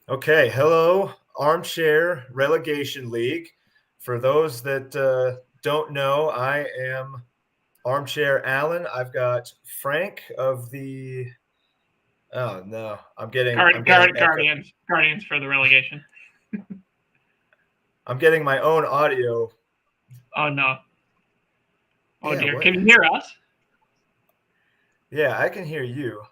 Okay, hello, Armchair Relegation League. For those that don't know, I am Armchair Alan. I've got Frank of the. Oh no, I'm getting echo. Guardians for the relegation. I'm getting my own audio. Oh no. Oh Yeah, dear. what? Can you hear us? Yeah, I can hear you.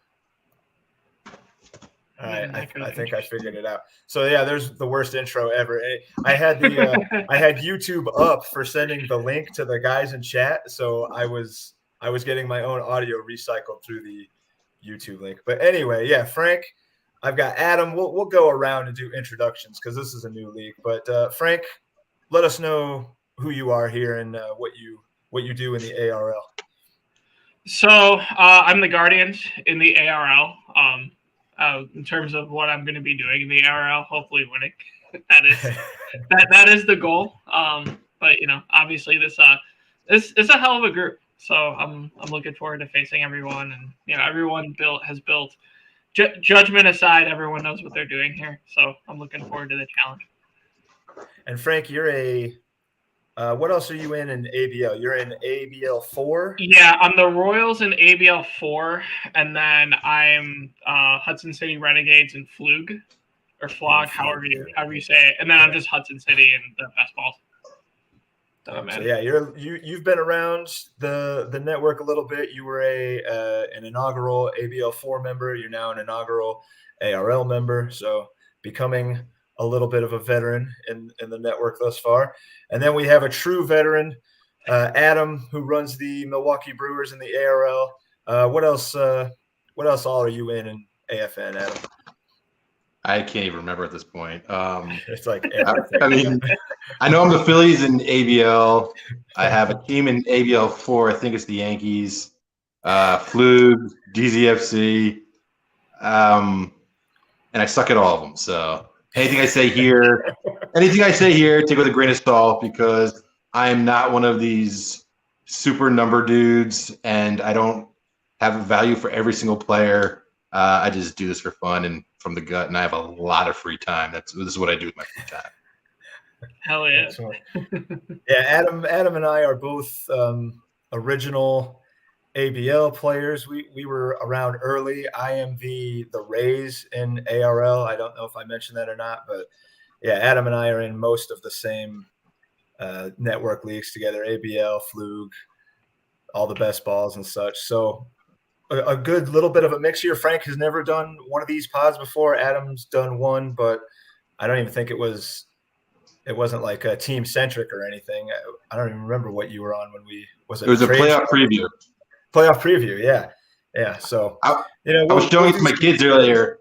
All I'm right, getting I, an echo. I think I figured it out. So yeah, there's the worst intro ever. I had YouTube up for sending the link to the guys in chat, so I was getting my own audio recycled through the YouTube link. But anyway, yeah, Frank, I've got Adam. We'll go around and do introductions because this is a new league. But Frank, let us know who you are here and what you do in the ARL. So I'm the Guardians in the ARL. In terms of what I'm going to be doing in the ARL, hopefully winning. That is the goal. But obviously this is a hell of a group. So I'm looking forward to facing everyone, and everyone has built. Judgment aside, everyone knows what they're doing here. So I'm looking forward to the challenge. And Frank, you're a what else are you in ABL? You're in ABL 4? Yeah, I'm the Royals in ABL 4, and then I'm Hudson City Renegades in Flug or Flog, however you say it, and then I'm just Hudson City in the best balls. So yeah, you've been around the network a little bit. You were an inaugural ABL 4 member. You're now an inaugural ARL member. So becoming a little bit of a veteran in the network thus far. And then we have a true veteran, Adam, who runs the Milwaukee Brewers in the ARL. What else? What else all are you in AFN, Adam? I can't even remember at this point. It's like everything. I mean, I know I'm the Phillies in ABL. I have a team in ABL 4. I think it's the Yankees, Flug, DZFC, and I suck at all of them. So anything I say here, take with a grain of salt because I am not one of these super number dudes, and I don't have a value for every single player. I just do this for fun and from the gut, and I have a lot of free time. This is what I do with my free time. Hell yeah! Yeah, Adam and I are both original ABL players. We were around early. I am the Rays in ARL. I don't know if I mentioned that or not, but yeah, Adam and I are in most of the same network leagues together. ABL, Flug, all the best balls and such. So a good little bit of a mix here. Frank has never done one of these pods before. Adam's done one, but I don't even think it wasn't like a team centric or anything. I don't even remember what you were on when it was a playoff preview. Playoff preview, yeah. So I was showing it to my kids earlier.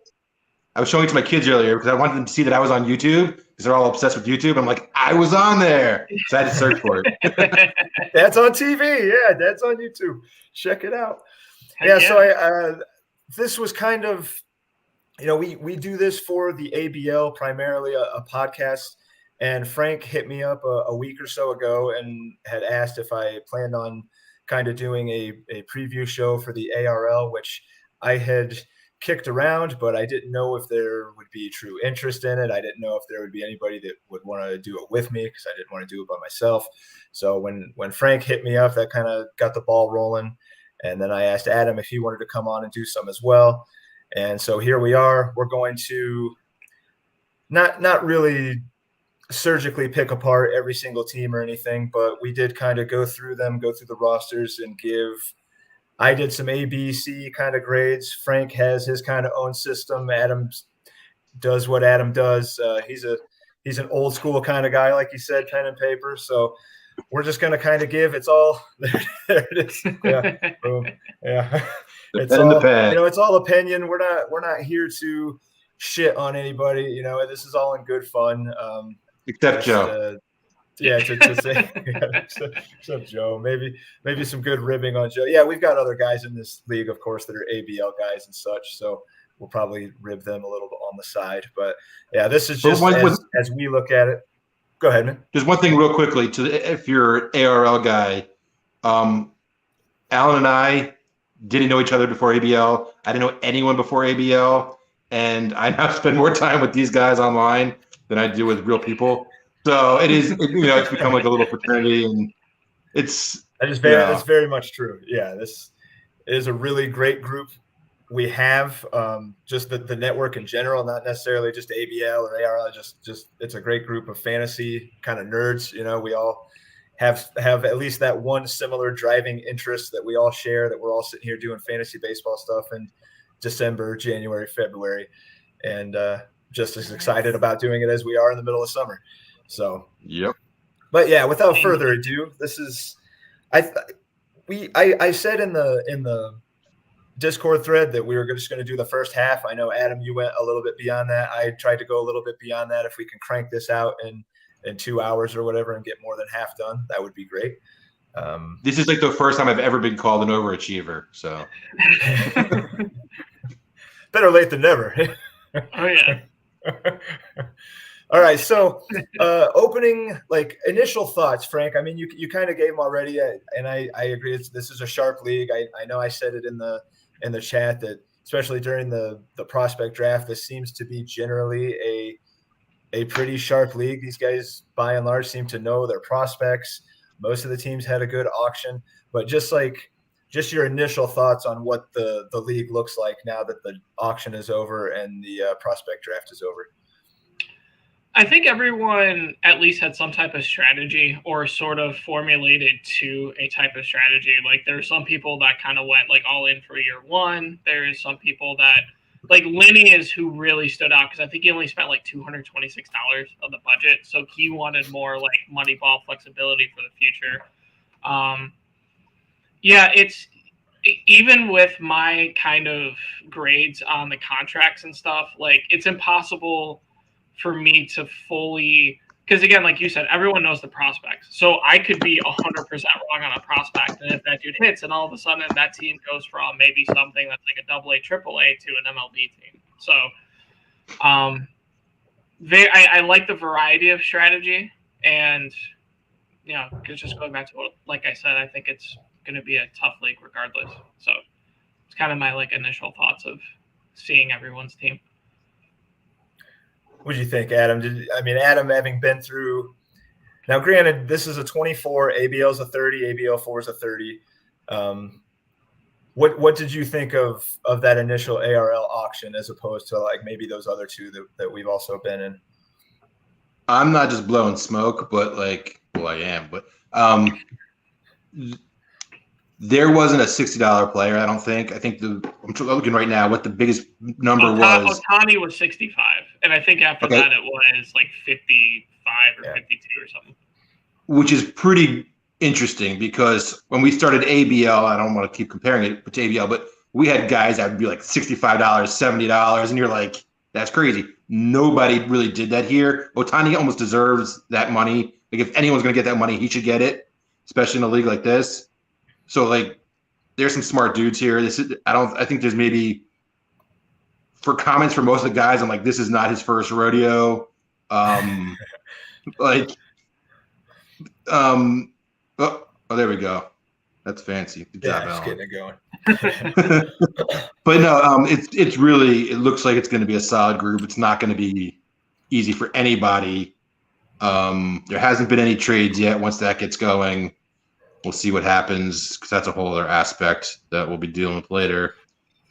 Because I wanted them to see that I was on YouTube because they're all obsessed with YouTube. I'm like, I was on there, so I had to search for it. That's on TV. Yeah, that's on YouTube. Check it out. Yeah. So this was kind of, we do this for the ABL primarily, a podcast. And Frank hit me up a week or so ago and had asked if I planned on kind of doing a preview show for the ARL, which I had kicked around, but I didn't know if there would be true interest in it. I didn't know if there would be anybody that would want to do it with me because I didn't want to do it by myself. So when Frank hit me up, that kind of got the ball rolling. And then I asked Adam if he wanted to come on and do some as well. And so here we are. We're going to not really surgically pick apart every single team or anything, but we did kind of go through the rosters and I did some A, B, C kind of grades. Frank has his kind of own system. Adam does what Adam does. He's an old school kind of guy, like you said, pen and paper. So we're just going to kind of give. It's all there. It is. Yeah, boom. Yeah. It's all it's all opinion. We're not here to shit on anybody. This is all in good fun. Except Joe. To say except Joe. Maybe some good ribbing on Joe. Yeah, we've got other guys in this league, of course, that are ABL guys and such. So we'll probably rib them a little bit on the side. But yeah, this is just as we look at it. Go ahead, man. Just one thing real quickly. If you're an ARL guy, Alan and I didn't know each other before ABL. I didn't know anyone before ABL. and I now spend more time with these guys online than I do with real people. So it's become like a little fraternity, and that's very much true. Yeah, this is a really great group we have. Just the network in general, not necessarily just ABL or ARL. Just it's a great group of fantasy kind of nerds. We all have at least that one similar driving interest that we all share. That we're all sitting here doing fantasy baseball stuff in December, January, February, and just as excited about doing it as we are in the middle of summer. So, yep. But yeah, without further ado, this is I said in the Discord thread that we were just going to do the first half. I know, Adam, you went a little bit beyond that. I tried to go a little bit beyond that. If we can crank this out in 2 hours or whatever and get more than half done, that would be great. This is like the first time I've ever been called an overachiever. So better late than never. Oh yeah. All right. So opening, like, initial thoughts, Frank. I mean, you kind of gave them already, and I agree. This is a sharp league. I know I said it in the chat that especially during the prospect draft, this seems to be generally a pretty sharp league. These guys, by and large, seem to know their prospects. Most of the teams had a good auction, but just your initial thoughts on what the league looks like now that the auction is over and the prospect draft is over. I think everyone at least had some type of strategy or sort of formulated to a type of strategy. Like, there are some people that kind of went like all in for year one. There is some people that, like, Lenny is who really stood out because I think he only spent like $226 of the budget. So he wanted more like money ball flexibility for the future. Yeah, it's even with my kind of grades on the contracts and stuff, like, it's impossible for me to fully, because again, like you said, everyone knows the prospects. So I could be 100% wrong on a prospect, and if that dude hits, and all of a sudden that team goes from maybe something that's like a AA, AAA to an MLB team. So I like the variety of strategy, and just going back to what, like I said, I think it's going to be a tough league regardless. So it's kind of my like initial thoughts of seeing everyone's team. What do you think, Adam? Adam, having been through, now granted, this is a 24, ABL is a 30, ABL 4 is a 30. What did you think of that initial ARL auction as opposed to like maybe those other two that we've also been in? I'm not just blowing smoke, but I am, but there wasn't a $60 player, I don't think. I think I'm looking right now what the biggest number was. Ohtani was 65, and I think after that it was like 55 or 52 or something. Which is pretty interesting because when we started ABL, I don't want to keep comparing it to ABL, but we had guys that would be like $65, $70, and you're like, that's crazy. Nobody really did that here. Ohtani almost deserves that money. Like, if anyone's going to get that money, he should get it, especially in a league like this. So, like, there's some smart dudes here. I think there's maybe, for comments for most of the guys, I'm like, this is not his first rodeo. Oh, there we go. That's fancy. Good job, Alan. Getting it going. But no, it looks like it's going to be a solid group. It's not going to be easy for anybody. There hasn't been any trades yet. Once that gets going, we'll see what happens, because that's a whole other aspect that we'll be dealing with later.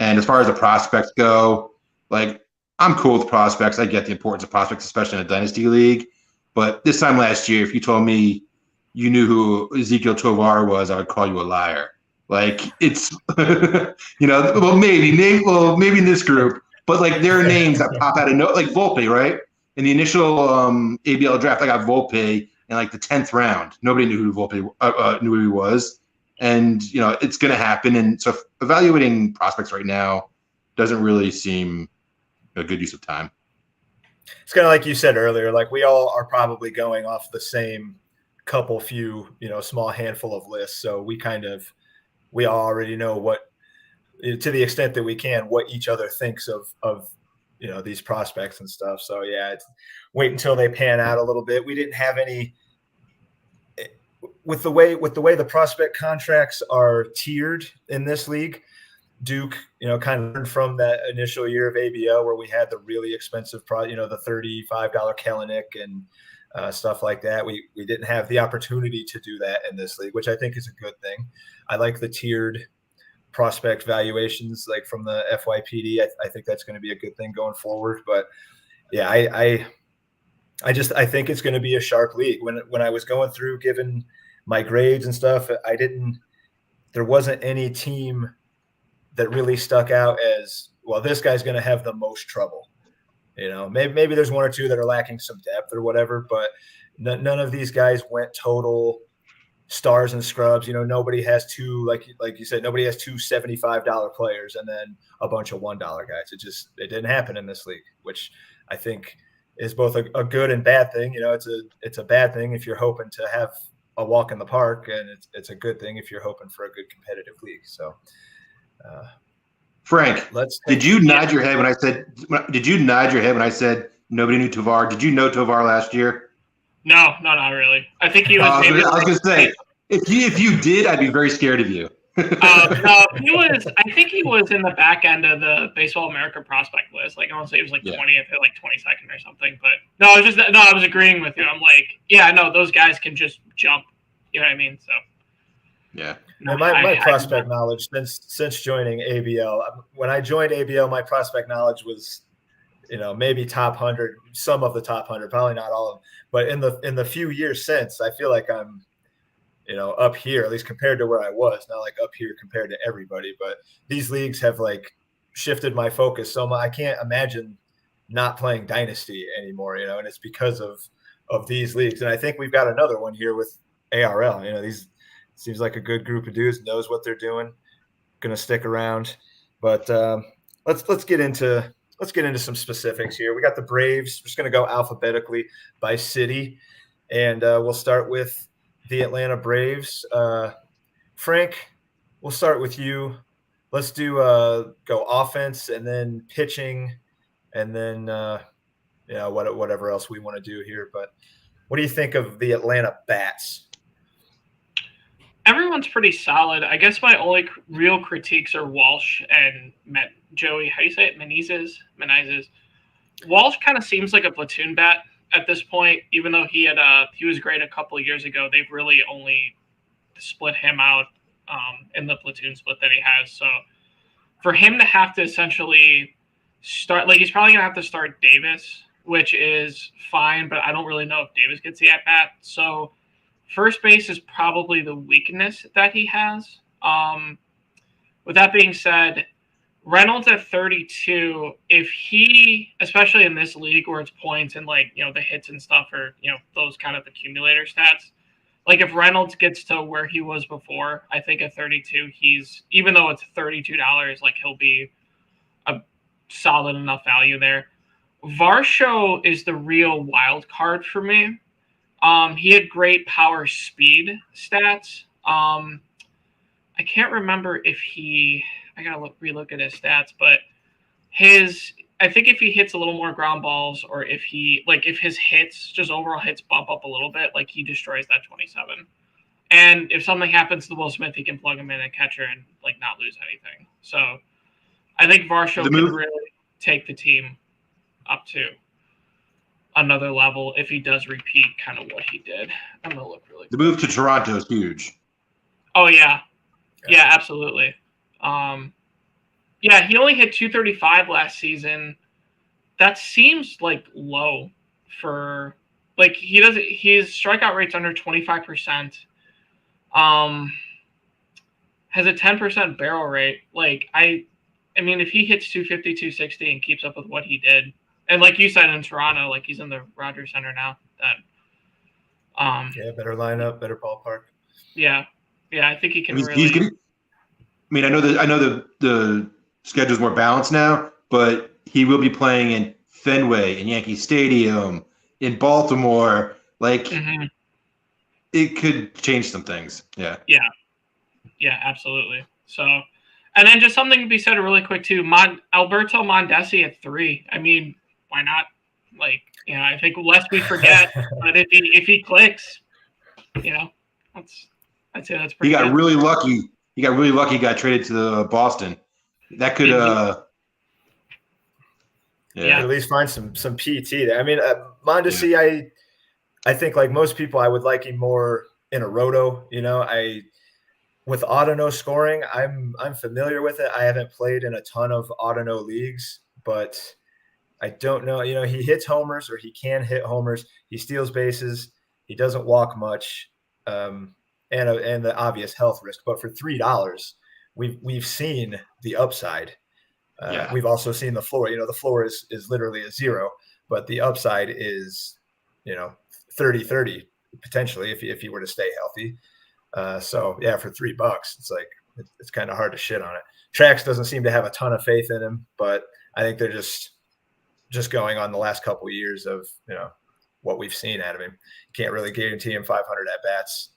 And as far as the prospects go, like, I'm cool with prospects. I get the importance of prospects, especially in a dynasty league. But this time last year, if you told me you knew who Ezekiel Tovar was, I would call you a liar. Like, it's, maybe in this group, but like, there are names that pop out of like Volpe, right? In the initial ABL draft, I got Volpe in like the 10th round. Nobody knew who Volpe knew who he was, and it's going to happen. And so, evaluating prospects right now doesn't really seem a good use of time. It's kind of like you said earlier. Like, we all are probably going off the same few, small handful of lists. So we all already know what, to the extent that we can, what each other thinks of these prospects and stuff. So yeah, it's wait until they pan out a little bit. We didn't have any with the way the prospect contracts are tiered in this league. Duke, kind of learned from that initial year of ABL where we had the really expensive the $35 Kalanick and stuff like that. We didn't have the opportunity to do that in this league, which I think is a good thing. I like the tiered prospect valuations, like from the FYPD. I think that's going to be a good thing going forward. But yeah, I think it's going to be a sharp league. When I was going through giving my grades and stuff, there wasn't any team that really stuck out as, well, this guy's going to have the most trouble. Maybe there's one or two that are lacking some depth or whatever, but none of these guys went total stars and scrubs. Nobody has two, like you said, nobody has two $75 players and then a bunch of $1 guys. It didn't happen in this league, which I think is both a good and bad thing. It's a bad thing if you're hoping to have a walk in the park, and it's a good thing if you're hoping for a good competitive league. So, Frank, did you nod your head when I said? Did you nod your head when I said nobody knew Tovar? Did you know Tovar last year? No, not really. I think he was. I was going to say, if you did, I'd be very scared of you. No, he was. I think he was in the back end of the Baseball America prospect list. Like I want to say he was like 20th or like 22nd or something. But no, I was agreeing with you. I'm like, yeah, no, those guys can just jump. You know what I mean? So. Yeah. No, my prospect knowledge since joining ABL, when I joined ABL, my prospect knowledge was, maybe top 100, some of the top 100, probably not all of them. But in the few years since, I feel like I'm, up here, at least compared to where I was, not like up here compared to everybody. But these leagues have like shifted my focus so much. I can't imagine not playing Dynasty anymore, and it's because of these leagues. And I think we've got another one here with ARL. These. Seems like a good group of dudes, knows what they're doing, going to stick around. But let's get into some specifics here. We got the Braves. We're just going to go alphabetically by city, and we'll start with the Atlanta Braves. Frank, we'll start with you. Let's do go offense and then pitching, and then whatever else we want to do here. But what do you think of the Atlanta Bats? Everyone's pretty solid. I guess my only real critiques are Walsh and Joey. How do you say it? Menizes. Walsh kind of seems like a platoon bat at this point, even though he was great a couple of years ago. They've really only split him out in the platoon split that he has. So for him to have to essentially start, like he's probably going to have to start Davis, which is fine, but I don't really know if Davis gets the at-bat. So first base is probably the weakness that he has. With that being said, Reynolds at 32, if he, especially in this league where it's points and like, the hits and stuff are, those kind of accumulator stats, like if Reynolds gets to where he was before, I think at 32, even though it's $32, like he'll be a solid enough value there. Varsho is the real wild card for me. He had great power speed stats. I can't remember if I gotta relook at his stats, but I think if he hits a little more ground balls, or if his hits, just overall hits bump up a little bit, like he destroys that 27. And if something happens to Will Smith, he can plug him in at catcher and like not lose anything. So I think Varsho can really take the team up to another level if he does repeat kind of what he did. I'm gonna look really The move to Toronto is huge. Oh yeah, absolutely. He only hit 235 last season. That seems like low for like his strikeout rate's under 25%. Has a 10% barrel rate. Like I mean if he hits 250, 260 and keeps up with what he did. And like you said in Toronto, like he's in the Rogers Center now. Better lineup, better ballpark. Yeah, I think he can He's gonna, I know the schedule's more balanced now, but he will be playing in Fenway, in Yankee Stadium, in Baltimore. Like it could change some things. Yeah, absolutely. So, and then just something to be said really quick too. Alberto Mondesi at 3. I mean, why not? Like, I think lest we forget, but if he clicks, I'd say that's pretty. He got good. really lucky. Got traded to Boston. That could Yeah. At least find some PT there. I mean, Mondesi, I think like most people, I would like him more in a roto. With auto-no scoring, I'm familiar with it. I haven't played in a ton of auto-no leagues, but I don't know. He hits homers, or he can hit homers. He steals bases. He doesn't walk much, and the obvious health risk. But for $3, we've seen the upside. We've also seen the floor. The floor is literally a zero, but the upside is 30-30 potentially if he were to stay healthy. So yeah, for $3, it's like it's kind of hard to shit on it. Trax doesn't seem to have a ton of faith in him, but I think they're just going on the last couple of years of what we've seen out of him. Can't really guarantee him 500 at bats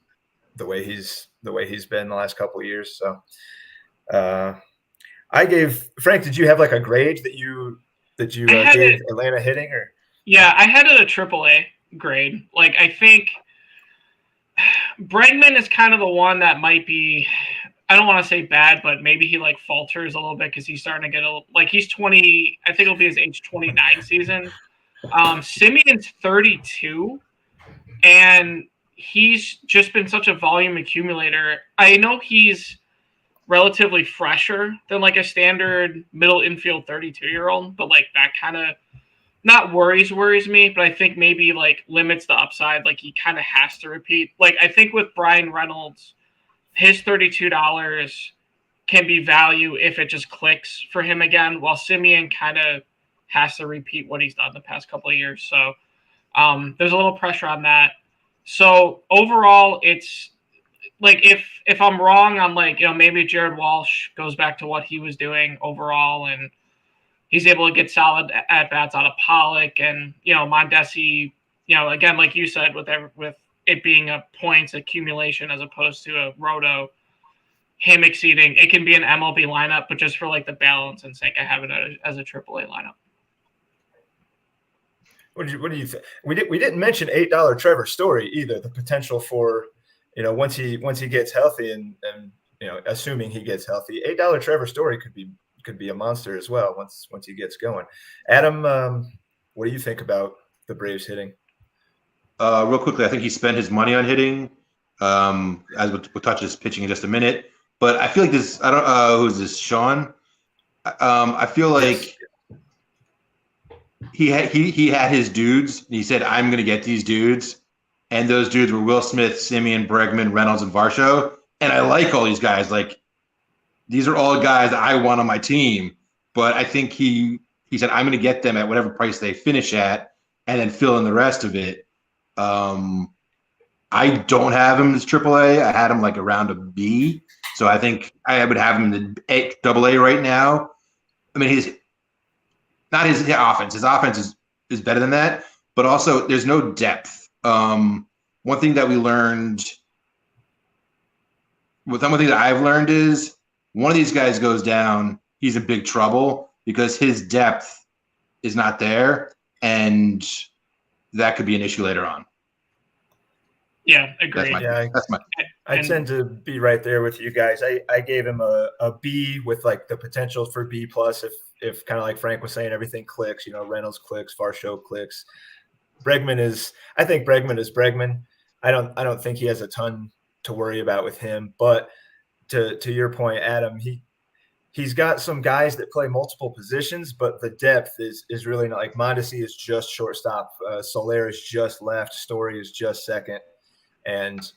the way he's been the last couple of years. So I gave Frank. Did you have like a grade that you gave Atlanta hitting, or? Yeah, I had it a AAA grade. Like, I think Bregman is kind of the one that might be, I don't want to say bad, but maybe he like falters a little bit because he's starting to get he's 20. I think it'll be his age 29 season. Simeon's 32, and he's just been such a volume accumulator. I know he's relatively fresher than like a standard middle infield 32-year-old, but like that kind of not worries me, but I think maybe like limits the upside. Like he kind of has to repeat. Like I think with Brian Reynolds, his $32 can be value if it just clicks for him again, while Simeon kind of has to repeat what he's done the past couple of years. So there's a little pressure on that. So overall, it's like if I'm wrong on like, maybe Jared Walsh goes back to what he was doing overall and he's able to get solid at bats out of Pollock and, Mondesi, again, like you said, with it being a points accumulation as opposed to a roto, him exceeding, it can be an MLB lineup, but just for like the balance and sake, I have it as a AAA lineup. What do you think? We didn't mention $8 Trevor Story either. The potential for, once he gets healthy and assuming he gets healthy, $8 Trevor Story could be a monster as well once he gets going. Adam, what do you think about the Braves hitting? Real quickly, I think he spent his money on hitting. As we'll touch his pitching in just a minute, but I feel like this. I don't. Who's this? Sean. I feel like he had his dudes. And he said, "I'm going to get these dudes," and those dudes were Will Smith, Simeon, Bregman, Reynolds, and Varsho. And I like all these guys. Like these are all guys that I want on my team. But I think he said, "I'm going to get them at whatever price they finish at, and then fill in the rest of it." I don't have him as AAA. I had him like around a B. So I think I would have him in the AA right now. I mean, his offense. His offense is better than that, but also there's no depth. One thing that I've learned is one of these guys goes down, he's in big trouble because his depth is not there, and that could be an issue later on. Yeah, agreed. I tend to be right there with you guys. I gave him a B with like the potential for B plus if kind of like Frank was saying, everything clicks. Reynolds clicks, Varsho clicks. I think Bregman is Bregman. I don't think he has a ton to worry about with him. But to your point, Adam, he's got some guys that play multiple positions, but the depth is really not. Like Mondesi is just shortstop. Soler is just left. Story is just second. And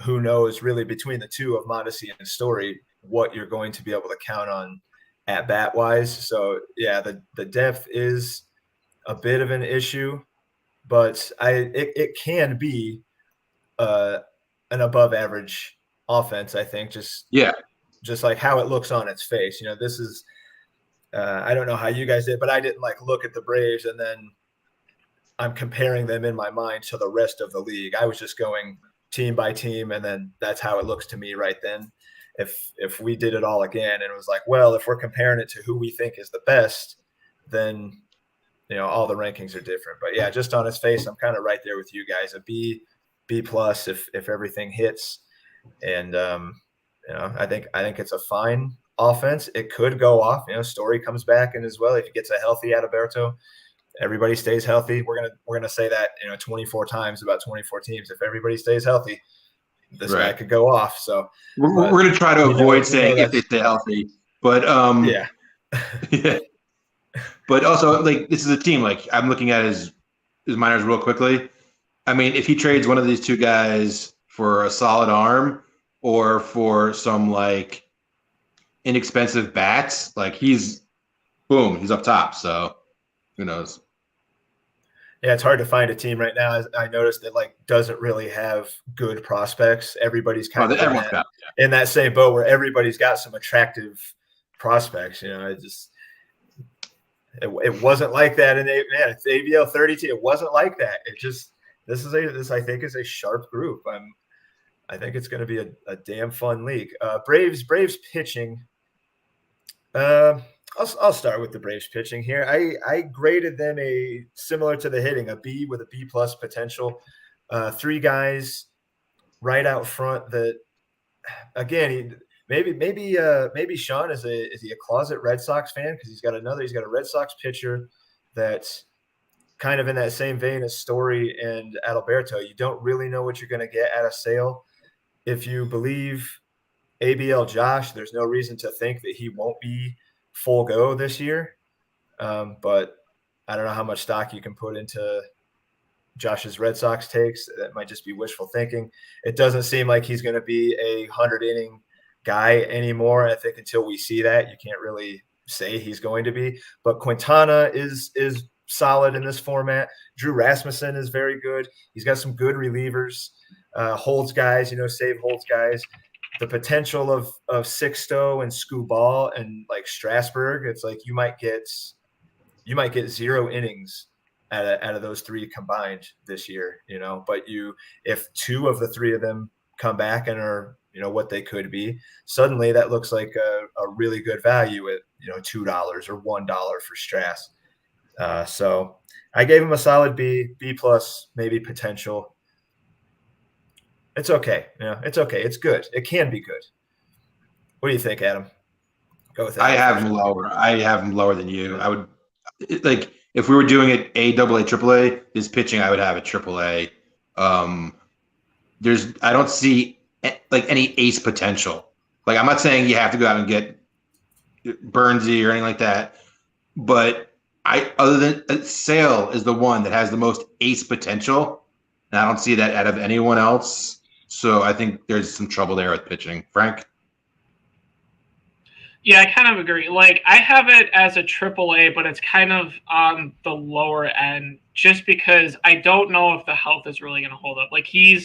who knows really between the two of Mondesi and Story what you're going to be able to count on at bat wise. So yeah, the depth is a bit of an issue, but it can be an above average offense. I think just like how it looks on its face. This is I don't know how you guys did, but I didn't like look at the Braves and then I'm comparing them in my mind to the rest of the league. I was just going team by team, and then that's how it looks to me right then. If we did it all again and it was like, well, if we're comparing it to who we think is the best, then all the rankings are different. But yeah, just on his face, I'm kind of right there with you guys. A B plus if everything hits, and I think it's a fine offense. It could go off. Story comes back and as well. If he gets a healthy Adalberto, everybody stays healthy. We're gonna say that 24 times about 24 teams. If everybody stays healthy, this guy could go off. So we're gonna try to avoid saying if they stay healthy, but yeah. Yeah. But also, like, this is a team. Like, I'm looking at his minors real quickly. I mean, if he trades one of these two guys for a solid arm or for some like inexpensive bats, like he's up top. So who knows? Yeah, it's hard to find a team right now. I noticed that like doesn't really have good prospects. Everybody's kind of in that same boat where everybody's got some attractive prospects. It wasn't like that it's ABL 32. It wasn't like that. It just this I think is a sharp group. I think it's going to be a damn fun league. Braves pitching. I'll start with the Braves pitching here. I graded them similar to the hitting, a B with a B plus potential. 3 guys right out front that, again, maybe Sean is he a closet Red Sox fan because he's got a Red Sox pitcher that's kind of in that same vein as Story and Adalberto. You don't really know what you're going to get at a sale. If you believe ABL Josh, there's no reason to think that he won't be full go this year. But I don't know how much stock you can put into Josh's Red Sox takes. That might just be wishful thinking. It doesn't seem like he's going to be a 100-inning guy anymore. I think until we see that, you can't really say he's going to be. But Quintana is solid in this format. Drew Rasmussen is very good. He's got some good relievers. Holds guys, save holds guys. The potential of Sixto and Skubal and like Strasburg, it's like you might get 0 innings out of those 3 combined this year, but if 2 of the 3 of them come back and are, what they could be, suddenly that looks like a really good value at, $2 or $1 for Strass. So I gave him a solid B plus, maybe potential. It's okay. It's okay. It's good. It can be good. What do you think, Adam? Go with that. I have him lower than you. I would like if we were doing it AA, AAA. His pitching, I would have it AAA. I don't see like any ace potential. Like I'm not saying you have to go out and get Burnsy or anything like that, but other than Sale is the one that has the most ace potential, and I don't see that out of anyone else. So I think there's some trouble there with pitching. Frank? Yeah, I kind of agree. Like, I have it as a AAA, but it's kind of on the lower end just because I don't know if the health is really going to hold up. Like, he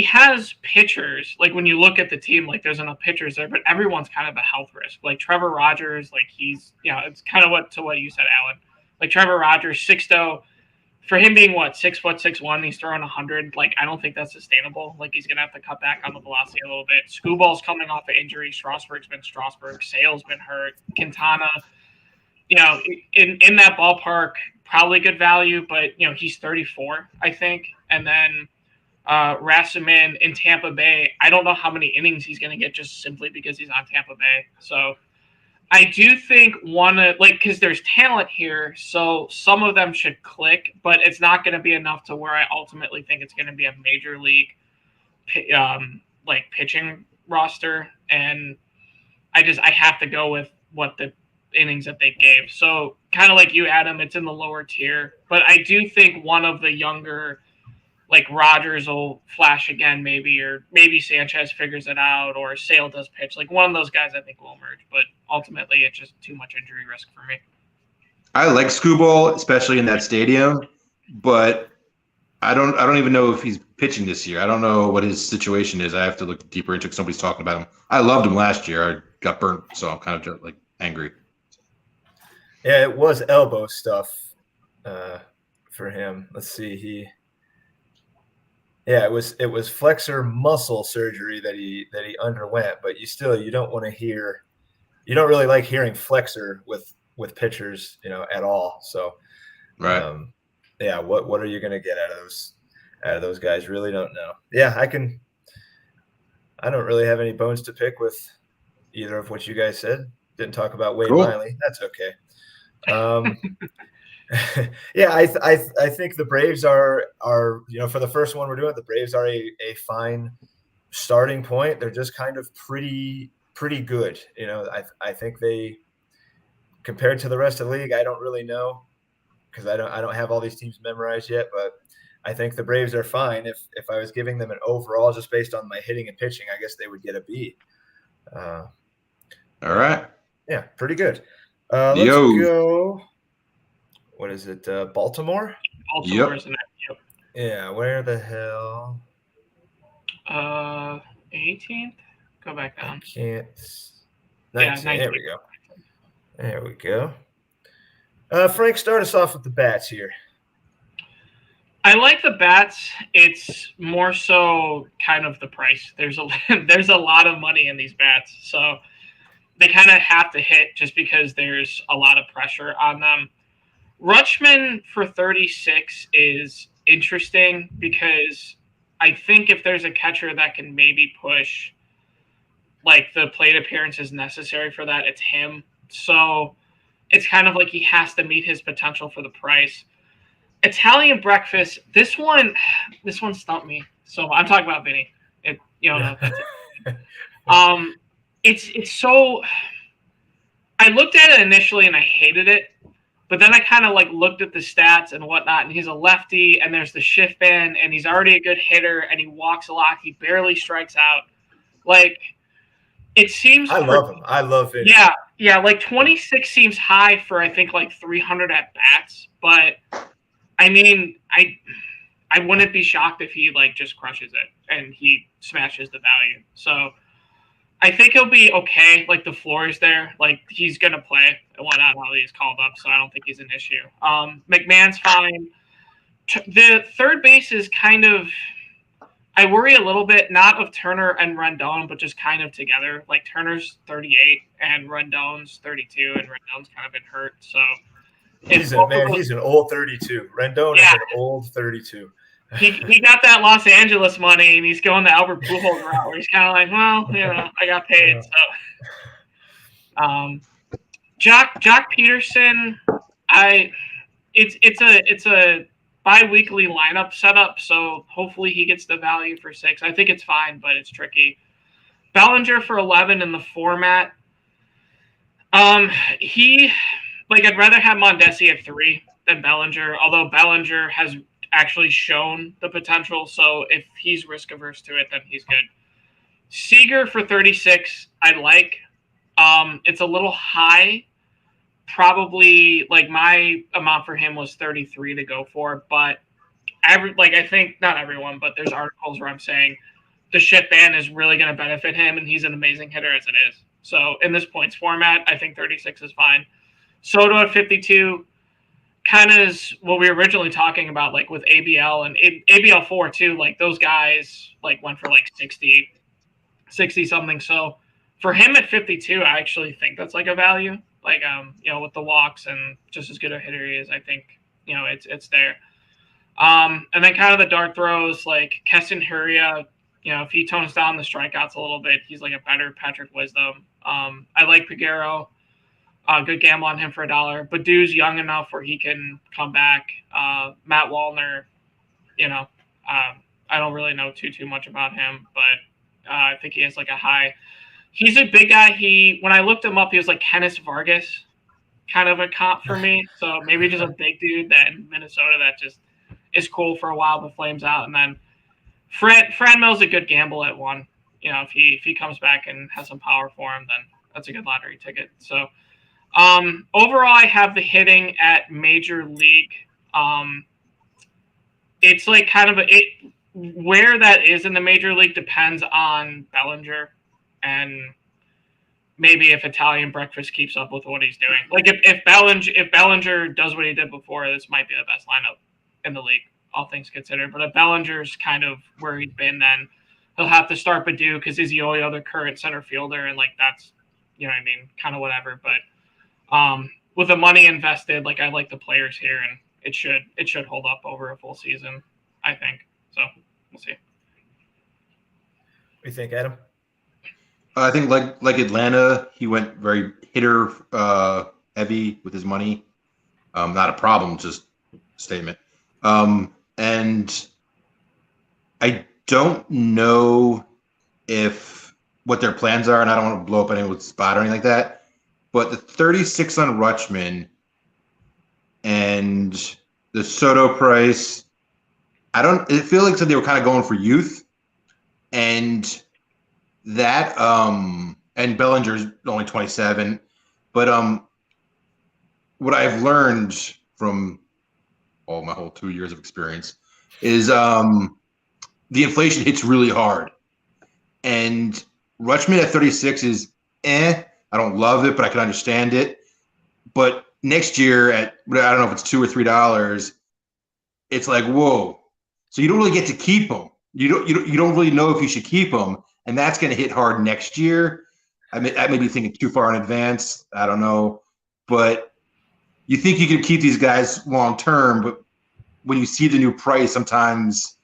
has pitchers. Like, when you look at the team, like, there's enough pitchers there, but everyone's kind of a health risk. Like, Trevor Rogers, like, it's kind of what you said, Alan. Like, Trevor Rogers, Sixto, for him being 6'6", he's throwing 100. Like, I don't think that's sustainable. Like, he's gonna have to cut back on the velocity a little bit. Skubal's coming off an injury. Strasburg's been Strasburg. Sale's been hurt. Quintana, in that ballpark, probably good value, but he's 34, I think. And then Rasmussen in Tampa Bay, I don't know how many innings he's gonna get just simply because he's on Tampa Bay. So I do think because there's talent here, so some of them should click, but it's not going to be enough to where I ultimately think it's going to be a major league, pitching roster. And I have to go with what the innings that they gave. So kind of like you, Adam, it's in the lower tier, but I do think one of the younger, like Rogers will flash again, or maybe Sanchez figures it out, or Sale does pitch. Like one of those guys, I think will emerge. But ultimately, it's just too much injury risk for me. I like Skubal, especially in that stadium, but I don't even know if he's pitching this year. I don't know what his situation is. I have to look deeper into it. Somebody's talking about him. I loved him last year. I got burnt, so I'm kind of like angry. Yeah, it was elbow stuff for him. Let's see, it was flexor muscle surgery that he underwent, but you don't want to hear, you don't really like hearing flexor with pitchers, at all. So, right. What are you going to get out of those guys? Really don't know. Yeah, I don't really have any bones to pick with either of what you guys said. Didn't talk about Wade Cool. Miley. That's okay. Yeah, I think the Braves are for the first one we're doing, the Braves are a fine starting point. They're just kind of pretty good. I think they, compared to the rest of the league, I don't really know because I don't have all these teams memorized yet, but I think the Braves are fine. If I was giving them an overall just based on my hitting and pitching, I guess they would get a B. All right. Yeah, pretty good. Let's go. What is it? Baltimore? Baltimore's Yep. Yep. Yeah, where the hell? 18th? Go back down. I can't. 19. Yeah, there we go. There we go. Frank, start us off with the bats here. I like the bats. It's more so kind of the price. There's a lot of money in these bats, so they kind of have to hit just because there's a lot of pressure on them. Rutschman for 36 is interesting because I think if there's a catcher that can maybe push like the plate appearances necessary for that, it's him. So it's kind of like he has to meet his potential for the price. Italian breakfast. This one stumped me. So I'm talking about Vinny. That's it. It's so. I looked at it initially and I hated it, but then I kind of like looked at the stats and whatnot, and he's a lefty, and there's the shift band, and he's already a good hitter, and he walks a lot. He barely strikes out. Like, it seems. I love him. I love it. Yeah. Like 26 seems high for I think like 300 at bats, but I mean, I wouldn't be shocked if he like just crushes it and he smashes the value. So I think he'll be okay. Like the floor is there. Like he's gonna play and whatnot while he's called up. So I don't think he's an issue. McMahon's fine. The third base is kind of. I worry a little bit, not of Turner and Rendon, but just kind of together. Like Turner's 38 and Rendon's 32, and Rendon's kind of been hurt. So he's an old 32. Rendon is an old 32. He got that Los Angeles money, and he's going the Albert Pujols route, where he's kind of like, well, I got paid. So, Jock Peterson, it's a bi-weekly lineup setup, so hopefully he gets the value for 6. I think it's fine, but it's tricky. Bellinger for 11 in the format. I'd rather have Mondesi at 3 than Bellinger, although Bellinger has actually shown the potential, so if he's risk averse to it, then he's good. Seager for 36, I like. It's a little high. Probably like my amount for him was 33 to go for, but I think not everyone, but there's articles where I'm saying the shift ban is really going to benefit him, and he's an amazing hitter as it is. So in this points format, I think 36 is fine. Soto at 52 kind of is what we were originally talking about, like with ABL and ABL 4 too. Like those guys like went for like 60 something. So for him at 52, I actually think that's like a value. Like with the walks and just as good a hitter he is, I think it's there. And then kind of the dart throws, like Keston Hiura, if he tones down the strikeouts a little bit, he's like a better Patrick Wisdom. I like Piguero. Good gamble on him for $1. But Badu's young enough where he can come back. Matt Wallner, I don't really know too much about him, but I think he has like a high. He's a big guy. When I looked him up, he was like Kenneth Vargas, kind of a comp for me. So maybe just a big dude that in Minnesota that just is cool for a while but flames out. And then Fran Mill's a good gamble at 1. If he comes back and has some power for him, then that's a good lottery ticket. So overall, I have the hitting at Major League. It's like kind of where that is in the Major League depends on Bellinger. And maybe if Italian breakfast keeps up with what he's doing, like if Bellinger does what he did before, this might be the best lineup in the league, all things considered. But if Bellinger's kind of where he's been, then he'll have to start Badu because he's the only other current center fielder, and like that's kind of whatever. But with the money invested, like I like the players here, and it should hold up over a full season, I think. So we'll see. What do you think, Adam? I think like Atlanta, he went very hitter heavy with his money. Not a problem, just a statement. And I don't know if what their plans are, and I don't want to blow up anyone's spot or anything like that. But the 36 on Rutschman and the Soto price, it feel like they were kind of going for youth, and that and Bellinger's only 27. But what I've learned from my whole 2 years of experience is the inflation hits really hard. And Rutschman at 36 is I don't love it, but I can understand it. But next year at, I don't know if it's $2 or $3, it's like, whoa. So you don't really get to keep them. You don't really know if you should keep them, and that's going to hit hard next year. I may be thinking too far in advance. I don't know, but you think you can keep these guys long term, but when you see the new price, sometimes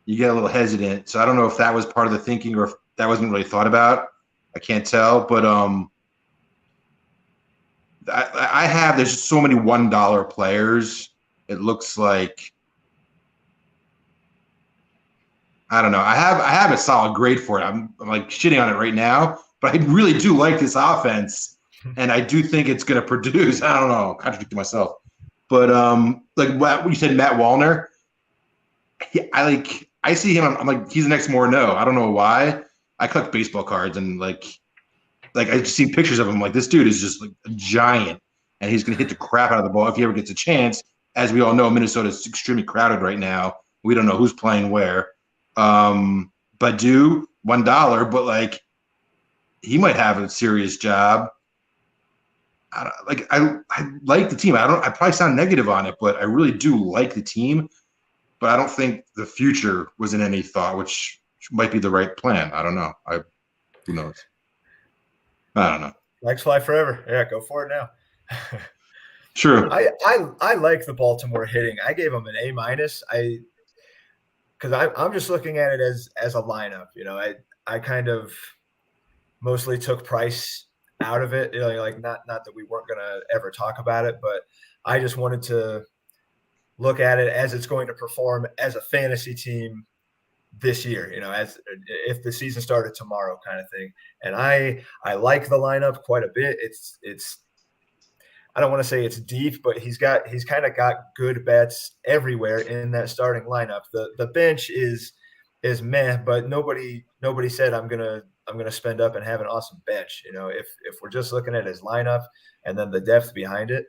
you get a little hesitant. So I don't know if that was part of the thinking or if that wasn't really thought about. I can't tell, but there's just so many $1 players. It looks like, I don't know. I have a solid grade for it. I'm like shitting on it right now, but I really do like this offense, and I do think it's going to produce. I don't know, contradicting myself, but like what you said, Matt Wallner. I see him. I'm like, he's the next Morneau. I don't know why. I collect baseball cards, and like I just see pictures of him. Like, this dude is just like a giant, and he's going to hit the crap out of the ball if he ever gets a chance. As we all know, Minnesota is extremely crowded right now. We don't know who's playing where. Badu, $1, but like he might have a serious job. I like the team. I probably sound negative on it, but I really do like the team. But I don't think the future was in any thought, which might be the right plan. I don't know. Who knows? I don't know. Legs fly forever. Yeah, go for it now. True. I like the Baltimore hitting. I gave them an A-. Because I'm just looking at it as a lineup. You know, I kind of mostly took price out of it. You know, like not that we weren't going to ever talk about it, but I just wanted to look at it as it's going to perform as a fantasy team this year, you know, as if the season started tomorrow kind of thing. And I like the lineup quite a bit. It's I don't want to say it's deep, but he's kind of got good bets everywhere in that starting lineup. The bench is meh, but nobody said I'm gonna spend up and have an awesome bench. You know, if we're just looking at his lineup and then the depth behind it,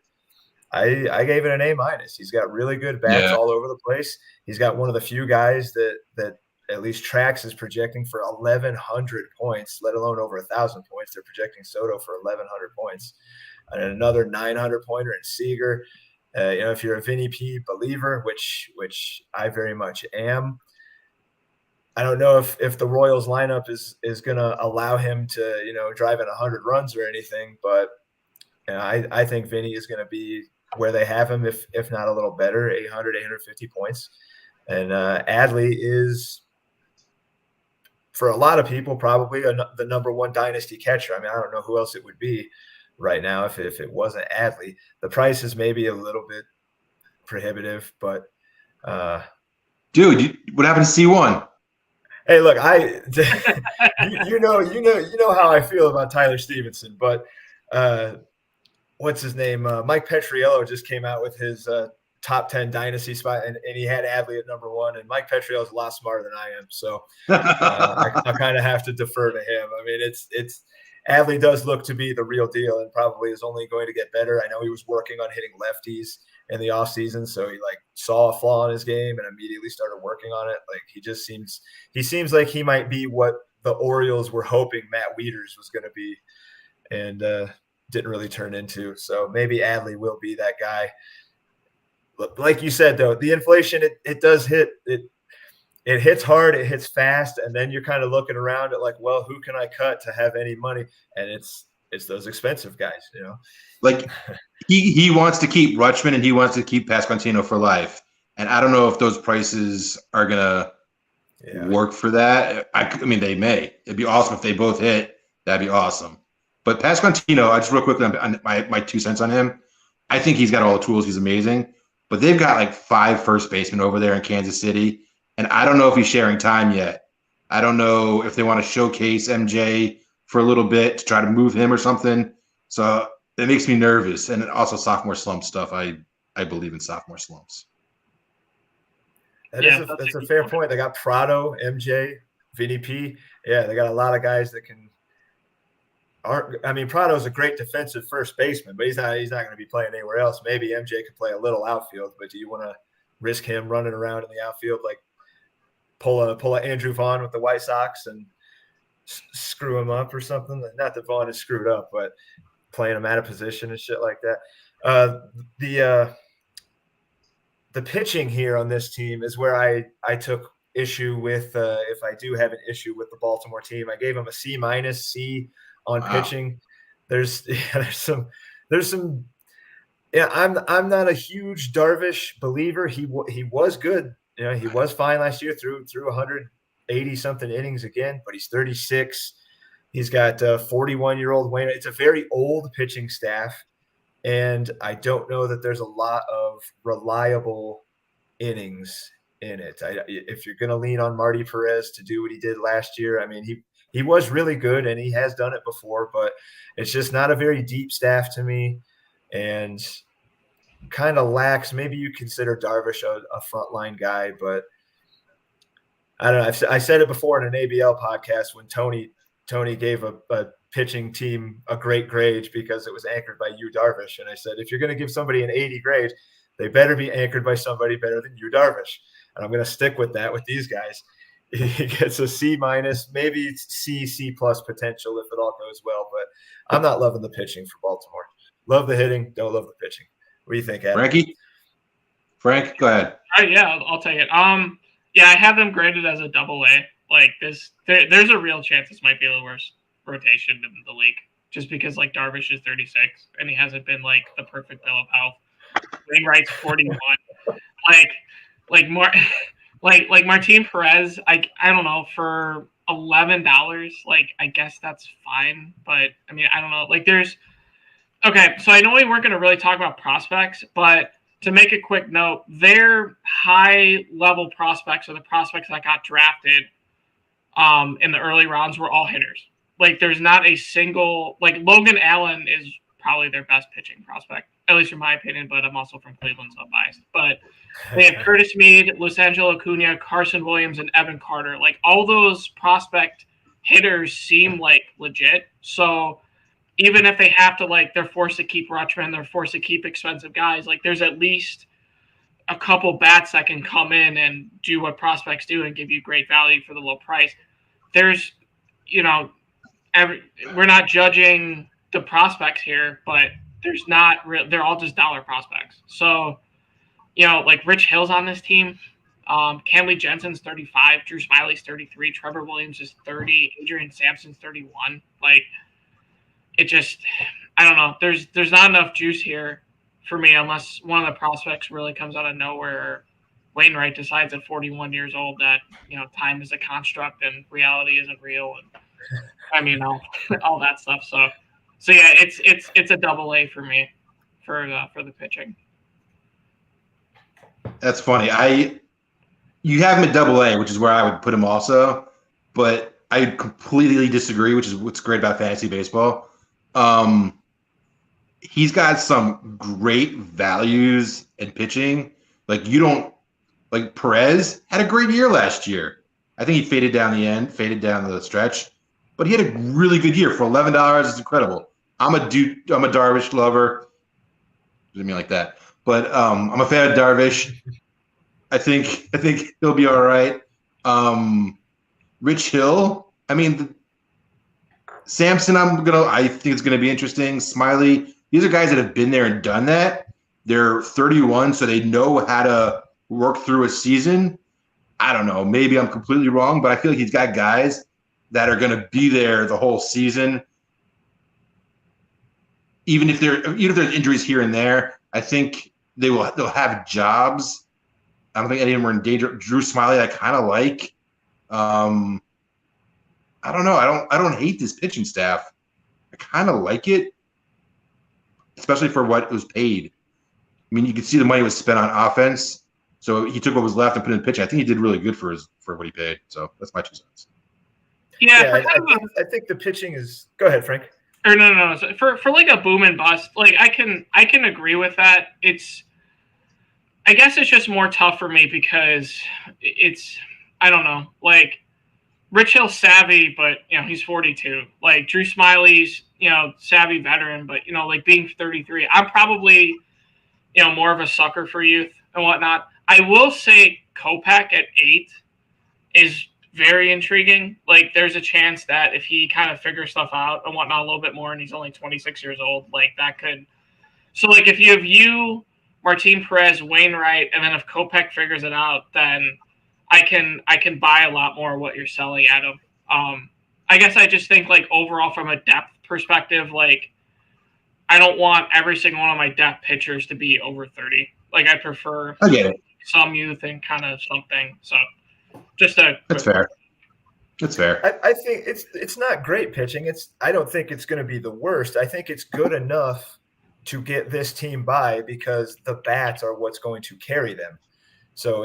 I gave it an A-. He's got really good bats all over the place. He's got one of the few guys that at least Trax is projecting for 1,100 points, let alone over 1,000 points. They're projecting Soto for 1,100 points. And another 900 pointer in Seager. You know, if you're a Vinny P believer, which I very much am, I don't know if the Royals lineup is going to allow him to, you know, drive in 100 runs or anything, but you know, I think Vinny is going to be where they have him, if not a little better, 800, 850 points. And Adley is, for a lot of people, probably the number one dynasty catcher. I mean, I don't know who else it would be right now if it wasn't Adley. The price is maybe a little bit prohibitive, but dude, what happened to C1? Hey, look, you know how I feel about Tyler Stevenson, but what's his name? Mike Petriello just came out with his top 10 dynasty spot, and he had Adley at number 1. And Mike Petriello is a lot smarter than I am, so I kind of have to defer to him. I mean, it's Adley does look to be the real deal, and probably is only going to get better. I know he was working on hitting lefties in the offseason, so he like saw a flaw in his game and immediately started working on it. Like he seems like he might be what the Orioles were hoping Matt Wieters was going to be, and didn't really turn into. So maybe Adley will be that guy. Like you said, though, the inflation, it does hit. It hits hard, it hits fast, and then you're kind of looking around at like, well, who can I cut to have any money? And it's those expensive guys, you know. Like he wants to keep Rutschman and he wants to keep Pasquantino for life. And I don't know if those prices are gonna work for that. I mean, they may. It'd be awesome if they both hit. That'd be awesome. But Pasquantino, I just real quickly on my 2 cents on him. I think he's got all the tools. He's amazing. But they've got like 5 first basemen over there in Kansas City. And I don't know if he's sharing time yet. I don't know if they want to showcase MJ for a little bit to try to move him or something. So that makes me nervous. And also sophomore slump stuff. I believe in sophomore slumps. That's a fair point. They got Prado, MJ, Vinny P. Yeah, they got a lot of guys that can. Prado's a great defensive first baseman, but he's not going to be playing anywhere else. Maybe MJ could play a little outfield, but do you want to risk him running around in the outfield, like pull a Andrew Vaughn with the White Sox and screw him up or something? Not that Vaughn is screwed up, but playing him out of position and shit like that. The pitching here on this team is where I took issue with. If I do have an issue with the Baltimore team, I gave them a C-, C on pitching. There's some. Yeah, I'm not a huge Darvish believer. He was good. He was fine last year through 180 something innings again, but he's 36. He's got 41-year-old Wayne. It's a very old pitching staff, and I don't know that there's a lot of reliable innings in it. If you're going to lean on Marty Perez to do what he did last year, he was really good, and he has done it before, but it's just not a very deep staff to me, and kind of lacks. Maybe you consider Darvish a frontline guy, but I don't know. I said it before in an ABL podcast when Tony gave a pitching team a great grade because it was anchored by Yu Darvish, and I said, if you're going to give somebody an 80 grade, they better be anchored by somebody better than Yu Darvish, and I'm going to stick with that with these guys. He gets a C-, maybe C+ potential if it all goes well. But I'm not loving the pitching for Baltimore. Love the hitting, don't love the pitching. What do you think, Adam? Frank, go ahead. Yeah, I'll take it. Yeah, I have them graded as a AA. Like this, there's a real chance this might be the worst rotation in the league, just because like Darvish is 36 and he hasn't been like the perfect bill of health. Wainwright's 41. Like Martin Perez, I don't know, for $11, like I guess that's fine, but I don't know. Like so I know we weren't going to really talk about prospects, but to make a quick note, their high level prospects or the prospects that got drafted in the early rounds were all hitters. Like there's not a single, like Logan Allen is probably their best pitching prospect, at least in my opinion, but I'm also from Cleveland, so I'm biased. But they have Curtis Mead, Luisangelo Acuna, Carson Williams, and Evan Carter. Like all those prospect hitters seem like legit. So even if they have to, like, they're forced to keep Rutschman, they're forced to keep expensive guys, like there's at least a couple bats that can come in and do what prospects do and give you great value for the low price. There's, we're not judging the prospects here, but there's not they're all just dollar prospects. So, like Rich Hill's on this team. Kenley Jensen's 35, Drew Smiley's 33, Trevor Williams is 30, Adrian Sampson's 31. Like it just, I don't know. There's not enough juice here for me unless one of the prospects really comes out of nowhere. Wainwright decides at 41 years old that, time is a construct and reality isn't real. And all that stuff. So yeah, it's a AA for me for the pitching. That's funny. You have him at AA, which is where I would put him also, but I completely disagree, which is what's great about fantasy baseball. He's got some great values in pitching. Like Perez had a great year last year. I think he faded down the stretch, but he had a really good year for $11. It's incredible. I'm a Darvish lover. Didn't mean like that, but I'm a fan of Darvish. I think he'll be all right. Rich Hill. Sampson. I think it's gonna be interesting. Smiley. These are guys that have been there and done that. They're 31, so they know how to work through a season. I don't know. Maybe I'm completely wrong, but I feel like he's got guys that are going to be there the whole season. Even if there's injuries here and there, I think they'll have jobs. I don't think any of them are in danger. Drew Smiley, I kind of like. I don't know. I don't hate this pitching staff. I kind of like it, especially for what it was paid. I mean, you can see the money was spent on offense, so he took what was left and put in pitching. I think he did really good for what he paid. So that's my 2 cents. Yeah, I think the pitching is. Go ahead, Frank. Or no. For like a boom and bust, like I can agree with that. I guess it's just more tough for me because I don't know, like Rich Hill's savvy, but he's 42. Like Drew Smiley's savvy veteran, but like being 33, I'm probably more of a sucker for youth and whatnot. I will say Kopech at 8 is very intriguing. Like there's a chance that if he kind of figures stuff out and whatnot a little bit more, and he's only 26 years old, like that could. So like if you have Martin Perez, Wainwright, and then if Kopech figures it out, then I can buy a lot more of what you're selling at him. I guess I just think like overall from a depth perspective, like I don't want every single one of my depth pitchers to be over 30. Like I prefer some youth and kind of something. So that's fair. That's fair. I think it's not great pitching. I don't think it's going to be the worst. I think it's good enough to get this team by because the bats are what's going to carry them. So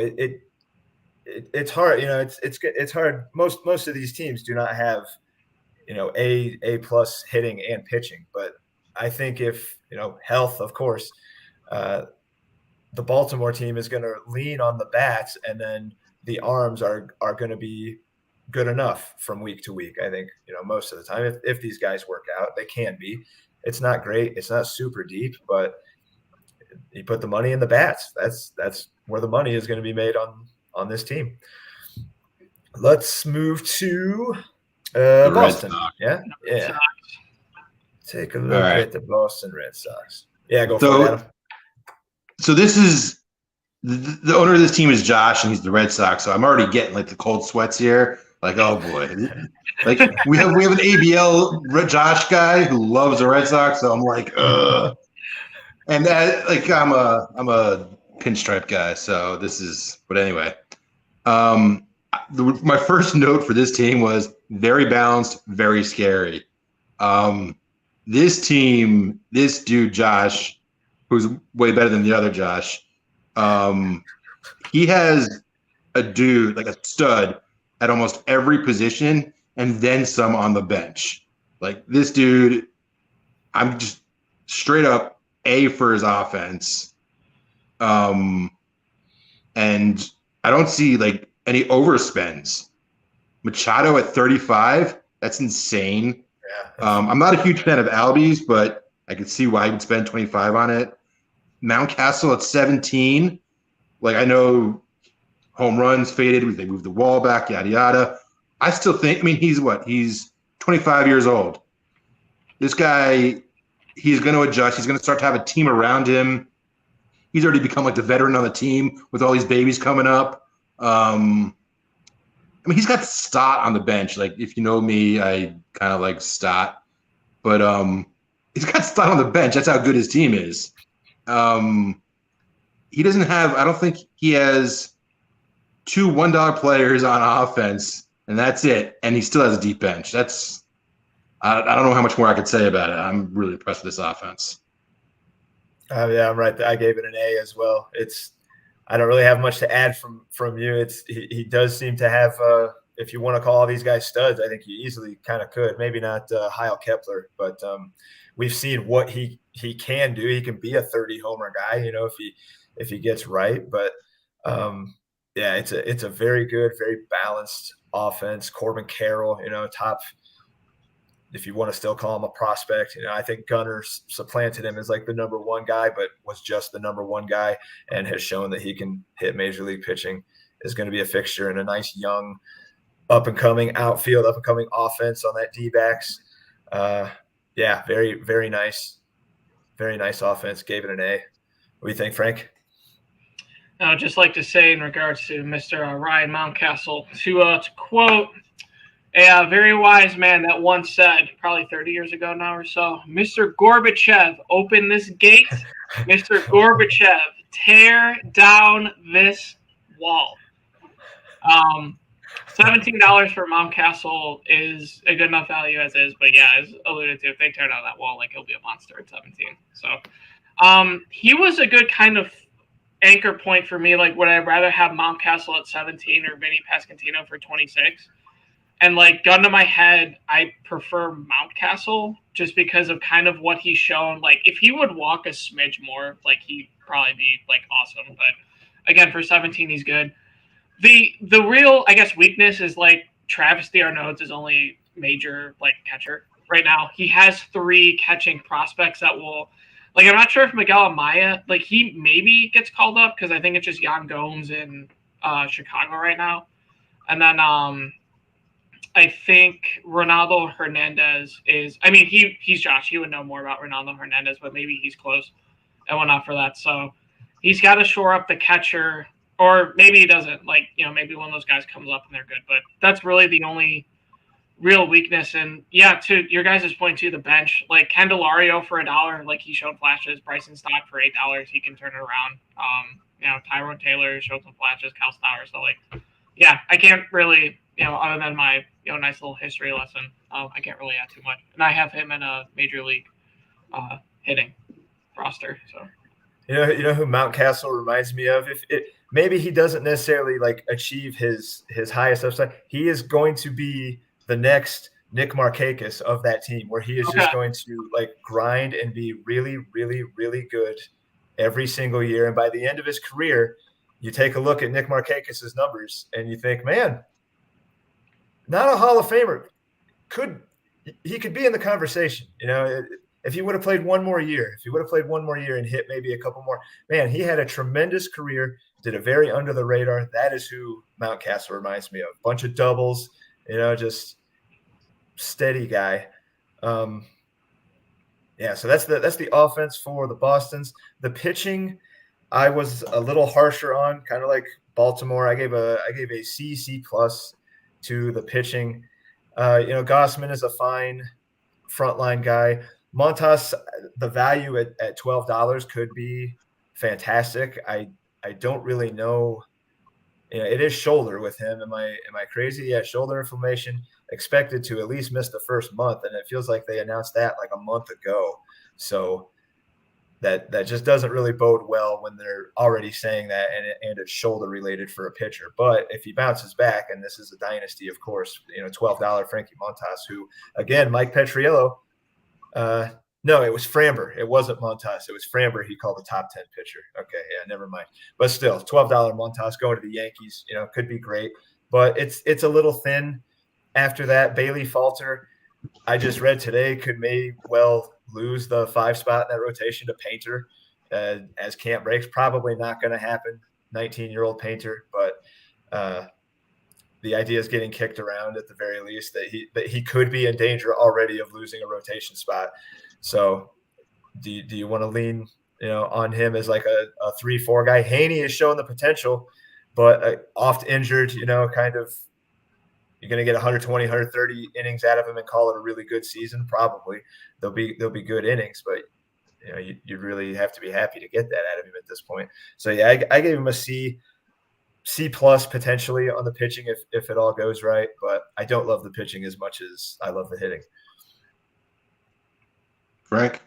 it's hard. It's hard. Most of these teams do not have A plus hitting and pitching, but I think if health, of course, the Baltimore team is going to lean on the bats, and then the arms are going to be good enough from week to week. I think most of the time, if these guys work out, they can be. It's not great. It's not super deep, but you put the money in the bats. That's where the money is going to be made on this team. Let's move to Boston. Yeah. Take a look at the Boston Red Sox. Yeah, go for it, Adam. So this is the owner of this team is Josh, and he's the Red Sox. So I'm already getting like the cold sweats here. Like, oh boy, like we have an ABL Josh guy who loves the Red Sox. So I'm like, ugh. And like I'm a pinstripe guy. So this is. But anyway, my first note for this team was very balanced, very scary. This team, this dude Josh, who's way better than the other Josh, he has a dude, like a stud, at almost every position and then some on the bench. Like this dude, I'm just straight up A for his offense. And I don't see like any overspends. Machado at 35, that's insane. Yeah. I'm not a huge fan of Albies, but I could see why he would spend 25 on it. Mountcastle at 17. Like I know home runs faded. They moved the wall back, yada, yada. I still think, he's 25 years old. This guy, he's going to adjust. He's going to start to have a team around him. He's already become like the veteran on the team with all these babies coming up. He's got Stott on the bench. Like, if you know me, I kind of like Stott. But he's got Stott on the bench. That's how good his team is. He doesn't have – I don't think he has 2 $1 players on offense, and that's it. And he still has a deep bench. I don't know how much more I could say about it. I'm really impressed with this offense. Yeah, I'm right. I gave it an A as well. I don't really have much to add from you. He does seem to have, if you want to call all these guys studs, I think you easily kind of could. Maybe not Heil Kepler, but we've seen what he can do. He can be a 30 homer guy, if he gets right. But yeah, it's a very good, very balanced offense. Corbin Carroll, top. If you want to still call him a prospect, I think Gunnar supplanted him as like the number 1 guy, but was just the number 1 guy and has shown that he can hit major league pitching. Is going to be a fixture and a nice young up-and-coming outfield, up-and-coming offense on that D-backs. Yeah, very, very nice. Very nice offense. Gave it an A. What do you think, Frank? I'd just like to say in regards to Mr. Ryan Mountcastle, to quote a very wise man that once said, probably 30 years ago now or so, Mr. Gorbachev, open this gate. Mr. Gorbachev, tear down this wall. $17 for Mountcastle is a good enough value as is, but yeah, as alluded to, if they tear down that wall, like he'll be a monster at 17. So, he was a good kind of anchor point for me. Like, would I rather have Mountcastle at 17 or Vinny Pasquantino for 26? And like, gun to my head, I prefer Mountcastle just because of kind of what he's shown. Like, if he would walk a smidge more, like he'd probably be like awesome. But again, for 17, he's good. The real, I guess, weakness is like Travis d'Arnaud is his only major like catcher right now. He has 3 catching prospects that will, like, I'm not sure if Miguel Amaya, like, he maybe gets called up because I think it's just Yan Gomes in Chicago right now, and then I think Ronaldo Hernandez is. I mean, he's Josh. He would know more about Ronaldo Hernandez, but maybe he's close and whatnot for that. So he's got to shore up the catcher. Or maybe he doesn't. Like, maybe one of those guys comes up and they're good. But that's really the only real weakness. And, yeah, to your guys' point, too, the bench. Like, Candelario for $1, like, he showed flashes. Bryson Stott for $8, he can turn it around. Tyrone Taylor showed some flashes. Cal Stowers. So, like, yeah, I can't really, other than my, nice little history lesson, I can't really add too much. And I have him in a major league hitting roster, so. You know who Mountcastle reminds me of? Maybe he doesn't necessarily like achieve his highest upside. He is going to be the next Nick Markakis of that team, where he is just going to like grind and be really, really, really good every single year. And by the end of his career, you take a look at Nick Markakis' numbers and you think, man, not a Hall of Famer. He could be in the conversation, if he would have played one more year, and hit maybe a couple more, man, he had a tremendous career, did a very under the radar. That is who Mountcastle reminds me of. Bunch of doubles, just steady guy. Yeah, so that's the offense for the Bostons. The pitching, I was a little harsher on, kind of like Baltimore. I gave a C plus to the pitching. Gossman is a fine frontline guy. Montas, the value at $12 could be fantastic. I don't really know. It is shoulder with him. Am I crazy? Yeah, shoulder inflammation. Expected to at least miss the first month, and it feels like they announced that like a month ago. So that just doesn't really bode well when they're already saying that, and it's shoulder related for a pitcher. But if he bounces back, and this is a dynasty, of course, $12 Frankie Montas, who again, Mike Petriello. No, it was Framber. It wasn't Montas. It was Framber. He called the top 10 pitcher. Okay, yeah, never mind. But still, $12 Montas going to the Yankees, could be great. But it's a little thin after that. Bailey Falter, I just read today, may well lose the 5 spot in that rotation to Painter as camp breaks. Probably not going to happen. 19-year-old Painter, but the idea is getting kicked around at the very least that he could be in danger already of losing a rotation spot. So do you want to lean on him as like a 3-4 guy? Haney is showing the potential, but oft injured, kind of you're going to get 120, 130 innings out of him and call it a really good season. Probably they'll be good innings, but you really have to be happy to get that out of him at this point. So yeah, I gave him a C plus potentially on the pitching if it all goes right, but I don't love the pitching as much as I love the hitting. Frank?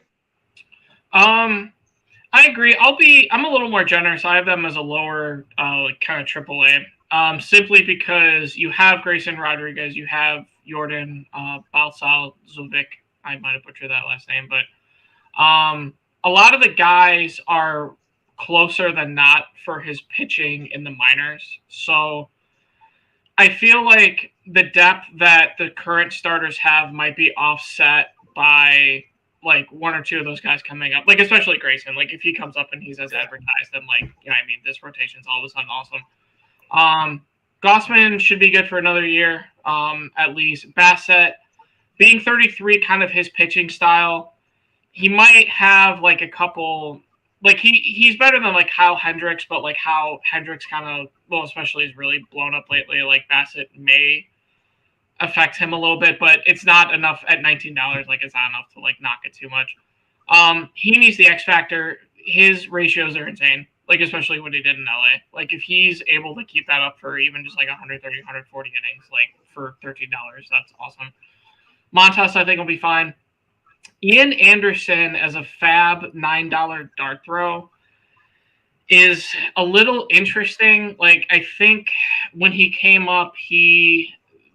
I agree. I'm a little more generous. I have them as a lower kind of AAA. Simply because you have Grayson Rodriguez, you have Jordan Balsalzovic. I might have butchered that last name, but a lot of the guys are closer than not for his pitching in the minors. So I feel like the depth that the current starters have might be offset by like one or two of those guys coming up, like especially Grayson. Like if he comes up and he's as advertised, then like, this rotation's all of a sudden awesome. Gossman should be good for another year, at least. Bassett, being 33, kind of his pitching style, he might have like a couple. Like he's better than like Kyle Hendricks, but like how Hendricks kind of, well, especially is really blown up lately. Like Bassett may affect him a little bit, but it's not enough at $19. Like it's not enough to like knock it too much. He needs the X factor. His ratios are insane. like especially what he did in LA. Like if he's able to keep that up for even just like 130, 140 innings, like for $13, that's awesome. Montas, I think, will be fine. Ian Anderson as a fab $9 dart throw is a little interesting. Like I think when he came up,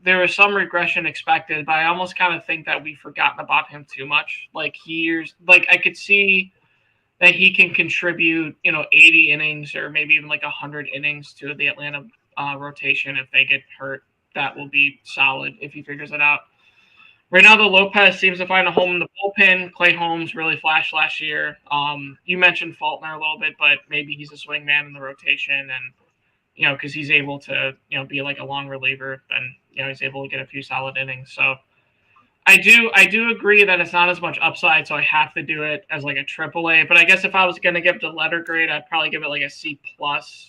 there was some regression expected, but I almost kind of think that we've forgotten about him too much. Like I could see that he can contribute, 80 innings or maybe even like 100 innings to the Atlanta rotation if they get hurt. That will be solid if he figures it out. Reynaldo Lopez seems to find a home in the bullpen. Clay Holmes really flashed last year. You mentioned Faulkner a little bit, but maybe he's a swing man in the rotation, and because he's able to be like a long reliever, then he's able to get a few solid innings. So I do agree that it's not as much upside, so I have to do it as like a AAA. But I guess if I was going to give the letter grade, I'd probably give it like a C+,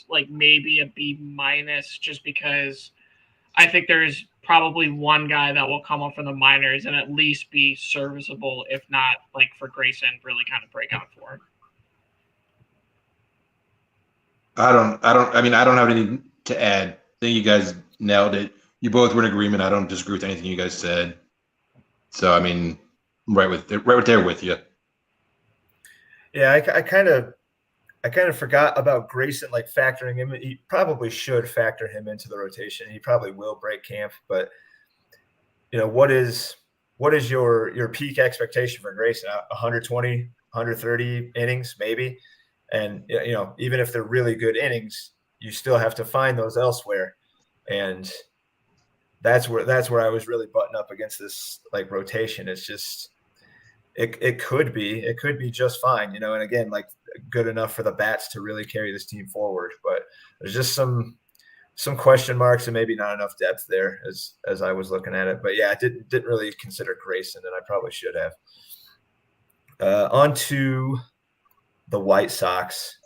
like maybe a B-, just because I think there's probably one guy that will come up from the minors and at least be serviceable, if not like for Grayson, really kind of break out for him. I don't have anything to add. I think you guys nailed it. You both were in agreement. I don't disagree with anything you guys said. So, I'm right there with you. Yeah, I kind of forgot about Grayson, like factoring him. He probably should factor him into the rotation. He probably will break camp, but what is your peak expectation for Grayson? 120, 130 innings, maybe. And even if they're really good innings, you still have to find those elsewhere. And that's where I was really butting up against this like rotation. It's just it could be just fine, and again, like good enough for the bats to really carry this team forward. But there's just some question marks and maybe not enough depth there as I was looking at it. But yeah, I didn't really consider Grayson, and I probably should have. On to the White Sox.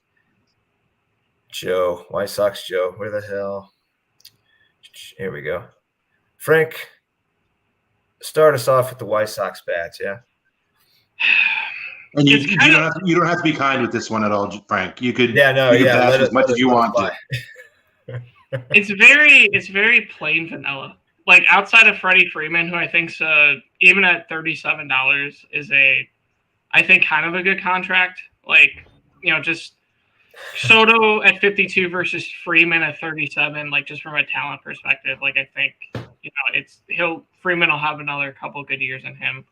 White Sox Joe, where the hell? Here we go. Frank, start us off with the White Sox bats, yeah? And you don't have to be kind with this one at all, Frank. You could bash as much as you want to. It's very plain vanilla. Like outside of Freddie Freeman, who I think's even at $37 is I think kind of a good contract. Like just Soto at 52 versus Freeman at 37. Like just from a talent perspective, like I think Freeman will have another couple good years in him.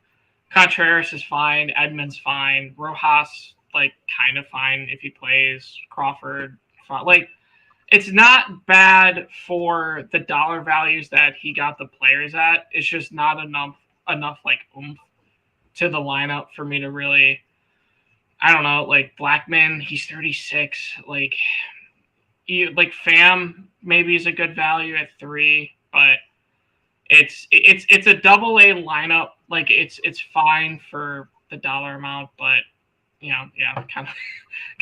Contreras is fine. Edmonds fine. Rojas like kind of fine if he plays. Crawford fine. Like it's not bad for the dollar values that he got the players at. It's just not enough like oomph to the lineup for me to really. I don't know. Like Blackman, he's 36. Like Pham maybe is a good value at 3, but. It's a AA lineup. Like it's fine for the dollar amount, but kind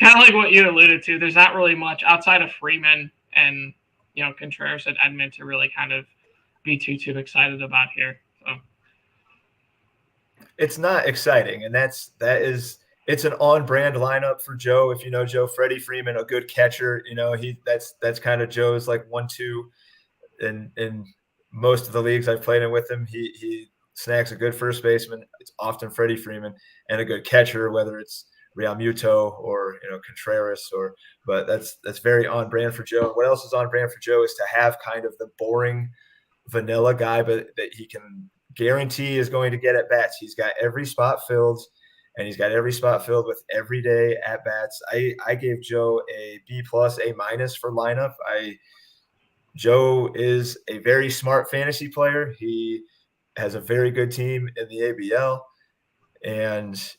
of like what you alluded to. There's not really much outside of Freeman and Contreras and Edmund to really kind of be too excited about here. So it's not exciting, and it's an on-brand lineup for Joe. If you know Joe, Freddie Freeman, a good catcher. That's kind of Joe's like 1-2, and most of the leagues I've played in with him, he snags a good first baseman. It's often Freddie Freeman, and a good catcher, whether it's Real Muto or Contreras, but that's very on brand for Joe. What else is on brand for Joe is to have kind of the boring vanilla guy, but that he can guarantee is going to get at bats. He's got every spot filled, and he's got every spot filled with everyday at bats. I gave Joe a B+, A- for lineup. Joe is a very smart fantasy player. He has a very good team in the ABL, and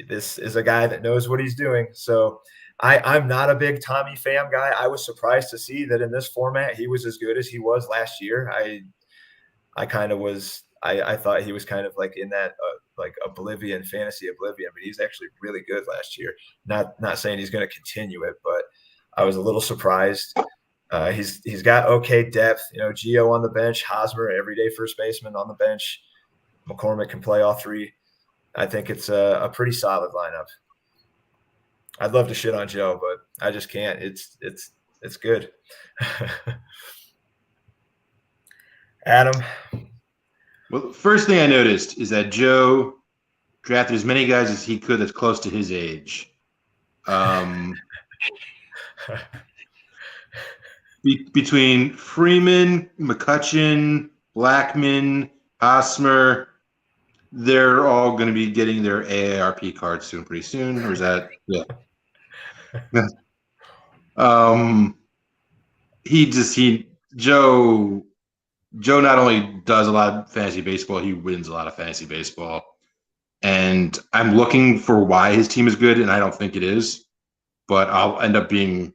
this is a guy that knows what he's doing. So I'm not a big Tommy Pham guy. I was surprised to see that in this format he was as good as he was last year. I kind of was. I thought he was kind of like in that like fantasy oblivion, but he's actually really good last year. Not saying he's going to continue it, but I was a little surprised. He's got okay depth. Gio on the bench, Hosmer, everyday first baseman on the bench. McCormick can play all 3. I think it's a pretty solid lineup. I'd love to shit on Joe, but I just can't. It's good. Adam. Well, the first thing I noticed is that Joe drafted as many guys as he could that's close to his age. Between Freeman, McCutcheon, Blackman, Hosmer, they're all going to be getting their AARP cards soon, pretty soon. Or is that Joe not only does a lot of fantasy baseball, he wins a lot of fantasy baseball. And I'm looking for why his team is good, and I don't think it is. But I'll end up putting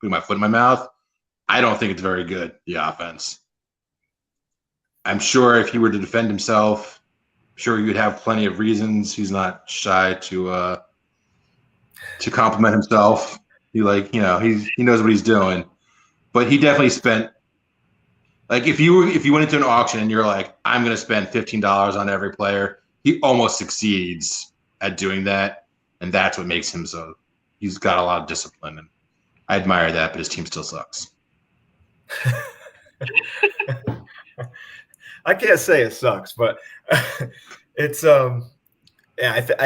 my foot in my mouth. I don't think it's very good, the offense. I'm sure if he were to defend himself, I'm sure he would have plenty of reasons. He's not shy to compliment himself. He knows what he's doing. But he definitely spent, like, if you went into an auction and you're like, I'm going to spend $15 on every player, he almost succeeds at doing that, and that's what makes him so. He's got a lot of discipline, and I admire that, but his team still sucks. I can't say it sucks, but it's I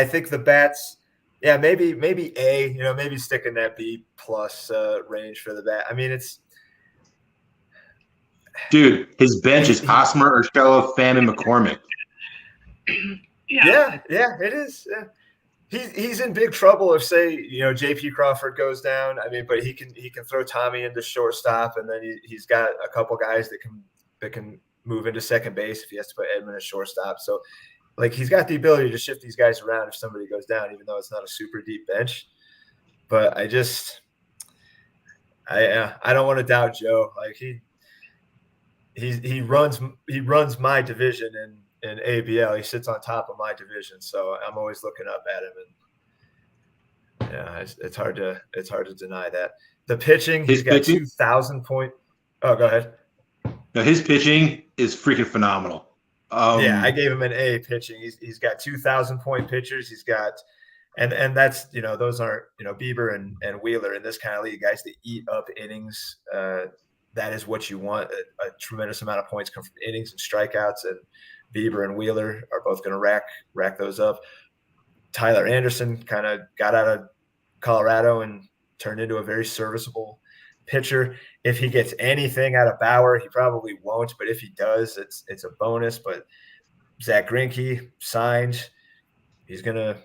think the bats, maybe A, maybe stick in that B plus range for the bat. I mean, it's dude, his bench is Hosmer, Urshela, Pham, and McCormick. Yeah, it is. Yeah. He's in big trouble if, say, J.P. Crawford goes down. I mean, but he can throw Tommy into shortstop, and then he's got a couple guys that can move into second base if he has to put Edman at shortstop. So, like, he's got the ability to shift these guys around if somebody goes down, even though it's not a super deep bench. But I don't want to doubt Joe. Like, he runs my division in ABL. He sits on top of my division, so I'm always looking up at him, and it's hard to deny that. The pitching, he's got 2,000 point. Oh, go ahead. No, his pitching is freaking phenomenal. I gave him an A pitching. He's got 2,000 point pitchers. He's got, and that's those aren't Bieber and Wheeler in this kind of league, guys that eat up innings. That is what you want. A tremendous amount of points come from innings and strikeouts, and Bieber and Wheeler are both going to rack those up. Tyler Anderson kind of got out of Colorado and turned into a very serviceable pitcher. If he gets anything out of Bauer, he probably won't, but if he does, it's a bonus. But Zach Greinke signed. He's going to,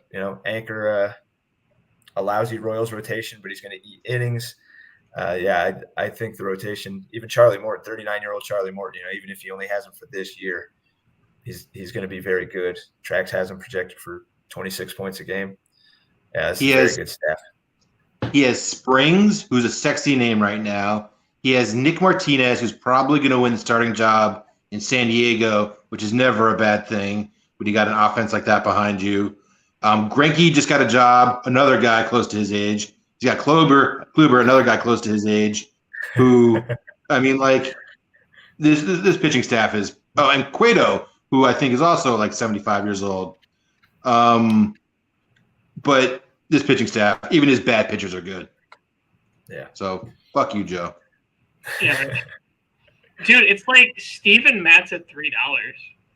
anchor a lousy Royals rotation, but he's going to eat innings. I think the rotation, even Charlie Morton, 39-year-old Charlie Morton, even if he only has him for this year, he's going to be very good. Trax has him projected for 26 points a game. Yeah, this is very good staff. He has Springs, who's a sexy name right now. He has Nick Martinez, who's probably going to win the starting job in San Diego, which is never a bad thing when you got an offense like that behind you. Greinke just got a job, another guy close to his age. He's got Kluber, another guy close to his age, who, I mean, like, this pitching staff is – oh, and Cueto, who I think is also like 75 years old. But this pitching staff, even his bad pitchers are good. Yeah. So, fuck you, Joe. Yeah. Dude, it's like Steven Matz at $3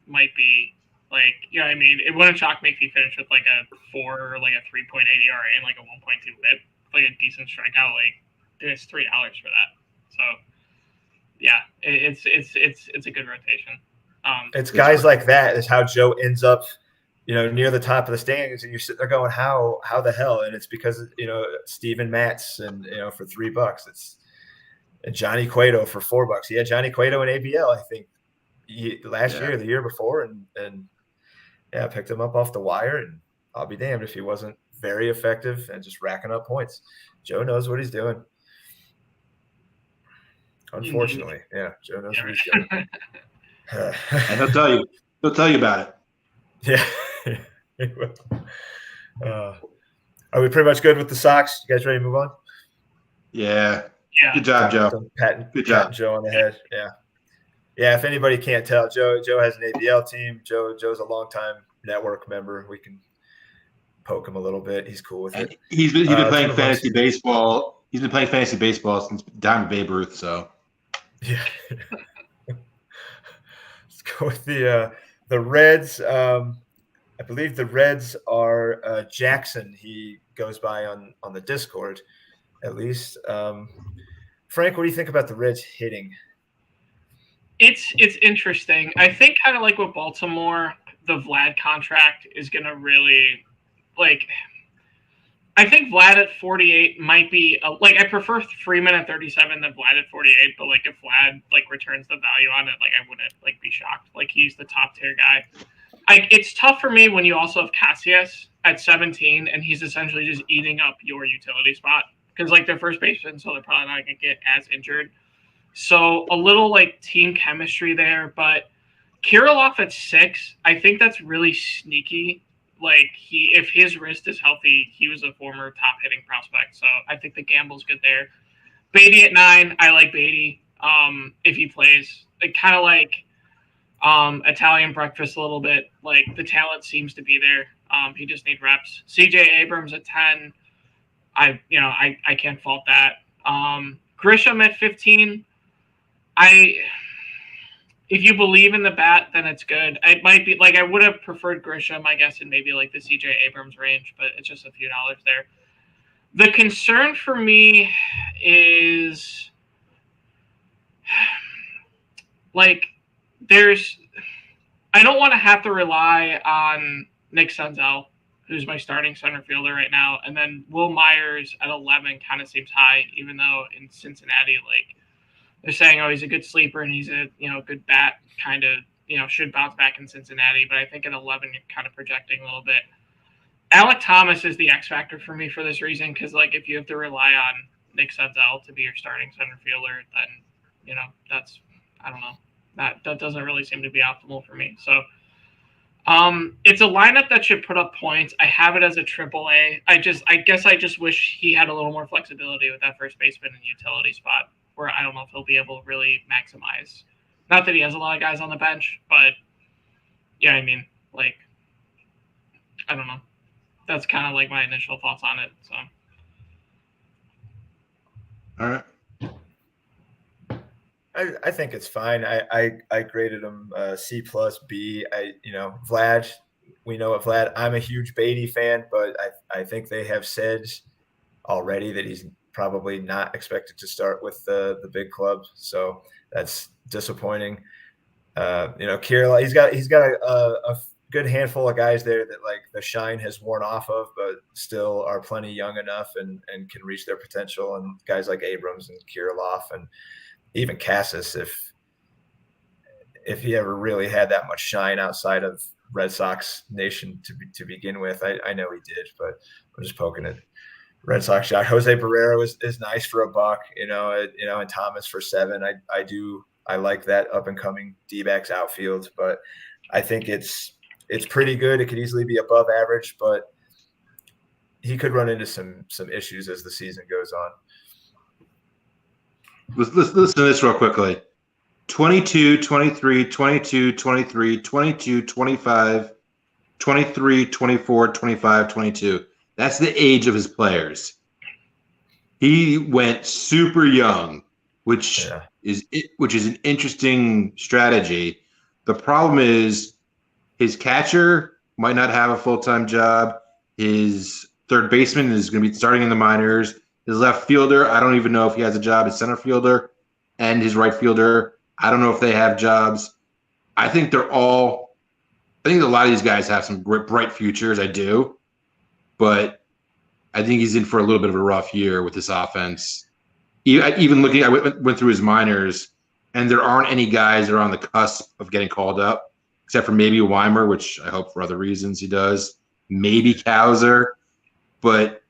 might be like, I mean, it wouldn't shock me if he finished with like a 4 or like a 3.8 ERA and like a 1.2 WHIP, like a decent strikeout. Like, dude, it's $3 for that. So, yeah, it's a good rotation. It's guys like that is how Joe ends up, near the top of the standings, and you're sitting there going, how the hell? And it's because Steven Matz and for $3. It's Johnny Cueto for $4. He had Johnny Cueto in ABL, I think, last year, the year before, and picked him up off the wire. And I'll be damned if he wasn't very effective and just racking up points. Joe knows what he's doing. Unfortunately, Joe knows what he's doing. And he'll tell you about it. Yeah. Are we pretty much good with the Sox? You guys ready to move on? Yeah. Good job, Joe. Good job, Joe, on the head. Yeah. If anybody can't tell, Joe has an ABL team. Joe's a longtime network member. We can poke him a little bit. He's cool with And it. he's been It's playing one of those- fantasy baseball. He's been playing fantasy baseball since Diamond Babe Ruth. So Yeah. Let's go with the Reds. I believe the Reds are Jackson. He goes by on the Discord, at least. Frank, what do you think about the Reds hitting? It's interesting. I think kind of like with Baltimore, the Vlad contract is going to really like. I think Vlad at 48 might be I prefer Freeman at 37 than Vlad at 48. But like if Vlad like returns the value on it, like I wouldn't like be shocked. Like he's the top tier guy. It's tough for me when you also have Cassius at 17 and he's essentially just eating up your utility spot because like they're first baseman, so they're probably not going to get as injured. So a little like team chemistry there, but Kirilloff at 6, I think that's really sneaky. Like if his wrist is healthy, he was a former top hitting prospect, so I think the gamble's good there. Beatty at 9, I like Beatty. If he plays, kind of like Italian breakfast a little bit. Like the talent seems to be there. He just needs reps. CJ Abrams at 10, I can't fault that. Grisham at 15. If you believe in the bat, then it's good. It might be like I would have preferred Grisham, I guess, in maybe like the CJ Abrams range, but it's just a few dollars there. The concern for me is like I don't want to have to rely on Nick Senzel, who's my starting center fielder right now, and then Will Myers at 11 kind of seems high, even though in Cincinnati, like they're saying, oh, he's a good sleeper and he's a good bat, kind of should bounce back in Cincinnati. But I think at 11 you're kind of projecting a little bit. Alec Thomas is the X factor for me for this reason because like if you have to rely on Nick Senzel to be your starting center fielder, then that's I don't know that doesn't really seem to be optimal for me. So it's a lineup that should put up points. I have it as a triple A. I guess I just wish he had a little more flexibility with that first baseman and utility spot where I don't know if he'll be able to really maximize. Not that he has a lot of guys on the bench, but yeah, I mean, like, I don't know. That's kind of like my initial thoughts on it. So. all right. I think it's fine. I graded him C plus B. Vlad, we know it, Vlad. I'm a huge Beatty fan, but I think they have said already that he's probably not expected to start with the big club. So that's disappointing. Kirill, he's got a good handful of guys there that like the shine has worn off of, but still are plenty young enough and can reach their potential. And guys like Abrams and Kirilloff and even Cassis, if he ever really had that much shine outside of Red Sox Nation to begin with, I know he did, but I'm just poking at Red Sox shot. Jose Barrero is nice for $1, and Thomas for 7. I like that up and coming D-backs outfield, but I think it's pretty good. It could easily be above average, but he could run into some issues as the season goes on. Let's listen to this real quickly. 22, 23, 22, 23, 22, 25, 23, 24, 25, 22. That's the age of his players. He went super young, which is an interesting strategy. The problem is his catcher might not have a full-time job. His third baseman is going to be starting in the minors. His left fielder, I don't even know if he has a job. His center fielder and his right fielder, I don't know if they have jobs. I think a lot of these guys have some bright futures. I do. But I think he's in for a little bit of a rough year with this offense. Even looking, I went through his minors, and there aren't any guys that are on the cusp of getting called up, except for maybe Weimer, which I hope for other reasons he does. Maybe Kowser. But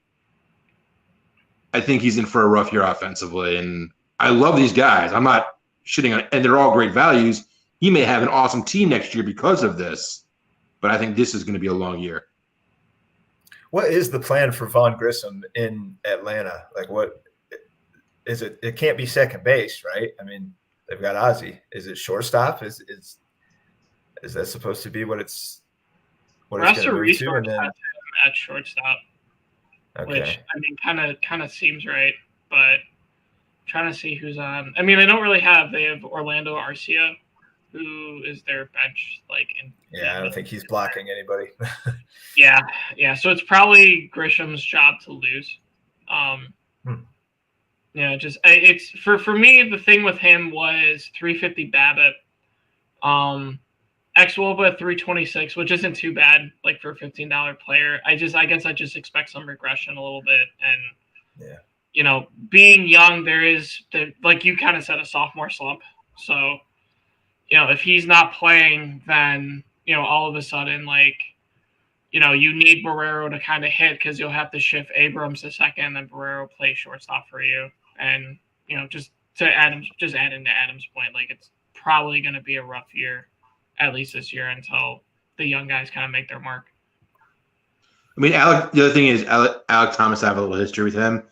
I think he's in for a rough year offensively. And I love these guys. I'm not shitting on it. And they're all great values. He may have an awesome team next year because of this. But I think this is going to be a long year. What is the plan for Vaughn Grissom in Atlanta? Like, what is it? It can't be second base, right? I mean, they've got Ozzie. Is it shortstop? Is that supposed to be what it's going to move to? And then at shortstop. Okay. Which I mean, kind of seems right, but trying to see who's on. I mean, they don't really have. They have Orlando Arcia, who is their bench. Yeah, I don't think he's blocking anybody. Yeah. So it's probably Grisham's job to lose. Yeah, it's for me. The thing with him was 350 BABIP. Xwoba 326, which isn't too bad, for a $15 player. I guess I just expect some regression a little bit, and being young, there is like you kind of said, a sophomore slump. So, if he's not playing, then all of a sudden, you need Barrero to kind of hit because you'll have to shift Abrams to second, and Barrero play shortstop for you, and just add into Adam's point, it's probably going to be a rough year, at least this year, until the young guys kind of make their mark. I mean, Alec. The other thing is Alec Thomas. I have a little history with him.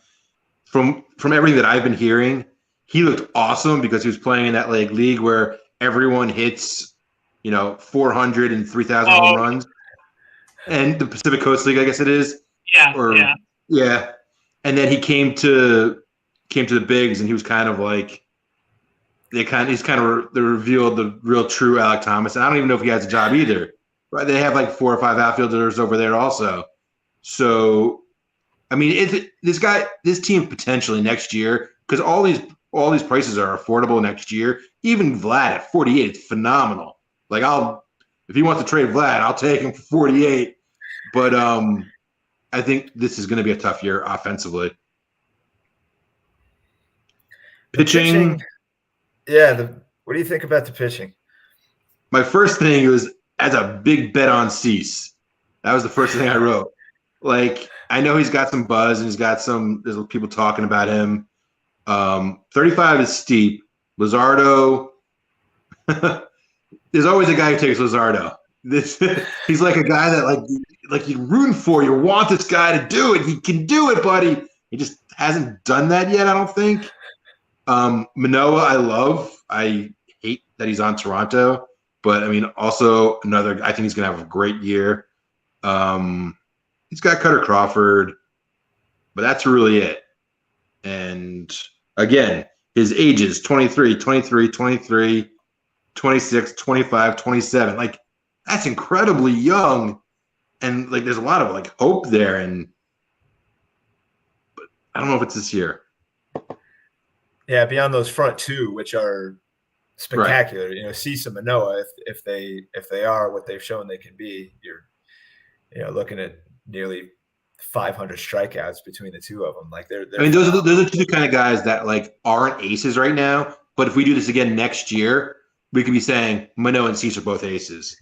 From everything that I've been hearing, he looked awesome because he was playing in that league where everyone hits, 400 and 3,000 home runs, and the Pacific Coast League, I guess it is. Yeah. And then he came to the bigs, and he was kind of like. They revealed the real true Alec Thomas. And I don't even know if he has a job either. Right? They have 4 or 5 outfielders over there also. So, I mean, this team potentially next year, because all these prices are affordable next year. Even Vlad at 48 is phenomenal. If he wants to trade Vlad, I'll take him for 48. But I think this is going to be a tough year offensively. Pitching. Yeah, what do you think about the pitching? My first thing was as a big bet on Cease. That was the first thing I wrote. I know he's got some buzz and there's people talking about him. 35 is steep. Luzardo, there's always a guy who takes Luzardo. He's like a guy that you're rooting for. You want this guy to do it. He can do it, buddy. He just hasn't done that yet, I don't think. Manoah, I love. I hate that he's on Toronto, but I mean, also I think he's going to have a great year. He's got Cutter Crawford, but that's really it. And again, his ages 23, 23, 23, 26, 25, 27. That's incredibly young. And there's a lot of hope there. But I don't know if it's this year. Yeah, beyond those front two, which are spectacular. Right. Cease and Manoah, if they are what they've shown they can be, you're looking at nearly 500 strikeouts between the two of them. They're I mean, those are two kind of guys that aren't aces right now. But if we do this again next year, we could be saying Manoah and Cease are both aces.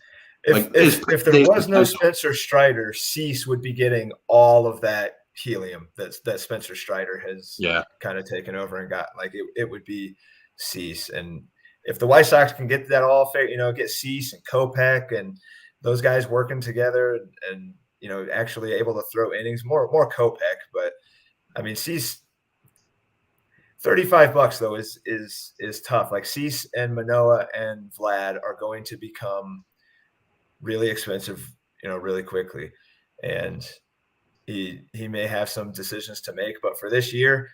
If there was no Spencer Strider, Cease would be getting all of that helium that Spencer Strider has kind of taken over and got. It would be Cease. And if the White Sox can get that all fair, get Cease and Kopech and those guys working together and actually able to throw innings, more Kopech. But I mean, Cease, $35 though is tough. Cease and Manoah and Vlad are going to become really expensive, really quickly. And he may have some decisions to make, but for this year,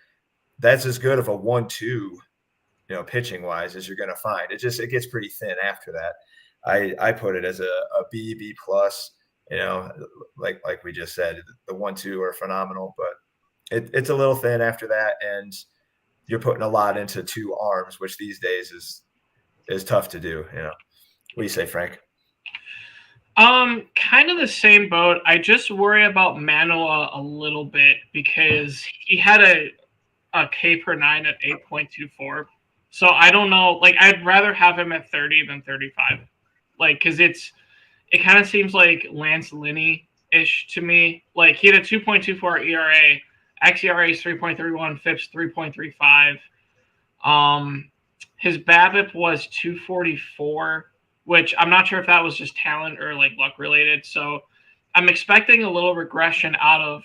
that's as good of a 1-2, pitching wise as you're going to find. It gets pretty thin after that. I put it as a B plus, like we just said, the 1-2 are phenomenal, but it's a little thin after that. And you're putting a lot into 2 arms, which these days is tough to do. What do you say, Frank? Kind of the same boat. I just worry about Manoah a little bit because he had a K per 9 at 8.24. So I don't know. I'd rather have him at 30 than 35. Because it kind of seems like Lance Linney-ish to me. He had a 2.24 ERA. xERA is 3.31. FIPS 3.35. His BABIP was 244. Which I'm not sure if that was just talent or luck related. So I'm expecting a little regression out of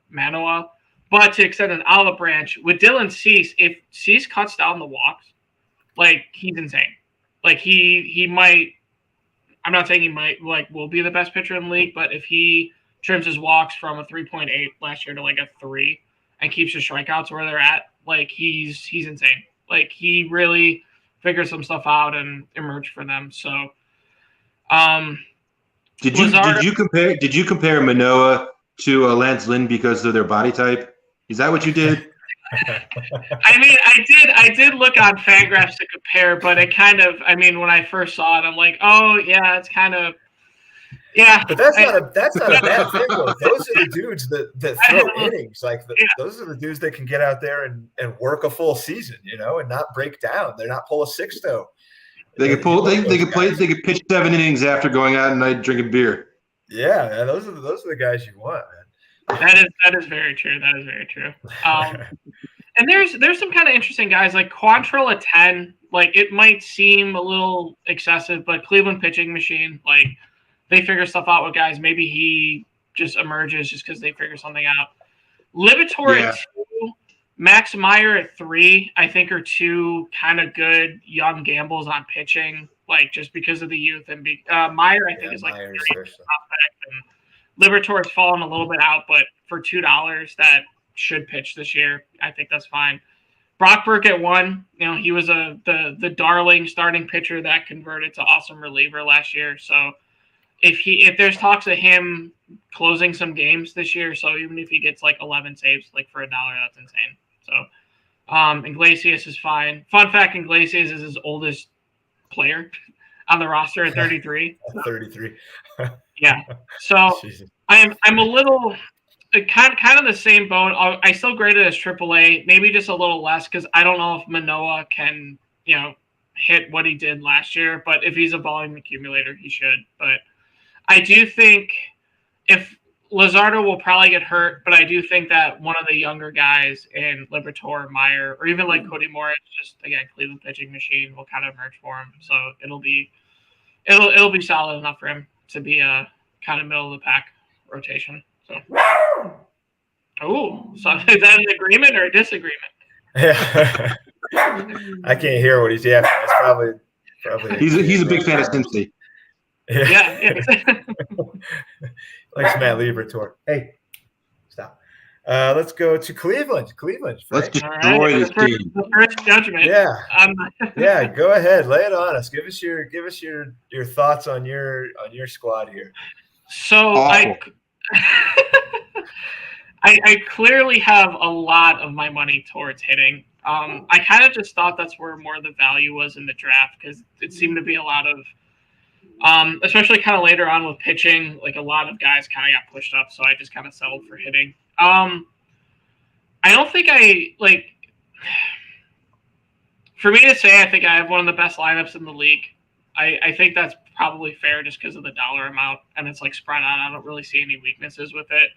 Manoah. But to extend an olive branch with Dylan Cease, if Cease cuts down the walks, he's insane. He might. I'm not saying he might will be the best pitcher in the league, but if he trims his walks from a 3.8 last year to like a 3 and keeps his strikeouts where they're at. Like he's insane. Like he really figured some stuff out and emerged for them. So, did you compare Manoah to Lance Lynn because of their body type? Is that what you did? I mean, I did look on Fangraphs to compare, but it kind of, I mean, when I first saw it, I'm like, oh yeah, it's kind of, yeah. But that's not a bad thing though. Those are the dudes that throw innings. Like those are the dudes that can get out there and work a full season, and not break down. They're not pull a sixto. They could pull. They could pitch 7 innings after going out and night drinking beer. Yeah, those are the guys you want, man. That is very true. That is very true. And there's some kind of interesting guys like Quantrill at 10. Like it might seem a little excessive, but Cleveland pitching machine, like they figure stuff out with guys. Maybe he just emerges just because they figure something out. Libator at 2, Max Meyer at 3, I think are 2 kind of good young gambles on pitching, like just because of the youth. And Meyer, I think, is like a very good prospect. And Libertor's fallen a little bit out, but for $2 that should pitch this year, I think that's fine. Brock Burke at 1, he was the darling starting pitcher that converted to awesome reliever last year. So if there's talks of him closing some games this year, so even if he gets like 11 saves, like for $1, that's insane. So Iglesias is fine. Fun fact: Iglesias is his oldest player on the roster at 33. 33. Yeah. So I'm a little kind of the same boat. I still grade it as AAA, maybe just a little less because I don't know if Manoah can hit what he did last year. But if he's a volume accumulator, he should. But I do think if Luzardo will probably get hurt, but I do think that one of the younger guys in Liberatore, Meyer, or even like Cody Morris, just again Cleveland pitching machine, will kind of emerge for him. So it'll be solid enough for him to be a kind of middle of the pack rotation. So, so is that an agreement or a disagreement? Yeah, I can't hear what he's yapping. It's probably. He's a big fan of Cincy. Yeah. Likes Matt Liberatore. Hey, stop. Let's go to Cleveland. Let's destroy this team. The first judgment. Yeah. Yeah. Go ahead. Lay it on us. Give us your thoughts on your squad here. So I clearly have a lot of my money towards hitting. I kind of just thought that's where more of the value was in the draft because it seemed to be a lot of, especially kind of later on with pitching, like a lot of guys kind of got pushed up. So I just kind of settled for hitting. I don't think for me to say, I think I have one of the best lineups in the league. I think that's probably fair just because of the dollar amount and it's like spread out. I don't really see any weaknesses with it.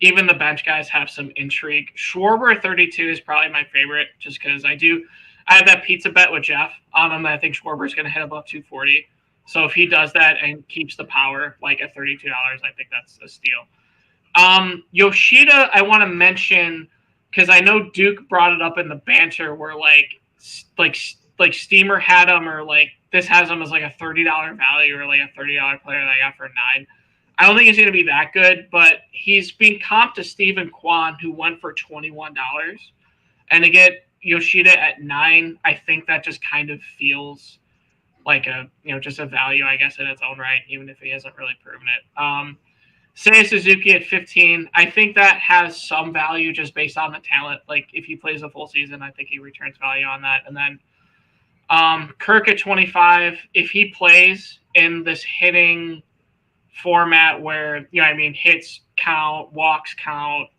Even the bench guys have some intrigue. Schwarber 32 is probably my favorite just because I have that pizza bet with Jeff on him. I think Schwarber is going to hit above 240. So if he does that and keeps the power like at $32, I think that's a steal. Yoshida, I want to mention because I know Duke brought it up in the banter where like Steamer had him or like this has him as like a $30 value or like a $30 player that I got for $9. I don't think he's going to be that good, but he's being comped to Stephen Kwan, who went for $21. And to get Yoshida at 9, I think that just kind of feels like just a value, I guess, in its own right, even if he hasn't really proven it. Seiya Suzuki at 15, I think that has some value just based on the talent. Like if he plays a full season, I think he returns value on that. And then Kirk at 25, if he plays in this hitting format where, hits count, walks count,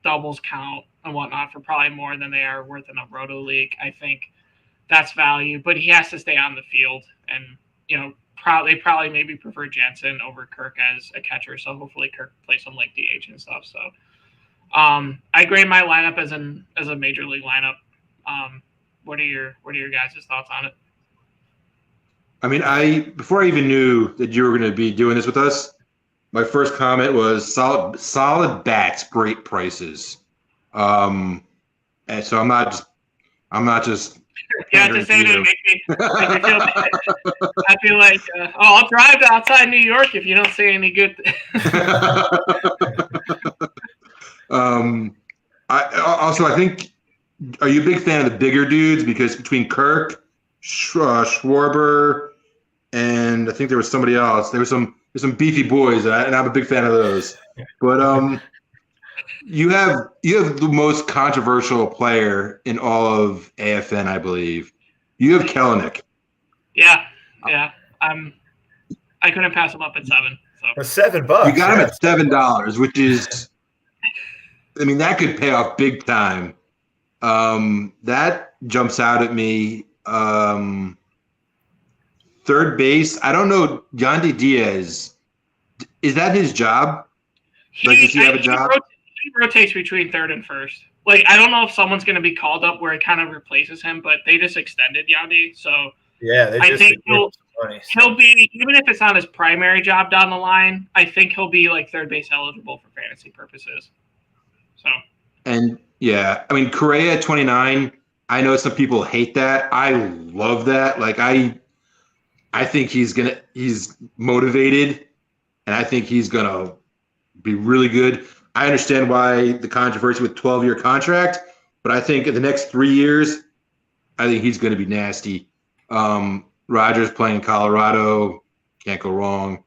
doubles count and whatnot for probably more than they are worth in a roto league, I think that's value. But he has to stay on the field and, probably maybe prefer Jansen over Kirk as a catcher. So hopefully Kirk plays some like DH and stuff. So I grade my lineup as a major league lineup. What are your guys' thoughts on it? I mean, before I even knew that you were going to be doing this with us, my first comment was solid bats, great prices. And so I'm not just Yeah, to say to make me feel bad. I'd be like, I'll drive outside New York if you don't say any good. I think, are you a big fan of the bigger dudes? Because between Kirk, Schwarber, and I think there was somebody else. There's some beefy boys, and I'm a big fan of those. But you have the most controversial player in all of AFN, I believe. You have Kelenic. Yeah. I couldn't pass him up at 7. So $7. You got him at $7, which is, I mean, that could pay off big time. That jumps out at me. Third base, I don't know. Yandy Diaz, is that his job? Does he have a job? He rotates between third and first. Like, I don't know if someone's going to be called up where it kind of replaces him, but they just extended Yandy, so yeah, I think he'll be, even if it's not his primary job down the line, I think he'll be like third base eligible for fantasy purposes. So. And yeah, I mean, Correa at 29. I know some people hate that. I love that. Like I think he's motivated, and I think he's gonna be really good. I understand why the controversy with 12-year contract, but I think in the next 3 years, I think he's going to be nasty. Rogers playing in Colorado, can't go wrong.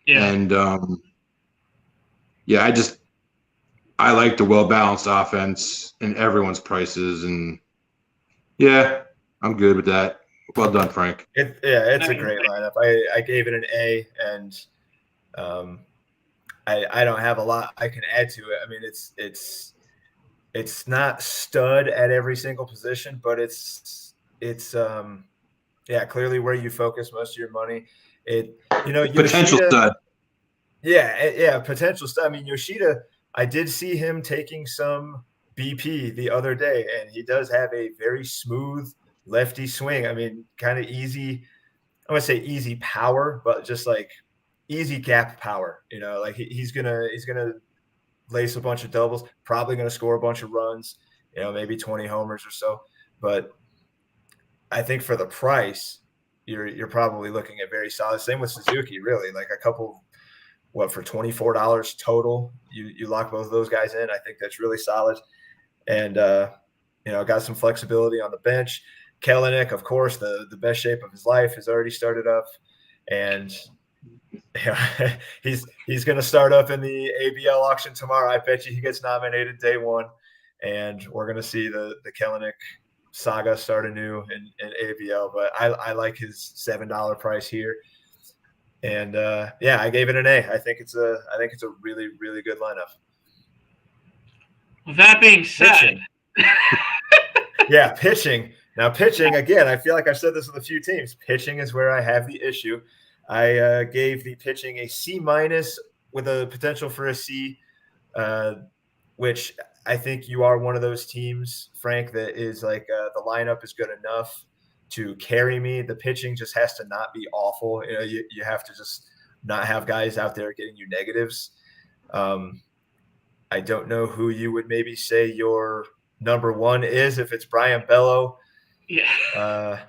Yeah. And I like the well-balanced offense and everyone's prices, and yeah, I'm good with that. Well done, Frank. It's a great lineup. I gave it an A, and I don't have a lot I can add to it. I mean, it's not stud at every single position, but it's clearly where you focus most of your money. Potential stud. Yeah, potential stud. I mean, Yoshida, I did see him taking some BP the other day, and he does have a very smooth lefty swing. I mean, kind of easy. I want to say easy power, but just like easy gap power. Like he's gonna lace a bunch of doubles, probably gonna score a bunch of runs. Maybe 20 homers or so. But I think for the price, you're probably looking at very solid. Same with Suzuki, really. Like a couple, for $24 total, you lock both of those guys in. I think that's really solid. And got some flexibility on the bench. Kelenic, of course, the best shape of his life, has already started up, and he's going to start up in the ABL auction tomorrow. I bet you he gets nominated day one, and we're going to see the Kelenic saga start anew in ABL. But I like his $7 price here, and I gave it an A. I think it's a really, really good lineup. With that being said, pitching. Now, pitching, again, I feel like I've said this with a few teams. Pitching is where I have the issue. I gave the pitching a C- with a potential for a C, which I think you are one of those teams, Frank, that is like the lineup is good enough to carry me. The pitching just has to not be awful. You have to just not have guys out there getting you negatives. I don't know who you would maybe say your number one is, if it's Brian Bello. Yeah.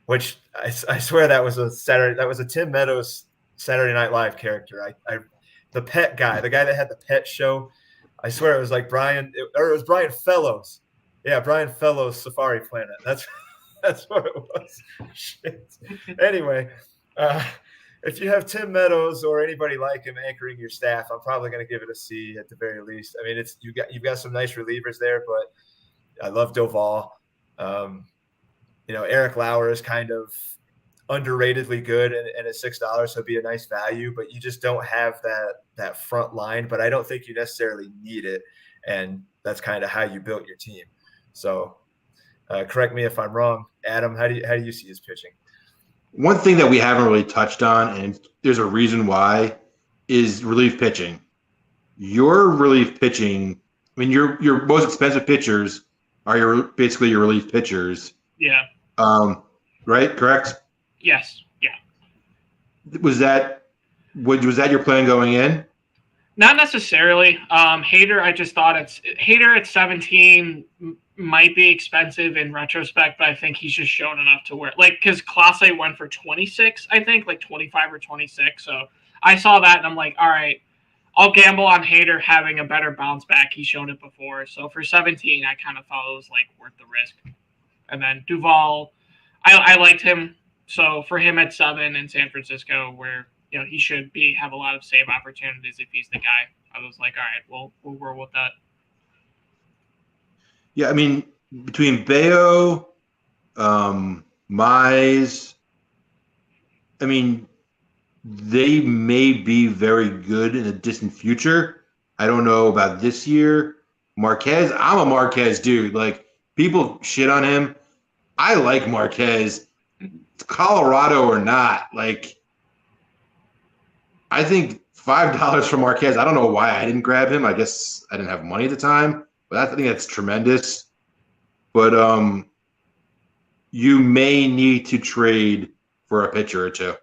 Which I swear that was a Tim Meadows Saturday Night Live character. The pet guy, the guy that had the pet show. I swear it was like it was Brian Fellows. Yeah, Brian Fellows Safari Planet. That's what it was. Shit. Anyway, if you have Tim Meadows or anybody like him anchoring your staff, I'm probably going to give it a C at the very least. I mean, you've got some nice relievers there, but I love Doval. Eric Lauer is kind of underratedly good, and at $6, he'll be a nice value, but you just don't have that front line. But I don't think you necessarily need it, and that's kind of how you built your team. So, correct me if I'm wrong, Adam. How do you see his pitching? One thing that we haven't really touched on, and there's a reason why, is relief pitching. Your relief pitching, I mean, your most expensive pitchers are basically your relief pitchers. Yeah. Right? Correct? Yes. Yeah. Was that your plan going in? Not necessarily. Hader, I just thought Hader at 17 might be expensive in retrospect, but I think he's just shown enough to where, like, because Klase went for 26, I think, like 25 or 26. So I saw that and I'm like, all right, I'll gamble on Hader having a better bounce back. He's shown it before. So for 17, I kind of thought it was like worth the risk. And then Duvall, I liked him. So for him at 7 in San Francisco, where he should have a lot of save opportunities if he's the guy, I was like, all right, we'll roll with that. Yeah, I mean, between Bayo, Mize, I mean, they may be very good in the distant future. I don't know about this year. Marquez, I'm a Marquez dude. Like, people shit on him. I like Marquez, Colorado or not. Like, I think $5 for Marquez. I don't know why I didn't grab him. I guess I didn't have money at the time, but I think that's tremendous. But you may need to trade for a pitcher or two.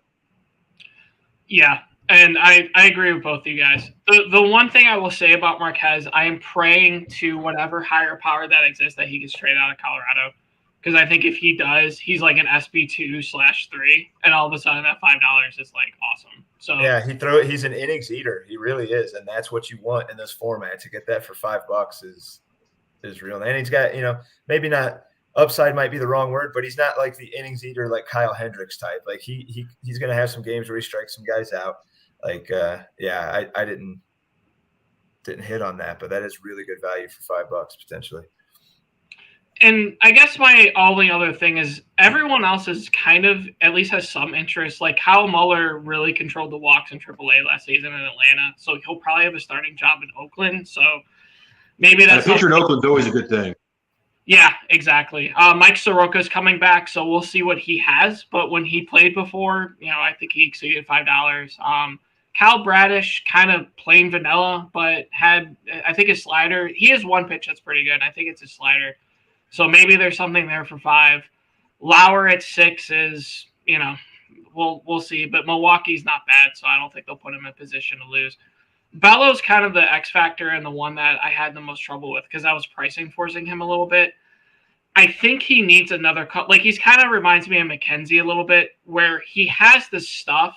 Yeah, and I agree with both of you guys. The one thing I will say about Marquez, I am praying to whatever higher power that exists that he gets traded out of Colorado. Because I think if he does, he's like an SB2/3, and all of a sudden that $5 is like awesome. So yeah, he's an innings eater. He really is, and that's what you want in this format. To get that for $5 is real. And he's got, maybe not upside might be the wrong word, but he's not like the innings eater like Kyle Hendricks type. Like he's going to have some games where he strikes some guys out. Like I didn't hit on that, but that is really good value for $5 potentially. And I guess my only other thing is everyone else is kind of at least has some interest. Like Kyle Muller really controlled the walks in AAA last season in Atlanta, so he'll probably have a starting job in Oakland. So maybe that's a pitcher in Oakland's always a good thing. Yeah, exactly. Mike Soroka's coming back, so we'll see what he has. But when he played before, I think he exceeded $5. Kyle Bradish, kind of plain vanilla, but had, I think, his slider. He has one pitch that's pretty good. I think it's his slider. So maybe there's something there for $5. Lauer at 6 is, we'll see. But Milwaukee's not bad, so I don't think they'll put him in position to lose. Bello's kind of the X factor and the one that I had the most trouble with because I was forcing him a little bit. I think he needs another cut. Like he's kind of reminds me of McKenzie a little bit where he has the stuff,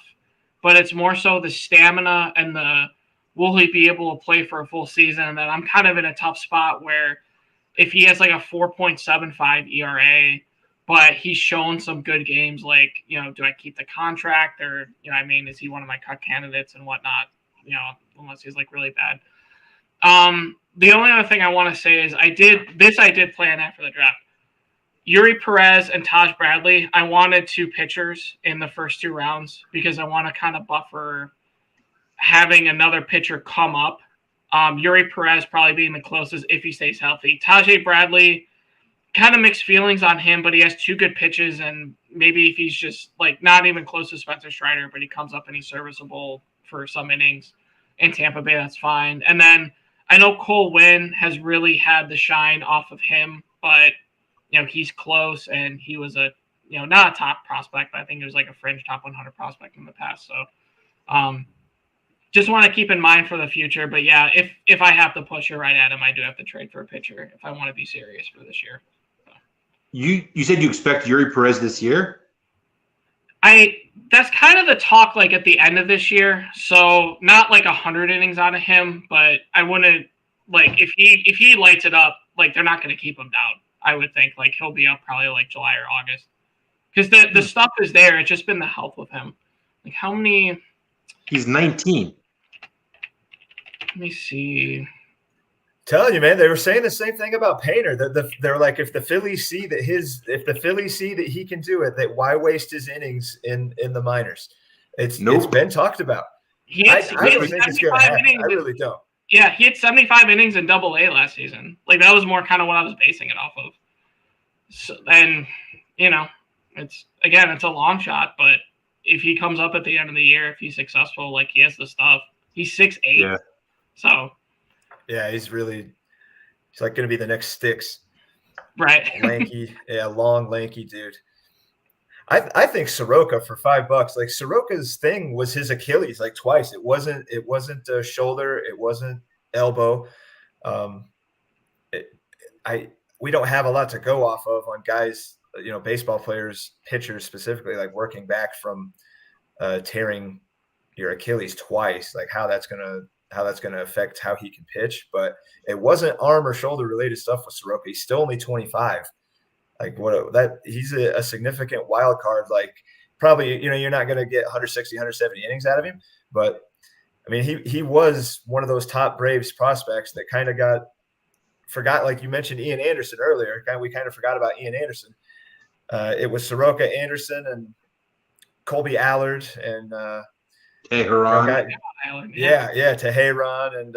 but it's more so the stamina and the will he be able to play for a full season. And then I'm kind of in a tough spot where if he has like a 4.75 ERA, but he's shown some good games, like, do I keep the contract or, is he one of my cut candidates and whatnot? Unless he's like really bad. The only other thing I want to say is I did plan after the draft. Yuri Perez and Taj Bradley, I wanted 2 pitchers in the first 2 rounds because I want to kind of buffer having another pitcher come up. Yuri Perez probably being the closest if he stays healthy. Tajay Bradley, kind of mixed feelings on him, but he has 2 good pitches, and maybe if he's just like not even close to Spencer Strider, but he comes up and he's serviceable for some innings in Tampa Bay, that's fine. And then I know Cole Winn has really had the shine off of him, but he's close and he was a not a top prospect, but I think it was like a fringe top 100 prospect in the past. So just want to keep in mind for the future. But yeah, if I have to push it right at him, I do have to trade for a pitcher if I want to be serious for this year. So. You said you expect Yuri Perez this year? That's kind of the talk like at the end of this year. So not like 100 innings out of him, but I wouldn't like if he lights it up, like they're not going to keep him down. I would think like he'll be up probably like July or August because the stuff is there. It's just been the health with him. Like how many? He's 19. Let me see. Telling you, man, they were saying the same thing about Painter. They're like, if the Phillies see that he can do it, that why waste his innings in the minors? It's been talked about. I don't think it's going to happen. I really don't. Yeah, he had 75 innings in Double-A last season. Like that was more kind of what I was basing it off of. So, and it's a long shot, but if he comes up at the end of the year, if he's successful, like he has the stuff. He's 6'8". Yeah. So. Yeah, he's like going to be the next Sticks. Right. Lanky, long, lanky dude. I think Soroka for $5. Like Soroka's thing was his Achilles like twice. It wasn't shoulder. It wasn't elbow. we don't have a lot to go off of on guys, baseball players, pitchers specifically, like working back from tearing your Achilles twice, like how that's gonna affect how he can pitch. But it wasn't arm or shoulder related stuff with Soroka. He's still only 25. Like he's a significant wild card. Like probably, you're not going to get 160, 170 innings out of him. But I mean, he was one of those top Braves prospects that kind of forgot. Like you mentioned Ian Anderson earlier. We kind of forgot about Ian Anderson. It was Soroka, Anderson, and Colby Allard and Teheran. Teheran and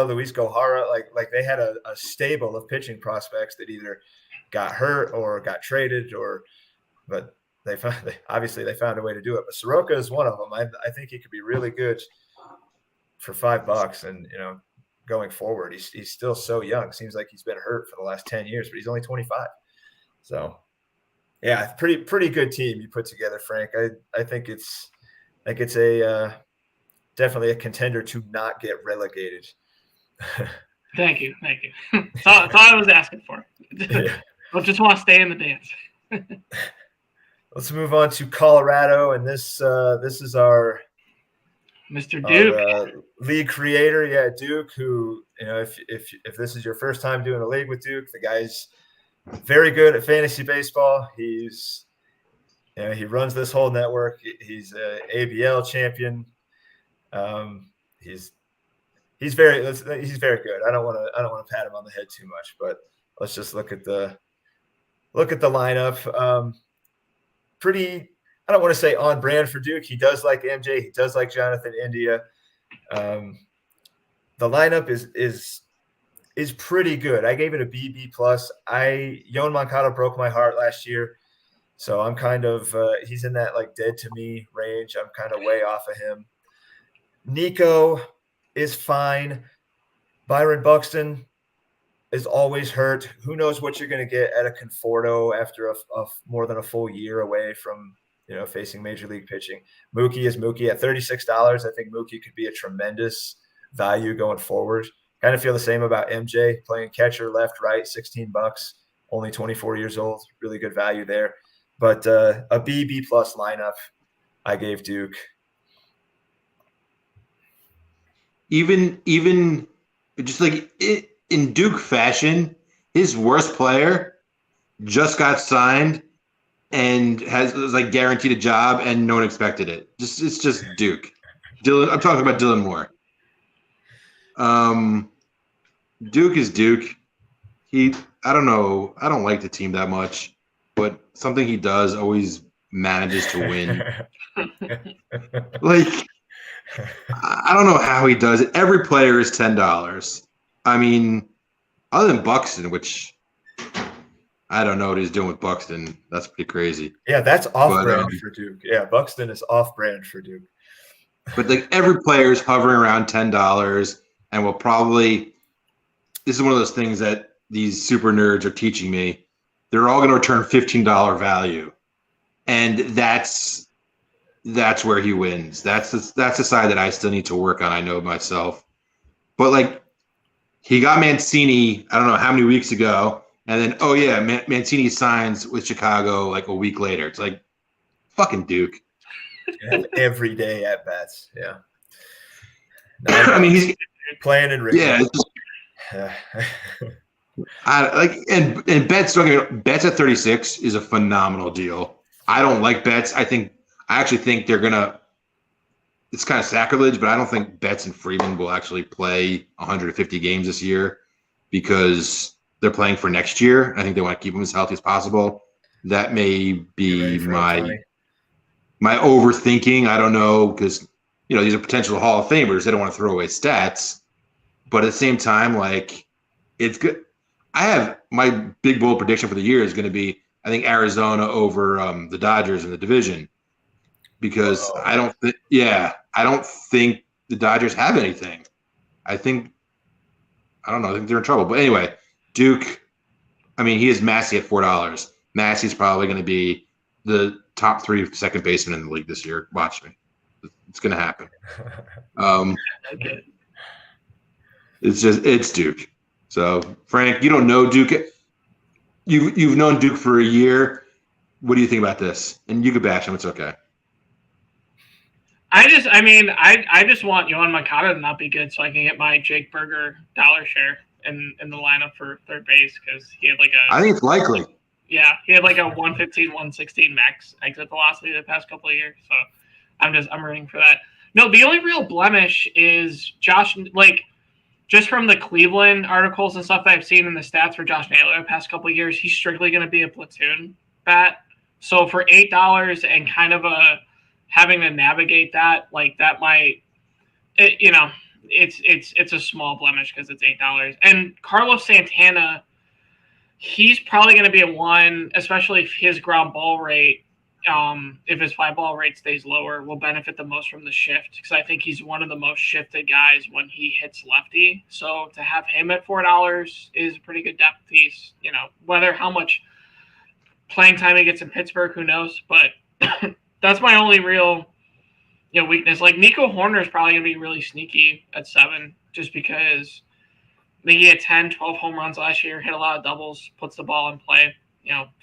Luis Gohara. Like they had a stable of pitching prospects that either got hurt or got traded, but they found a way to do it. But Soroka is one of them. I think he could be really good for $5, and going forward, he's still so young. Seems like he's been hurt for the last 10 years, but he's only 25. So yeah, pretty good team you put together, Frank. I think it's definitely a contender to not get relegated. Thank you. That's all I was asking for. Yeah. I just want to stay in the dance. Let's move on to Colorado, and this is our Mr. Duke, our, league creator, Duke. Who if this is your first time doing a league with Duke, the guy's very good at fantasy baseball. He's he runs this whole network. He's a ABL champion. He's very good. I don't want to pat him on the head too much, but let's just look at the lineup. Pretty, I don't want to say on brand for Duke. He does like MJ. He does like Jonathan India. The lineup is pretty good. I gave it a B+. Yoan Moncada broke my heart last year, so I'm kind of he's in that like dead to me range. I'm kind of way off of him. Nico is fine. Byron Buxton is always hurt. Who knows what you're going to get at a Conforto after a more than a full year away from facing major league pitching. Mookie is Mookie at $36. I think Mookie could be a tremendous value going forward. Kind of feel the same about MJ, playing catcher, left, right, $16, only 24 years old. Really good value there. But a B+ lineup I gave Duke. Even just like in Duke fashion, his worst player just got signed and was like guaranteed a job, and no one expected it. It's just Duke. Dylan, I'm talking about Dylan Moore. Duke is Duke. I don't know. I don't like the team that much, but something he does always manages to win. Like, I don't know how he does it. Every player is $10. I mean, other than Buxton, which I don't know what he's doing with Buxton. That's pretty crazy. Yeah, that's off-brand for Duke. Yeah, Buxton is off-brand for Duke. But like every player is hovering around $10, and will probably. This is one of those things that these super nerds are teaching me. They're all going to return $15 value, and that's where he wins. That's the side that I still need to work on. I know myself, but like he got Mancini, I don't know how many weeks ago, and then Mancini signs with Chicago like a week later. It's like fucking Duke. Every day at bats, yeah. I mean, he's playing in Ricky. Yeah. And Betts. Don't get me wrong, Betts at 36 is a phenomenal deal. I don't like Betts. I actually think they're gonna. It's kind of sacrilege, but I don't think Betts and Freeman will actually play 150 games this year because they're playing for next year. I think they want to keep them as healthy as possible. That may be my overthinking. I don't know, because these are potential Hall of Famers. They don't want to throw away stats, but at the same time, like, it's good. I have my big bold prediction for the year is going to be, I think, Arizona over the Dodgers in the division, because I don't think the Dodgers have anything. I think they're in trouble. But anyway, Duke, I mean, he has Massey at $4. Massey's probably going to be the top 3 second baseman in the league this year. Watch me. It's going to happen. Okay. It's Duke. So, Frank, you don't know Duke. You've known Duke for a year. What do you think about this? And you could bash him. It's okay. I just want Yohan Moncada to not be good so I can get my Jake Berger dollar share in the lineup for third base because he had like I think it's likely. Yeah, he had like a 115, 116 max exit velocity the past couple of years. So I'm rooting for that. No, the only real blemish is Josh, like just from the Cleveland articles and stuff that I've seen in the stats for Josh Naylor the past couple of years, he's strictly going to be a platoon bat. So for $8 and kind of having to navigate that, like that might, it's a small blemish because it's $8. And Carlos Santana, he's probably going to be a one, especially if his ground ball rate, if his fly ball rate stays lower, will benefit the most from the shift because I think he's one of the most shifted guys when he hits lefty. So to have him at $4 is a pretty good depth piece. Whether how much playing time he gets in Pittsburgh, who knows? But that's my only real, weakness. Like Nico Horner is probably going to be really sneaky at 7 just because I think he had 10, 12 home runs last year, hit a lot of doubles, puts the ball in play,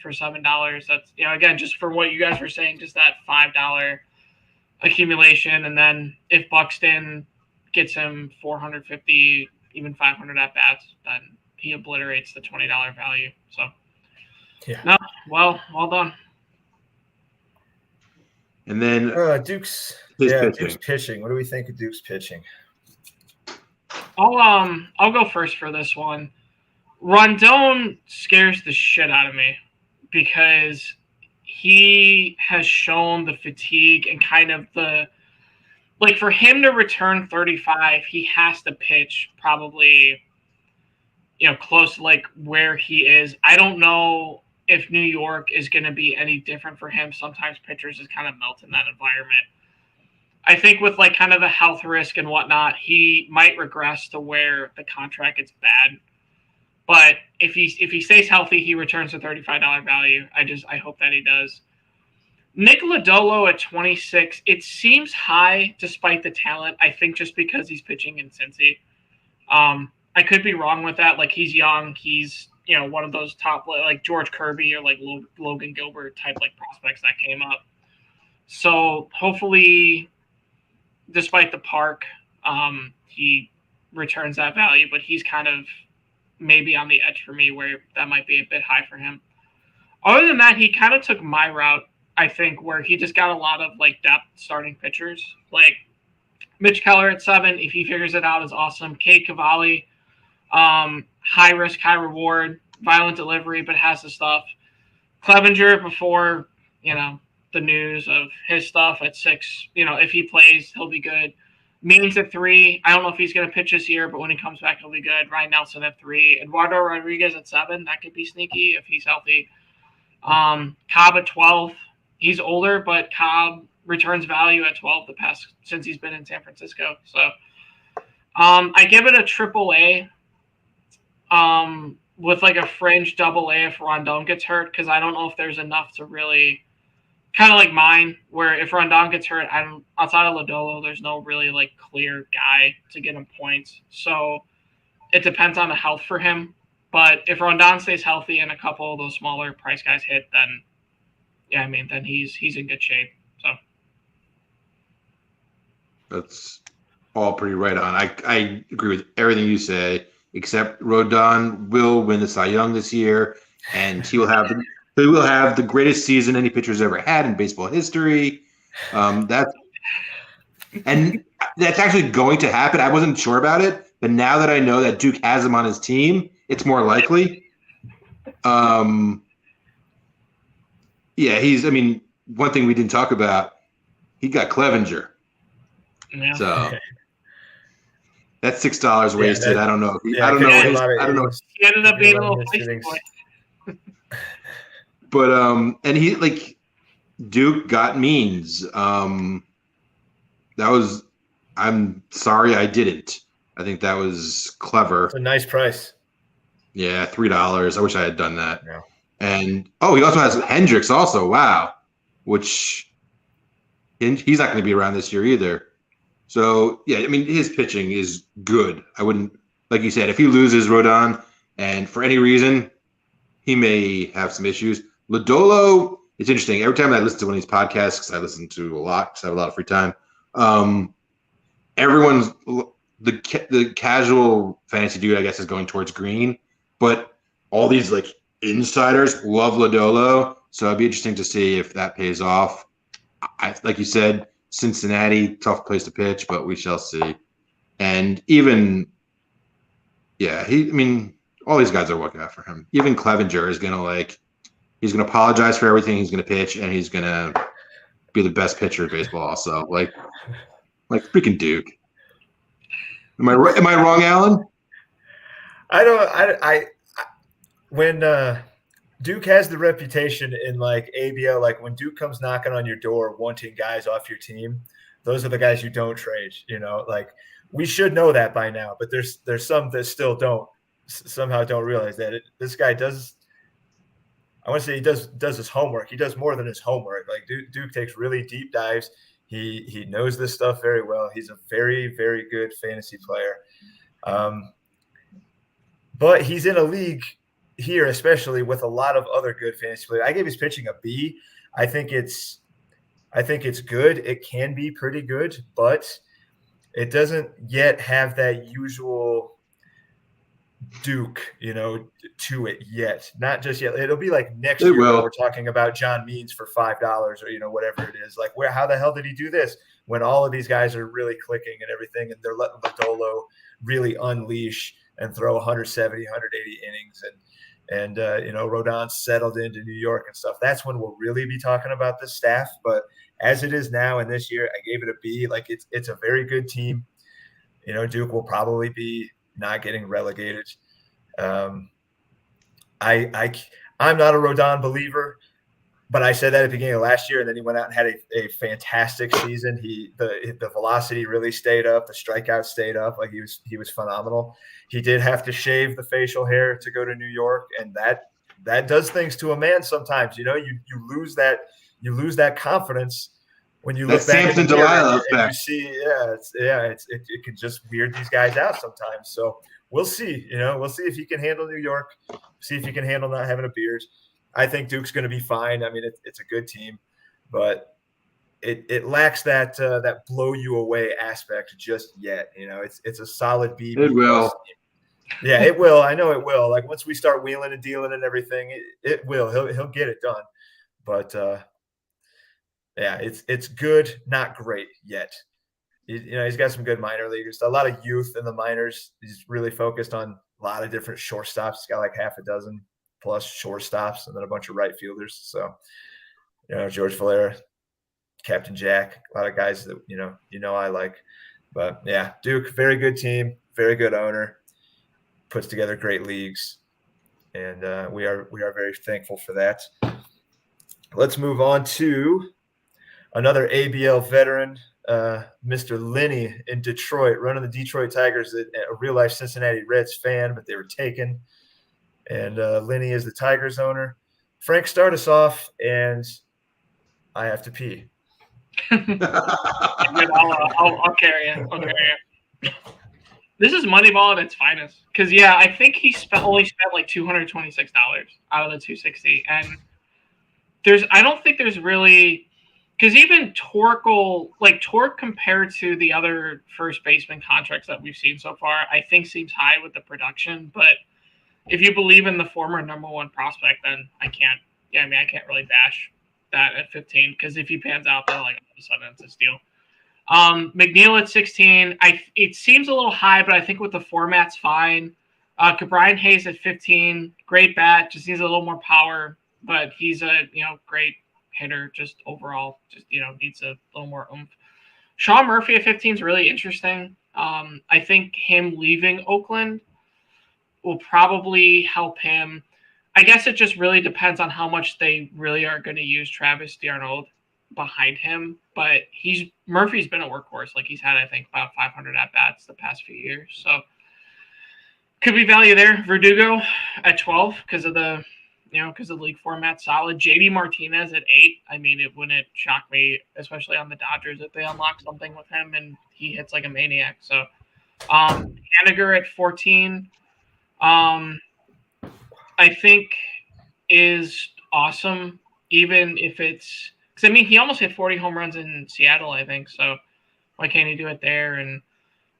for $7. That's, again, just for what you guys were saying, just that $5 accumulation. And then if Buxton gets him 450, even 500 at bats, then he obliterates the $20 value. So, yeah. No, well done. And then Duke's pitching. What do we think of Duke's pitching? I'll go first for this one. Rondon scares the shit out of me because he has shown the fatigue and kind of for him to return 35, he has to pitch probably, close to like where he is. I don't know if New York is going to be any different for him. Sometimes pitchers just kind of melt in that environment. I think with like kind of the health risk and whatnot, he might regress to where the contract gets bad. But if he stays healthy, he returns to $35 value. I hope that he does. Nick Lodolo at 26, it seems high despite the talent. I think just because he's pitching in Cincy. I could be wrong with that. Like he's young, he's one of those top like George Kirby or like Logan Gilbert type like prospects that came up. So hopefully, despite the park, he returns that value, but he's kind of maybe on the edge for me where that might be a bit high for him. Other than that, he kind of took my route, I think, where he just got a lot of like depth starting pitchers. Like Mitch Keller at 7, if he figures it out, is awesome. Cade Cavalli, high risk, high reward, violent delivery, but has the stuff. Clevenger before, the news of his stuff at 6, if he plays, he'll be good. Means at 3. I don't know if he's going to pitch this year, but when he comes back, he'll be good. Ryan Nelson at 3. Eduardo Rodriguez at 7. That could be sneaky if he's healthy. Cobb at 12. He's older, but Cobb returns value at 12 since he's been in San Francisco. So I give it a AAA with like a fringe AA if Rondon gets hurt because I don't know if there's enough to really – kind of like mine, where if Rondon gets hurt, outside of Lodolo, there's no really like clear guy to get him points. So it depends on the health for him. But if Rondon stays healthy and a couple of those smaller price guys hit, then then he's in good shape. So that's all pretty right on. I agree with everything you say, except Rodon will win the Cy Young this year, and he will have the greatest season any pitcher's ever had in baseball history. That's actually going to happen. I wasn't sure about it, but now that I know that Duke has him on his team, it's more likely. One thing we didn't talk about, he got Clevenger. Yeah. So that's $6 wasted. I don't know. I don't know. He ended up being a little feisty boy. But and he like Duke got Means. I'm sorry I didn't. I think that was clever. It's a nice price. Yeah, $3. I wish I had done that. Yeah. And he also has Hendricks also. Wow. Which he's not going to be around this year either. So yeah, his pitching is good. I wouldn't like you said, if he loses Rodon, and for any reason, he may have some issues. Lodolo, it's interesting. Every time I listen to one of these podcasts, because I listen to a lot, because I have a lot of free time, everyone's the casual fantasy dude, I guess, is going towards green, but all these like insiders love Lodolo, so it'd be interesting to see if that pays off. Like you said, Cincinnati, tough place to pitch, but we shall see. And even, I mean, all these guys are looking out for him. Even Clevenger is he's gonna apologize for everything. He's gonna pitch, and he's gonna be the best pitcher in baseball. Also, like freaking Duke. Am I wrong, Alan? When Duke has the reputation in like ABL, like when Duke comes knocking on your door wanting guys off your team, those are the guys you don't trade. Like we should know that by now, but there's some that still somehow don't realize that this guy does. I want to say he does his homework. He does more than his homework. Like Duke takes really deep dives. He knows this stuff very well. He's a very, very good fantasy player. But he's in a league here, especially with a lot of other good fantasy players. I gave his pitching a B. I think it's good. It can be pretty good, but it doesn't yet have that usual Duke, to it yet. Not just yet. It'll be like next year when we're talking about John Means for $5 or whatever it is. Like how the hell did he do this when all of these guys are really clicking and everything, and they're letting Lodolo really unleash and throw 170, 180 innings, and Rodon settled into New York and stuff. That's when we'll really be talking about the staff. But as it is now and this year, I gave it a B. Like it's a very good team. Duke will probably be not getting relegated. I'm not a Rodon believer, but I said that at the beginning of last year, and then he went out and had a fantastic season. The velocity really stayed up, the strikeout stayed up. Like he was phenomenal. He did have to shave the facial hair to go to New York, and that does things to a man sometimes. You lose that confidence when you look back in the mirror and you see, it can just weird these guys out sometimes. So we'll see. We'll see if he can handle New York. See if he can handle not having a beard. I think Duke's going to be fine. I mean, it's a good team, but it lacks that blow you away aspect just yet. It's a solid B. It will. Yeah, it will. I know it will. Like once we start wheeling and dealing and everything, it will. He'll get it done. But it's good, not great yet. He's got some good minor leaguers, a lot of youth in the minors. He's really focused on a lot of different shortstops. He's got like half a dozen plus shortstops and then a bunch of right fielders. So, George Valera, Captain Jack, a lot of guys that, I like. But yeah, Duke, very good team, very good owner, puts together great leagues. And we are very thankful for that. Let's move on to another ABL veteran, Mr. Linney in Detroit, running the Detroit Tigers, a real-life Cincinnati Reds fan, but they were taken. And Linney is the Tigers owner. Frank, start us off, and I have to pee. I'll carry it. This is Moneyball at its finest. Because, I think he only spent like $226 out of the $260. And I don't think there's really – because even Torque compared to the other first baseman contracts that we've seen so far, I think seems high with the production. But if you believe in the former number one prospect, then I can't really bash that at 15, because if he pans out, then like all of a sudden it's a steal. McNeil at 16, it seems a little high, but I think with the format's fine. Brian Hayes at 15, great bat, just needs a little more power, but he's a great hitter, just overall, needs a little more oomph. Sean Murphy at 15 is really interesting. I think him leaving Oakland will probably help him. I guess it just really depends on how much they really are going to use Travis d'Arnaud behind him. But Murphy's been a workhorse. Like he's had, I think, about 500 at-bats the past few years. So could be value there. Verdugo at 12 because of the league format solid. JD Martinez at 8. I mean, it wouldn't shock me, especially on the Dodgers, if they unlock something with him and he hits like a maniac. So Haniger at 14, I think is awesome, even if it's because I mean he almost hit 40 home runs in Seattle, I think. So why can't he do it there? And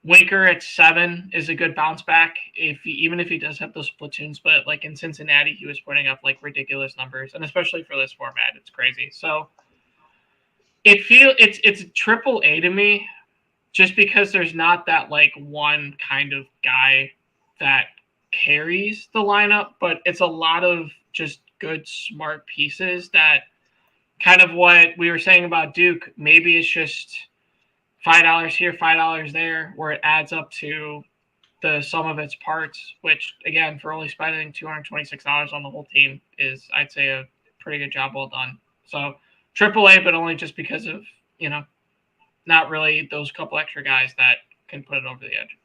Winker at 7 is a good bounce back even if he does have those platoons. But like in Cincinnati, he was putting up like ridiculous numbers, and especially for this format, it's crazy. So it's triple A to me, just because there's not that like one kind of guy that carries the lineup, but it's a lot of just good, smart pieces that kind of what we were saying about Duke. Maybe it's just $5 here, $5 there, where it adds up to the sum of its parts, which again, for only spending $226 on the whole team is, I'd say, a pretty good job well done. So AAA, but only just because of, not really those couple extra guys that can put it over the edge.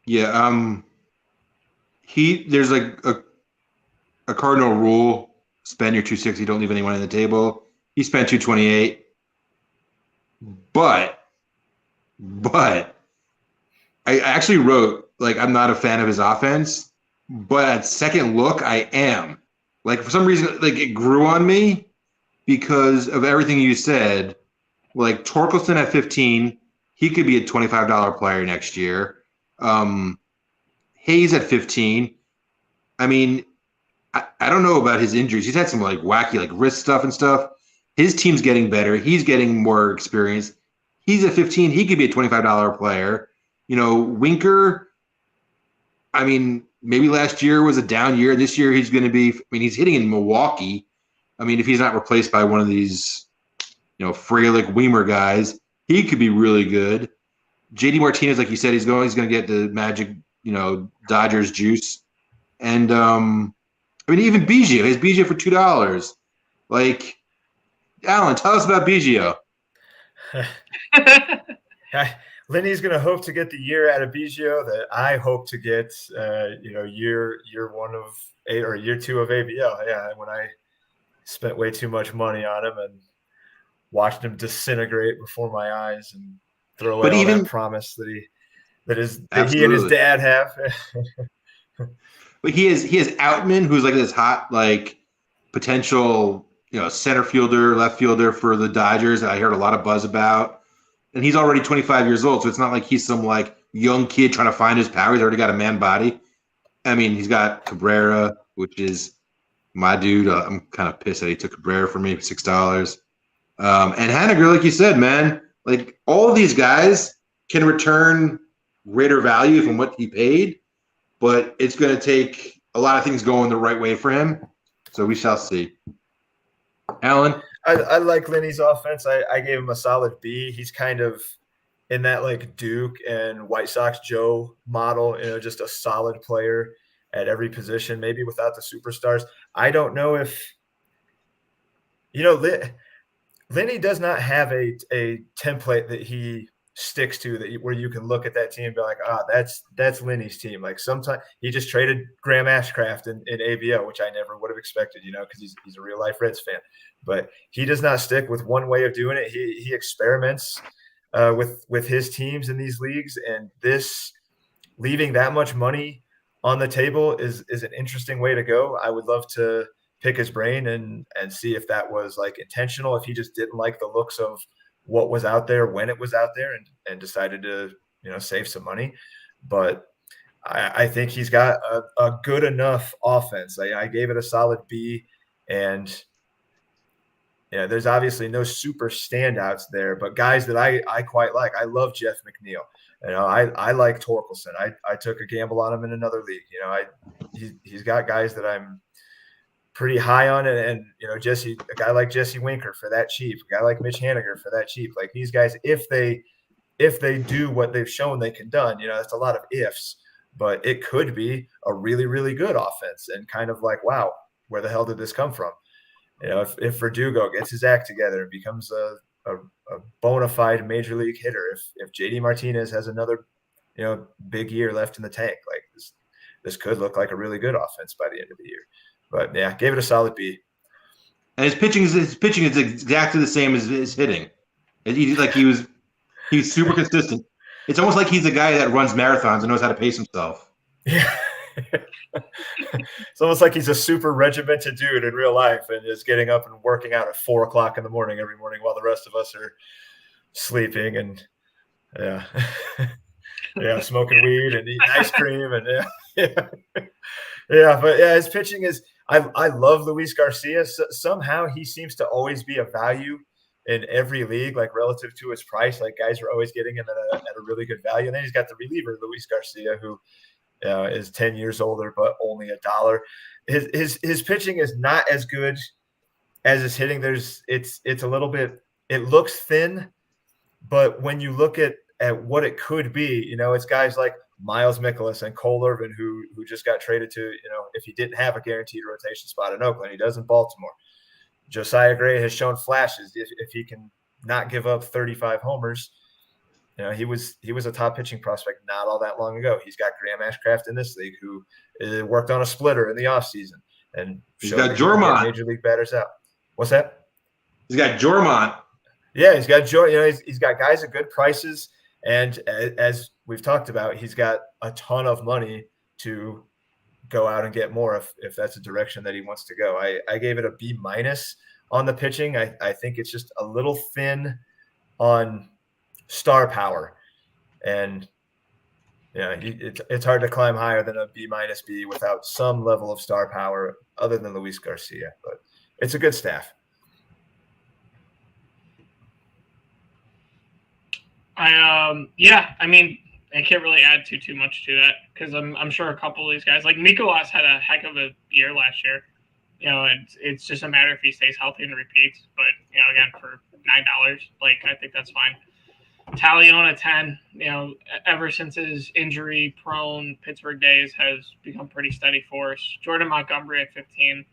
Yeah, there's like a cardinal rule: spend your 260, don't leave anyone on the table. He spent 228, but I actually wrote like I'm not a fan of his offense, but at second look, I am. Like for some reason, like it grew on me because of everything you said. Like Torkelson at 15, he could be a $25 player next year. Hayes at 15. I mean, I don't know about his injuries. He's had some like wacky like wrist stuff and stuff. His team's getting better. He's getting more experience. He's at 15. He could be a $25 player. Winker, I mean, maybe last year was a down year. This year he's going to be, I mean, he's hitting in Milwaukee. I mean, if he's not replaced by one of these, Frelick Weimer guys, he could be really good. JD Martinez, like you said, he's going to get the magic, Dodgers juice. And, I mean, even Biggio, his Biggio for $2. Like, Alan, tell us about Biggio. Lenny's going to hope to get the year out of Biggio that I hope to get, year 1 of or year 2 of ABL. Yeah, when I spent way too much money on him and watched him disintegrate before my eyes and throw away all that promise that he and his dad have. But he has Outman, who's like this hot like potential center fielder, left fielder for the Dodgers that I heard a lot of buzz about. And he's already 25 years old, so it's not like he's some like young kid trying to find his power. He's already got a man body. I mean, he's got Cabrera, which is my dude. I'm kind of pissed that he took Cabrera for me for $6. And Haniger, like you said, man, like all of these guys can return greater value from what he paid, but it's going to take a lot of things going the right way for him. So we shall see. Alan? I like Lenny's offense. I gave him a solid B. He's kind of in that like Duke and White Sox Joe model, just a solid player at every position, maybe without the superstars. I don't know if, Lenny does not have a template that he sticks to where you can look at that team and be like, that's Lenny's team. Like sometimes he just traded Graham Ashcraft in ABL, which I never would have expected, because he's a real life Reds fan. But he does not stick with one way of doing it. He experiments with his teams in these leagues, and this leaving that much money on the table is an interesting way to go. I would love to pick his brain and see if that was like intentional, if he just didn't like the looks of what was out there when it was out there and decided to save some money. But I think he's got a good enough offense. I gave it a solid B, and there's obviously no super standouts there, but guys that I quite like. I love Jeff McNeil. I like Torkelson. I took a gamble on him in another league. He's got guys that I'm pretty high on it, and a guy like Jesse Winker for that cheap, a guy like Mitch Haniger for that cheap. Like these guys, if they do what they've shown they can done, that's a lot of ifs, but it could be a really, really good offense, and kind of like, wow, where the hell did this come from? If Verdugo gets his act together and becomes a bona fide major league hitter, if JD Martinez has another big year left in the tank, like this could look like a really good offense by the end of the year. But yeah, gave it a solid B. And his pitching is exactly the same as his hitting. He was super consistent. It's almost like he's a guy that runs marathons and knows how to pace himself. Yeah. It's almost like he's a super regimented dude in real life and is getting up and working out at 4:00 in the morning every morning while the rest of us are sleeping and smoking weed and eating ice cream and but his pitching is. I love Luis Garcia. Somehow he seems to always be a value in every league, like relative to his price. Like guys are always getting him at a really good value. And then he's got the reliever Luis Garcia, who is 10 years older, but only $1. His pitching is not as good as his hitting. It's a little bit. It looks thin, but when you look at what it could be, it's guys like Miles Mikolas and Cole Irvin who just got traded to, if he didn't have a guaranteed rotation spot in Oakland, he does in Baltimore. Josiah Gray has shown flashes if he can not give up 35 homers. He was a top pitching prospect not all that long ago. He's got Graham Ashcraft in this league who worked on a splitter in the offseason and he's got Jormont. Major league batters out. What's that? He's got Jormont. Yeah, he's got he's got guys at good prices, and as we've talked about, he's got a ton of money to go out and get more if that's a direction that he wants to go. I gave it a B- on the pitching. I think it's just a little thin on star power, and it's hard to climb higher than a B- B without some level of star power other than Luis Garcia, but it's a good staff. I mean, I can't really add too much to that because I'm sure a couple of these guys, like Mikolas, had a heck of a year last year. It's just a matter if he stays healthy and repeats. But again, for $9, like I think that's fine. Talion at 10. Ever since his injury-prone Pittsburgh days, has become pretty steady for us. Jordan Montgomery at 15.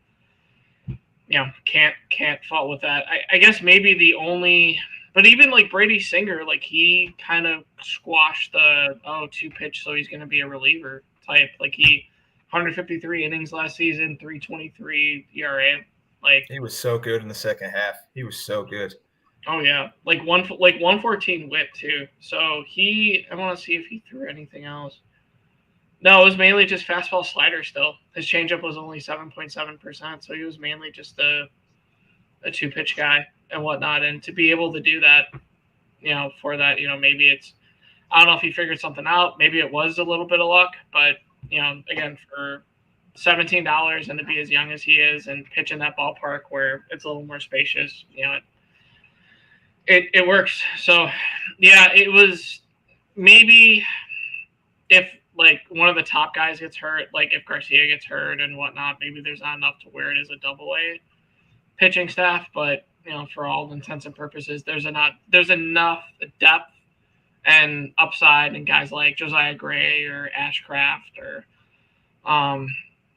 Can't fault with that. I guess maybe the only. But even like Brady Singer, like he kind of squashed the 2-pitch, so he's going to be a reliever type. Like he 153 innings last season, 3.23 ERA. Like he was so good in the second half. He was so good. Oh yeah, like 114 whip too. So I want to see if he threw anything else. No, it was mainly just fastball slider. Still, his changeup was only 7.7%, so he was mainly just a 2-pitch guy and whatnot. And to be able to do that, for that, maybe it's, I don't know if he figured something out. Maybe it was a little bit of luck, but again, for $17 and to be as young as he is and pitch in that ballpark where it's a little more spacious, it works. So yeah, it was maybe if like one of the top guys gets hurt, like if Garcia gets hurt and whatnot, maybe there's not enough to where it is a double-A pitching staff, but for all intents and purposes, there's enough depth and upside in guys like Josiah Gray or Ashcraft or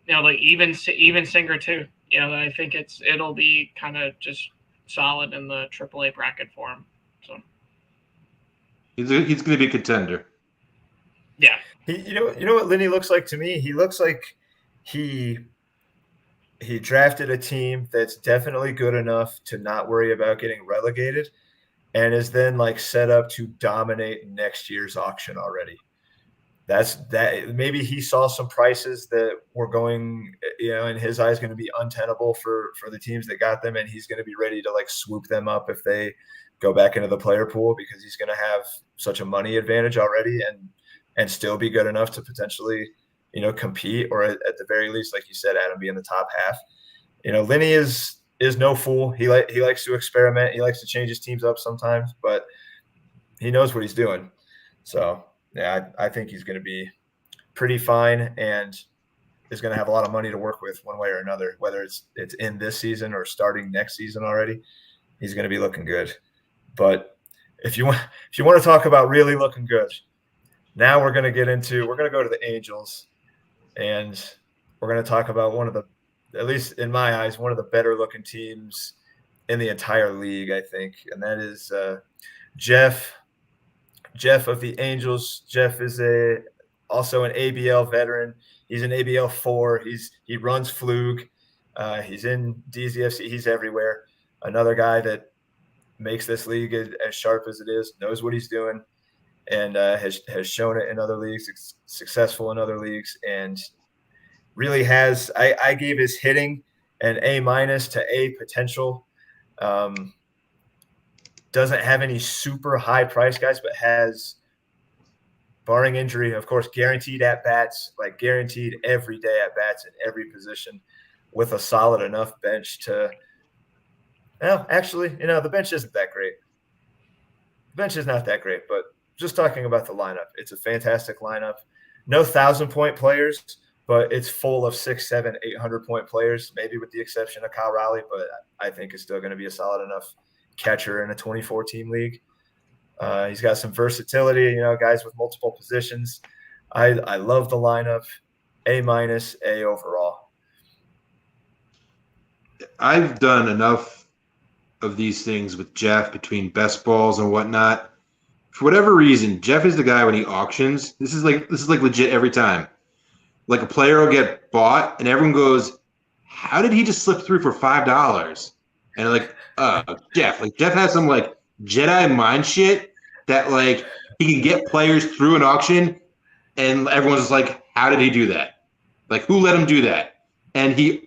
like even Singer too. I think it'll be kind of just solid in the AAA bracket for him. So he's going to be a contender. Yeah. You know what Linney looks like to me? He looks like he drafted a team that's definitely good enough to not worry about getting relegated and is then like set up to dominate next year's auction already. Maybe he saw some prices that were going, in his eyes going to be untenable for the teams that got them. And he's going to be ready to like swoop them up if they go back into the player pool because he's going to have such a money advantage already and still be good enough to potentially, compete, or at the very least, like you said, Adam, be in the top half. Linney is no fool. He likes to experiment. He likes to change his teams up sometimes, but he knows what he's doing. So yeah, I think he's going to be pretty fine and is going to have a lot of money to work with one way or another, whether it's in this season or starting next season already. He's going to be looking good. But if you want to talk about really looking good, now we're going to go to the Angels. And we're going to talk about one of the, at least in my eyes, one of the better looking teams in the entire league, I think. And that is Jeff of the Angels. Jeff is also an ABL veteran. He's an ABL 4. He runs Fluke. He's in DZFC. He's everywhere. Another guy that makes this league as sharp as it is, knows what he's doing. and has shown it in other leagues, successful in other leagues, and really has. I gave his hitting an A- to A potential. Doesn't have any super high price guys, but has, barring injury, of course, guaranteed at bats, like guaranteed every day at bats in every position, with a solid enough bench to. Well, actually, the bench isn't that great. The bench is not that great, but just talking about the lineup, it's a fantastic lineup. No 1,000-point players, but it's full of 6, 7, 800-point players, maybe with the exception of Kyle Raleigh, but I think it's still going to be a solid enough catcher in a 24-team league. He's got some versatility, guys with multiple positions. I love the lineup. A-, A overall. I've done enough of these things with Jeff between best balls and whatnot. For whatever reason, Jeff is the guy when he auctions. This is like legit every time. Like a player will get bought, and everyone goes, "How did he just slip through for $5?" And like, Jeff. Like Jeff has some like Jedi mind shit that like he can get players through an auction, and everyone's just like, "How did he do that? Like who let him do that?" And he's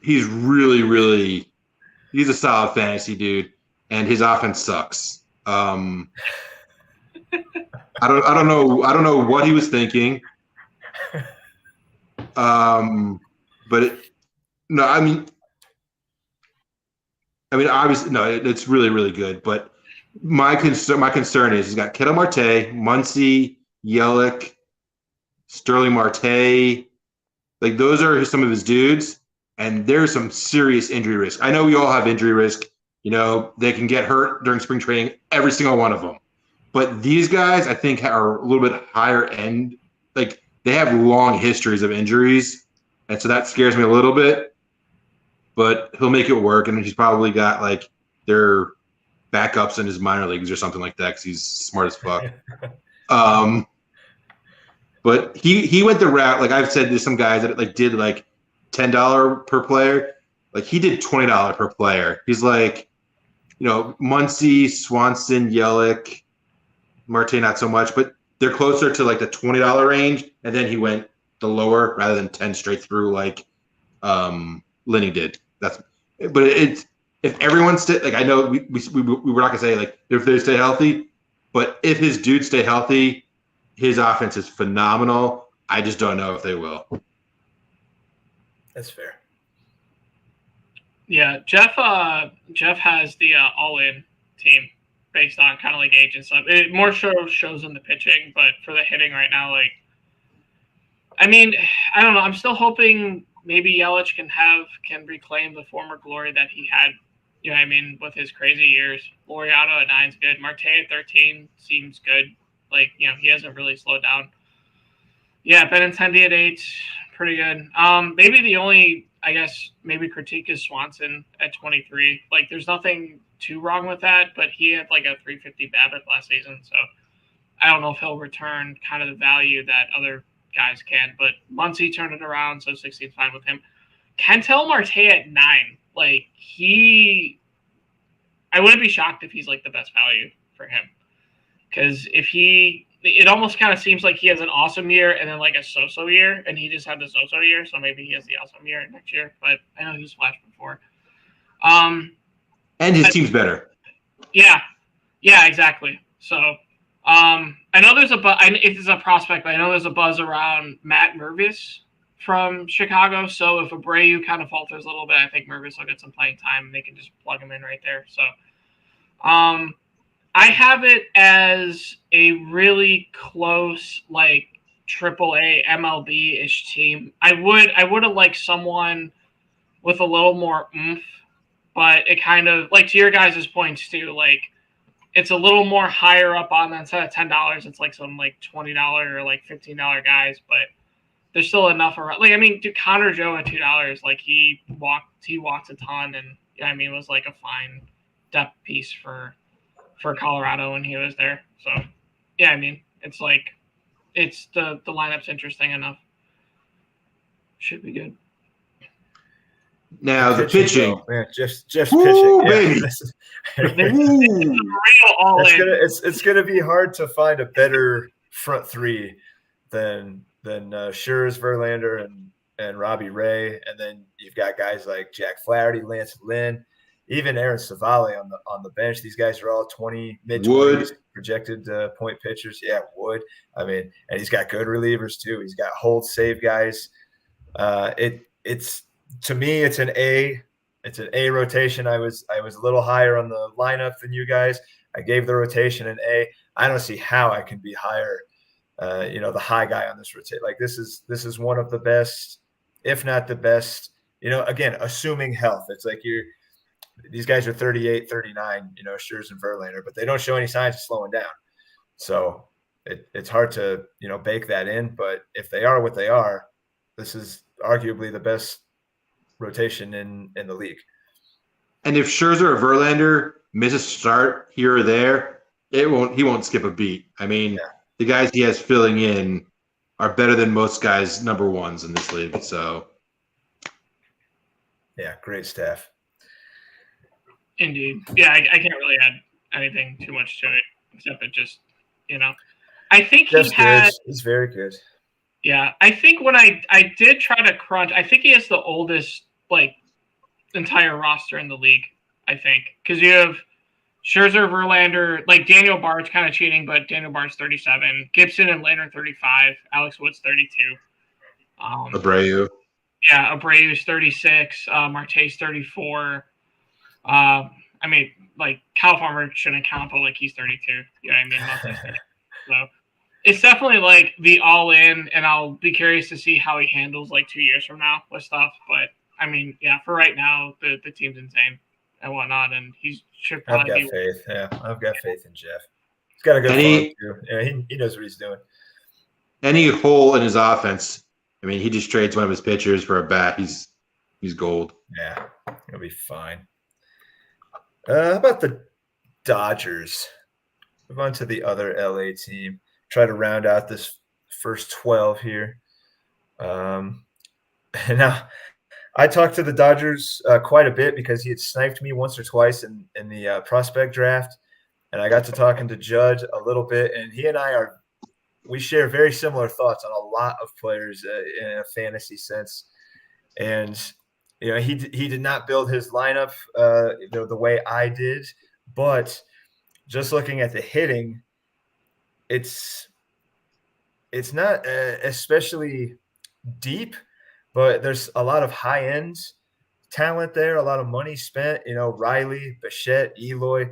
really, really, he's a solid fantasy dude, and his offense sucks. I don't know what he was thinking. But no, I mean, obviously, no, it's really, really good. But my concern is he's got Ketel Marte, Muncy, Yelich, Sterling Marte. Like those are some of his dudes, and there's some serious injury risk. I know we all have injury risk. They can get hurt during spring training, every single one of them. But these guys, I think, are a little bit higher end. Like they have long histories of injuries, and so that scares me a little bit. But he'll make it work, and he's probably got like their backups in his minor leagues or something like that because he's smart as fuck. But he went the route, like I've said, there's some guys that like did like $10 per player. Like he did $20 per player. He's like, Muncy, Swanson, Yelich, Marte not so much, but they're closer to like the $20 range. And then he went the lower rather than 10 straight through like Lenny did. But it's if everyone like I know we were not gonna say like if they stay healthy, but if his dudes stay healthy, his offense is phenomenal. I just don't know if they will. That's fair. Yeah, Jeff has the all-in team based on kind of like age and stuff. It more shows in the pitching, but for the hitting right now, like, I mean, I don't know. I'm still hoping maybe Yelich can reclaim the former glory that he had. With his crazy years. Laureano at 9's good. Marte at 13 seems good. Like, he hasn't really slowed down. Yeah, Benintendi at 8, pretty good. Maybe the only, I guess, maybe critique is Swanson at 23. Like, there's nothing too wrong with that, but he had like a 350 BABIP last season, so I don't know if he'll return kind of the value that other guys can. But Muncy turned it around, so 16's fine with him. Ketel Marte at 9. Like, I wouldn't be shocked if he's like the best value for him. Because it almost kind of seems like he has an awesome year and then like a so-so year, and he just had the so-so year, so maybe he has the awesome year next year. But I know he's flashed before. And his team's better. Yeah, exactly. So I know there's it is a prospect, but I know there's a buzz around Matt Mervis from Chicago. So if Abreu kind of falters a little bit, I think Mervis will get some playing time and they can just plug him in right there. So I have it as a really close, like AAA MLB-ish team. I would have liked someone with a little more oomph, but it kind of, like to your guys' points too, like it's a little more higher up on that. Instead of $10, it's like some like $20 or like $15 guys, but there's still enough around. Like, I mean, dude, Connor Joe at $2, like he walked a ton, and was like a fine depth piece for Colorado when he was there. So yeah, it's like the lineup's interesting enough. Should be good. Now the pitching. Man, Jeff's Woo, pitching. baby. It's gonna be hard to find a better front three than Scherz, Verlander, and Robbie Ray, and then you've got guys like Jack Flaherty, Lance Lynn, even Aaron Savale on the bench. These guys are all mid-20s projected point pitchers. Yeah, Wood. I mean, and he's got good relievers too. He's got hold save guys. It's to me, it's an A. It's an A rotation. I was a little higher on the lineup than you guys. I gave the rotation an A. I don't see how I can be higher. The high guy on this rotation. Like this is one of the best, if not the best. Again, assuming health. It's like these guys are 38, 39. Scherz and Verlander, but they don't show any signs of slowing down. So it's hard to bake that in. But if they are what they are, this is arguably the best rotation in the league. And if Scherzer or Verlander miss a start here or there, he won't skip a beat. I mean, the guys he has filling in are better than most guys number ones in this league. So, yeah, great staff. Indeed. Yeah, I can't really add anything too much to it, except it just, I think he's very good. Yeah, I think when I did try to crunch, I think he has the oldest, entire roster in the league, I think. Because you have Scherzer, Verlander, Daniel Bard's kind of cheating, but Daniel Bard's 37. Gibson and Lane are 35. Alex Wood's 32. Abreu. Yeah, Abreu's 36. Marte's 34. I mean, Kyle Farmer shouldn't count, but he's 32. You know what I mean? So it's definitely the all in, and I'll be curious to see how he handles 2 years from now with stuff. But I mean, yeah, for right now, the team's insane and whatnot, and he should probably I've got faith. Yeah, I've got faith in Jeff. He's got a good farm too. Yeah, he knows what he's doing. Any hole in his offense, I mean, he just trades one of his pitchers for a bat. He's gold. Yeah, he'll be fine. How about the Dodgers? Move on to the other LA team. Try to round out this first 12 here. Now, I talked to the Dodgers quite a bit because he had sniped me once or twice in the prospect draft, and I got to talking to Judd a little bit, and he and we share very similar thoughts on a lot of players in a fantasy sense. And he did not build his lineup the way I did, but just looking at the hitting, it's not especially deep, but there's a lot of high end talent there, a lot of money spent. Riley, Bichette, Eloy,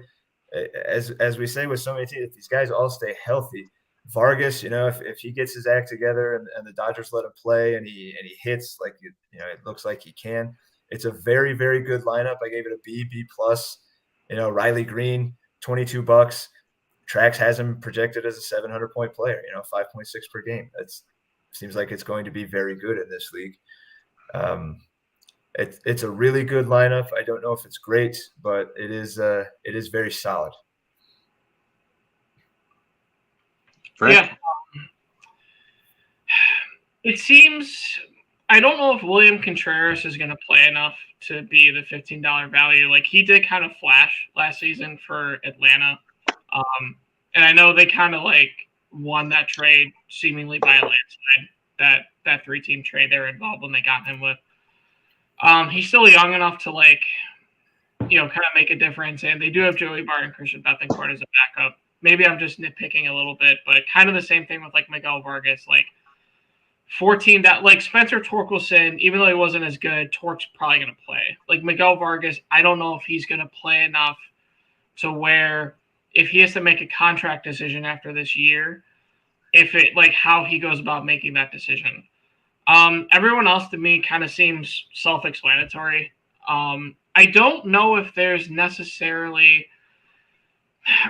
as we say with so many teams, if these guys all stay healthy. Vargas, if he gets his act together and the Dodgers let him play and he hits it looks like he can. It's a very, very good lineup. I gave it a B plus. Riley Green, $22. Trax has him projected as a 700-point player. 5.6 per game. That seems like it's going to be very good in this league. It's a really good lineup. I don't know if it's great, but it is very solid. Frank? Yeah. It seems I don't know if William Contreras is going to play enough to be the $15 value. He did kind of flash last season for Atlanta. And I know they kind of won that trade seemingly by a landslide, that 3-team trade they were involved when they got him with. He's still young enough to kind of make a difference. And they do have Joey Bart and Christian Bethancourt as a backup. Maybe I'm just nitpicking a little bit, but kind of the same thing with Miguel Vargas. 14 that Spencer Torkelson, even though he wasn't as good, Torque's probably going to play. Miguel Vargas, I don't know if he's going to play enough to where if he has to make a contract decision after this year, how he goes about making that decision. Everyone else to me kind of seems self-explanatory. I don't know if there's necessarily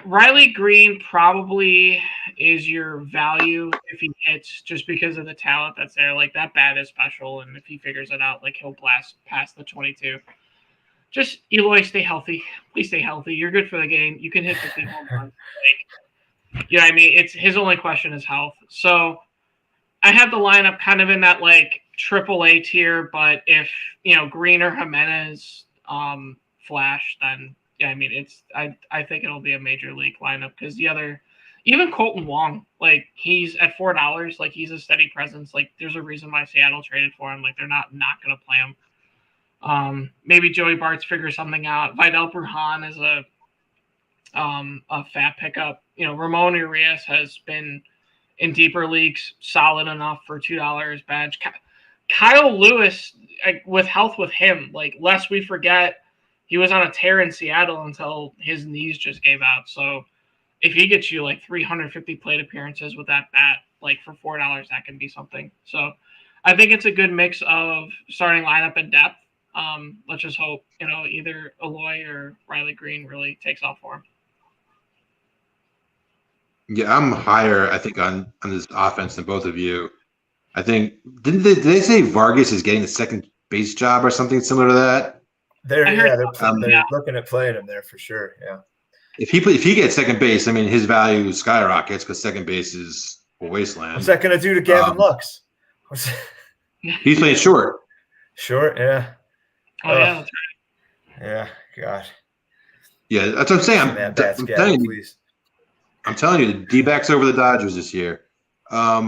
Riley Green probably is your value if he hits just because of the talent that's there. That bat is special, and if he figures it out, he'll blast past the 22. Just Eloy, stay healthy. Please stay healthy. You're good for the game. You can hit 50 home runs. I mean, it's his only question is health. So I have the lineup kind of in that AAA tier, but if Green or Jimenez flash, then yeah, I mean I think it'll be a major league lineup because even Colton Wong, like he's at $4, like he's a steady presence. Like there's a reason why Seattle traded for him. Like they're not gonna play him. Maybe Joey Bart's figure something out. Vidal Brujan is a fat pickup. Ramon Urias has been in deeper leagues solid enough for $2 bench. Kyle Lewis, with health with him, like lest we forget, he was on a tear in Seattle until his knees just gave out. So if he gets you like 350 plate appearances with that bat, like for $4, that can be something. So I think it's a good mix of starting lineup and depth. Let's just hope, either Eloy or Riley Green really takes off for him. Yeah, I'm higher, I think, on this offense than both of you. I think did they say Vargas is getting the second base job or something similar to that? They're looking at playing him there for sure. Yeah. If he gets second base, I mean his value skyrockets because second base is a wasteland. What's that going to do to Gavin Lux? He's playing short. Short, yeah. Oh yeah, that's right. Yeah, God. Yeah, that's what I'm saying. I'm telling you, the D-backs over the Dodgers this year. I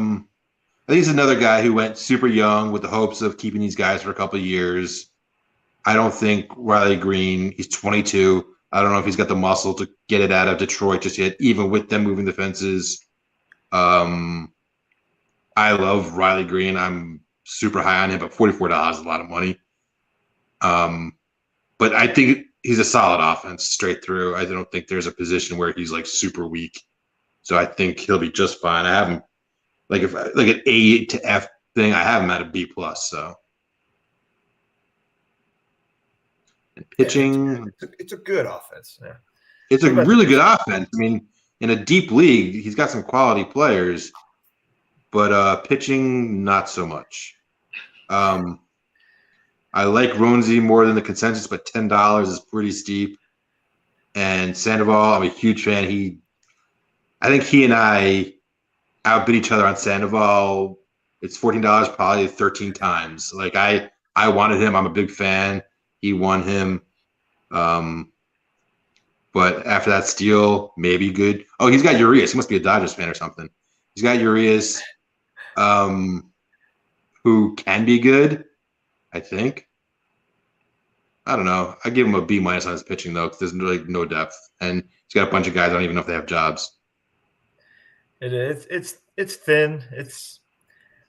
think he's another guy who went super young with the hopes of keeping these guys for a couple of years. I don't think Riley Green, he's 22. I don't know if he's got the muscle to get it out of Detroit just yet, even with them moving the fences. I love Riley Green. I'm super high on him, but $44 is a lot of money. But I think he's a solid offense straight through. I don't think there's a position where he's like super weak. So I think he'll be just fine. I have him like an A to F thing. I have him at a B plus. So and pitching, it's a good offense. Yeah, it's a really good offense. I mean, in a deep league, he's got some quality players, but pitching not so much. I like Ronzi more than the consensus, but $10 is pretty steep. And Sandoval, I'm a huge fan. I think he and I outbid each other on Sandoval. It's $14 probably 13 times. Like I wanted him. I'm a big fan. He won him. But after that steal, maybe good. Oh, he's got Urias. He must be a Dodgers fan or something. He's got Urias, who can be good, I think. I don't know. I give him a B minus on his pitching though, because there's really no depth, and he's got a bunch of guys I don't even know if they have jobs. It is. It's thin. It's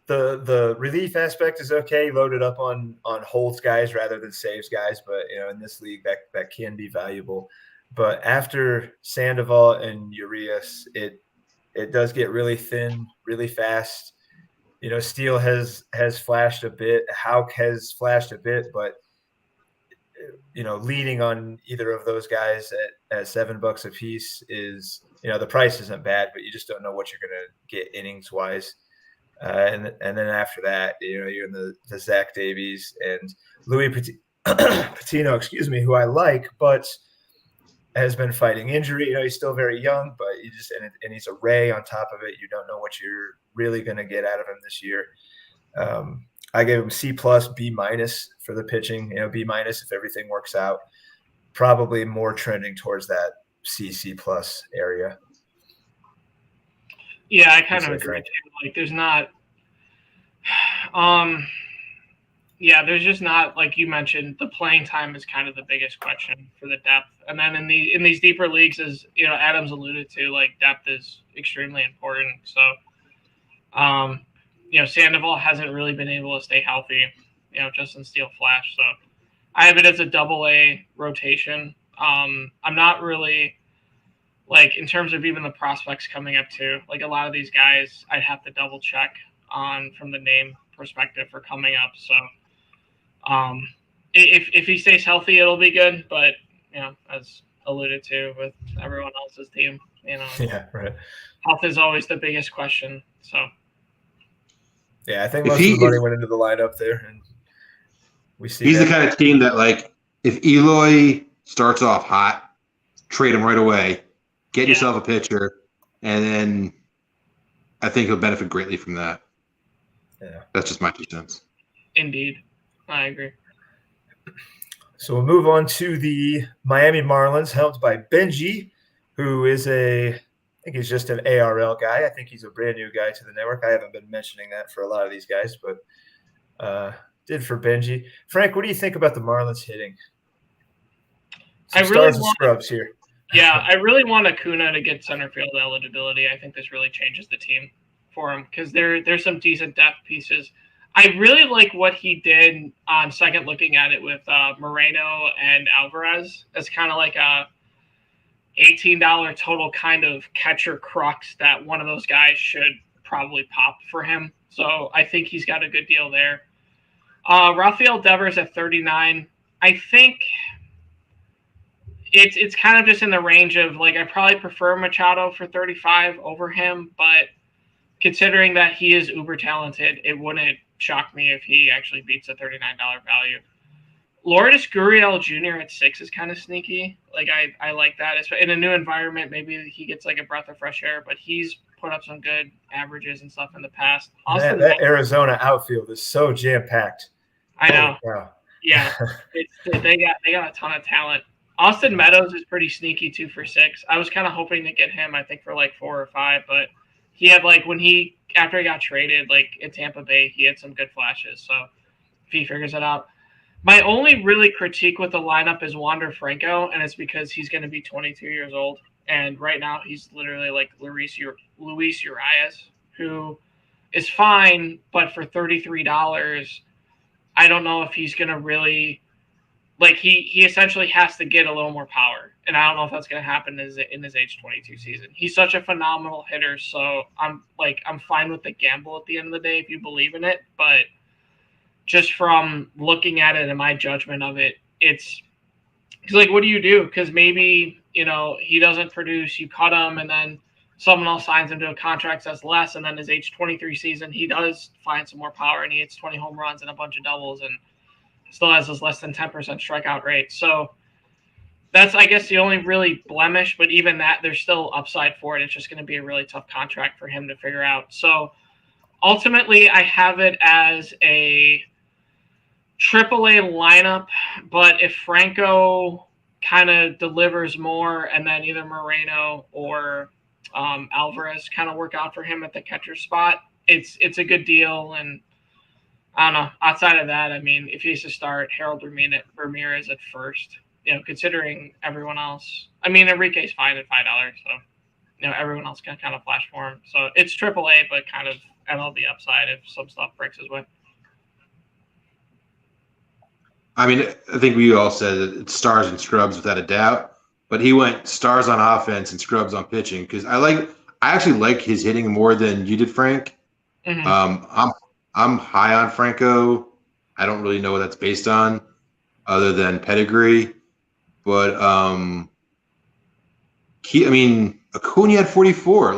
the relief aspect is okay. Loaded up on holds guys rather than saves guys, but in this league that can be valuable. But after Sandoval and Urias, it does get really thin, really fast. Steele has flashed a bit. Houck has flashed a bit, but leading on either of those guys at $7 a piece is, the price isn't bad, but you just don't know what you're going to get innings wise. And then after that, you're in the Zach Davies and Louis Patino, who I like, but has been fighting injury. He's still very young, but and he's a ray on top of it. You don't know what you're really going to get out of him this year. I gave him C plus, B minus for the pitching. B minus if everything works out. Probably more trending towards that C plus area. Yeah, I kind of agree too. Like, there's not, there's just not, like you mentioned, the playing time is kind of the biggest question for the depth. And then in these deeper leagues, as Adams alluded to, like depth is extremely important. So, Sandoval hasn't really been able to stay healthy. Justin Steele flash. So I have it as a AA rotation. I'm not really, like, in terms of even the prospects coming up too, like a lot of these guys I'd have to double check on from the name perspective for coming up. So if he stays healthy, it'll be good. But, as alluded to with everyone else's team, yeah, right. Health is always the biggest question. So. Yeah, I think most of the money went into the lineup there, and we see he's the kind of team that, like, if Eloy starts off hot, trade him right away, get yourself a pitcher, and then I think he'll benefit greatly from that. Yeah, that's just my 2 cents. Indeed. I agree. So we'll move on to the Miami Marlins, helped by Benji, who is I think he's just an ARL guy. I think he's a brand new guy to the network. I haven't been mentioning that for a lot of these guys, but did for Benji. Frank, what do you think about the Marlins hitting? Some stars and scrubs here. Yeah, I really want Acuna to get center field eligibility. I think this really changes the team for him because there's some decent depth pieces. I really like what he did on second looking at it with Moreno and Alvarez as kind of like a $18 total kind of catcher crux that one of those guys should probably pop for him. So I think he's got a good deal there. Rafael Devers at 39. I think it's kind of just in the range of like I probably prefer Machado for 35 over him, but considering that he is uber talented, it wouldn't shock me if he actually beats a $39 value. Lourdes Gurriel Jr. at 6 is kind of sneaky. Like I like that. In a new environment, maybe he gets like a breath of fresh air, but he's put up some good averages and stuff in the past. That Arizona outfield is so jam-packed. I know. Wow. Yeah. They got a ton of talent. Austin Meadows is pretty sneaky 2 for 6. I was kind of hoping to get him, I think, for like 4 or 5, but he had like after he got traded, like in Tampa Bay, he had some good flashes. So if he figures it out. My only really critique with the lineup is Wander Franco, and it's because he's going to be 22 years old. And right now he's literally like Luis Urias, who is fine, but for $33, I don't know if he's going to really like he essentially has to get a little more power. And I don't know if that's going to happen in his age 22 season. He's such a phenomenal hitter. So I'm fine with the gamble at the end of the day if you believe in it. But just from looking at it and my judgment of it, it's like, what do you do? Because maybe, he doesn't produce, you cut him, and then someone else signs him to a contract that's less. And then his age 23 season, he does find some more power and he hits 20 home runs and a bunch of doubles and still has this less than 10% strikeout rate. So that's, I guess, the only really blemish, but even that, there's still upside for it. It's just going to be a really tough contract for him to figure out. So ultimately, I have it as a AAA lineup, but if Franco kind of delivers more and then either Moreno or Alvarez kind of work out for him at the catcher spot, it's a good deal. And I don't know. Outside of that, I mean, if he has to start Harold Ramirez at first, considering everyone else. I mean, Enrique's fine at $5, so everyone else can kind of flash for him. So it's AAA, but kind of MLB upside if some stuff breaks his way. I mean, I think we all said that it's stars and scrubs without a doubt, but he went stars on offense and scrubs on pitching because I actually like his hitting more than you did, Frank. Mm-hmm. I'm high on Franco. I don't really know what that's based on other than pedigree. But Acuna had 44.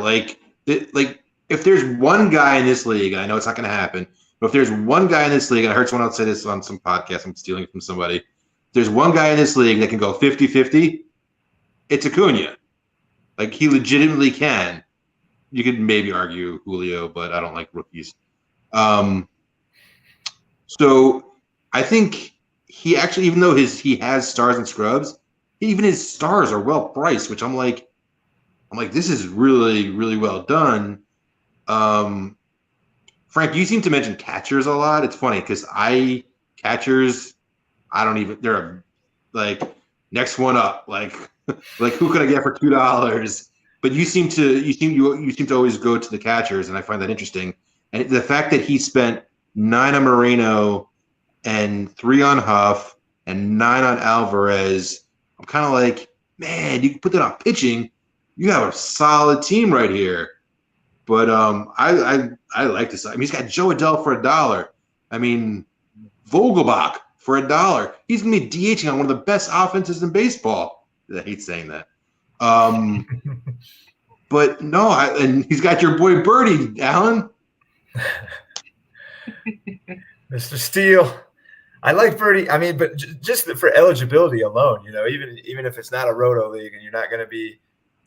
If there's one guy in this league, I know it's not going to happen, but if there's one guy in this league, and I heard someone else say this on some podcast, I'm stealing it from somebody. If there's one guy in this league that can go 50-50, it's Acuna. Like, he legitimately can. You could maybe argue Julio, but I don't like rookies. So I think he actually, even though he has stars and scrubs, even his stars are well priced, which I'm like, this is really, really well done. Frank, you seem to mention catchers a lot. It's funny because they're like next one up, like who could I get for $2? But you seem to always go to the catchers, and I find that interesting. And the fact that he spent 9 on Moreno and 3 on Huff and 9 on Alvarez, I'm kind of like, man, you can put that on pitching. You have a solid team right here. But I like this. I mean, he's got Joe Adell for $1. I mean, Vogelbach for $1. He's going to be DHing on one of the best offenses in baseball. I hate saying that. But no, and he's got your boy Birdie, Alan. Mr. Steele. I like Birdie. I mean, but just for eligibility alone, even if it's not a roto league and you're not going to be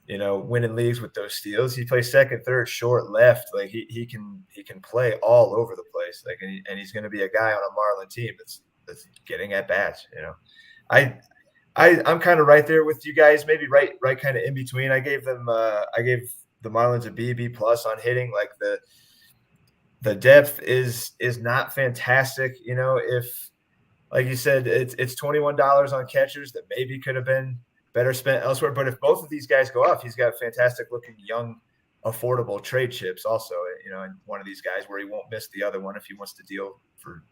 winning leagues with those steals. He plays second, third, short, left. Like he can play all over the place. Like and he's going to be a guy on a Marlin team that's getting at bats. I'm kind of right there with you guys. Maybe right kind of in between. I gave the Marlins a B plus on hitting. Like the depth is not fantastic. If like you said, it's $21 on catchers that maybe could have been better spent elsewhere. But if both of these guys go off, he's got fantastic looking young, affordable trade chips also, and one of these guys where he won't miss the other one if he wants to deal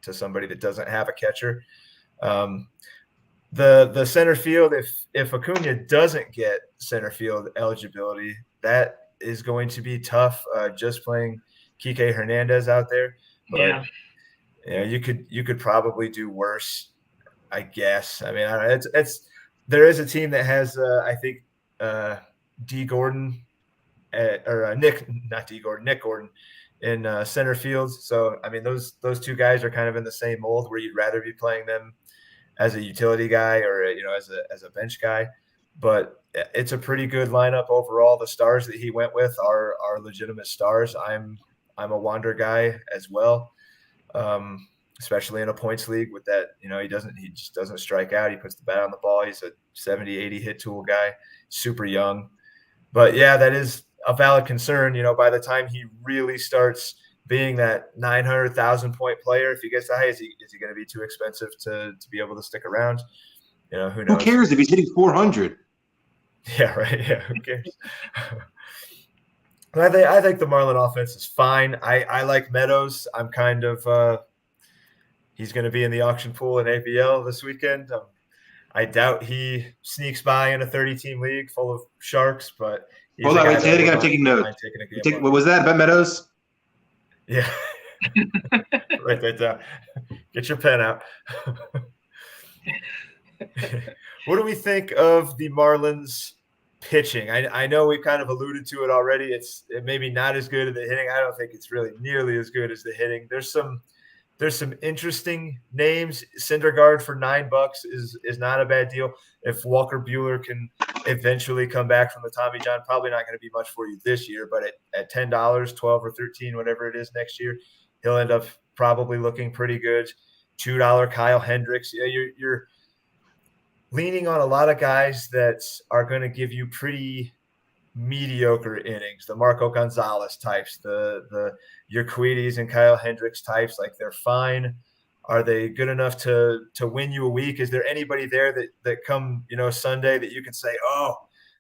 to somebody that doesn't have a catcher. The center field, if Acuna doesn't get center field eligibility, that is going to be tough. Just playing Kike Hernandez out there, but you could probably do worse, I guess. I mean, I don't know. There is a team that has I think Nick Gordon in center field. So I mean, those two guys are kind of in the same mold where you'd rather be playing them as a utility guy or as a bench guy. But it's a pretty good lineup overall. The stars that he went with are legitimate stars. I'm a Wander guy as well, especially in a points league with that. He just doesn't strike out. He puts the bat on the ball. He's a 70, 80 hit tool guy, super young. But yeah, that is a valid concern. By the time he really starts being that 900,000 point player, if he gets high, is he going to be too expensive to be able to stick around? Who knows? Who cares if he's hitting 400? Yeah, right. Yeah, who cares? I think the Marlin offense is fine. I like Meadows. I'm kind of he's going to be in the auction pool in ABL this weekend. I doubt he sneaks by in a 30-team league full of sharks, but hold on, wait, say it again. I'm taking notes. What was that about Meadows? Yeah. Write that down. Get your pen out. What do we think of the Marlins pitching? I know we've kind of alluded to it already. It's maybe not as good as the hitting. I don't think it's really nearly as good as the hitting. There's some interesting names. Syndergaard for $9 is not a bad deal. If Walker Buehler can eventually come back from the Tommy John, probably not going to be much for you this year, but at $10, 12 or 13, whatever it is next year, he'll end up probably looking pretty good. $2 Kyle Hendricks. Yeah, you're leaning on a lot of guys that are going to give you pretty mediocre innings, the Marco Gonzalez types, the Urquides and Kyle Hendricks types. Like, they're fine. Are they good enough to win you a week? Is there anybody there that come Sunday that you can say, oh,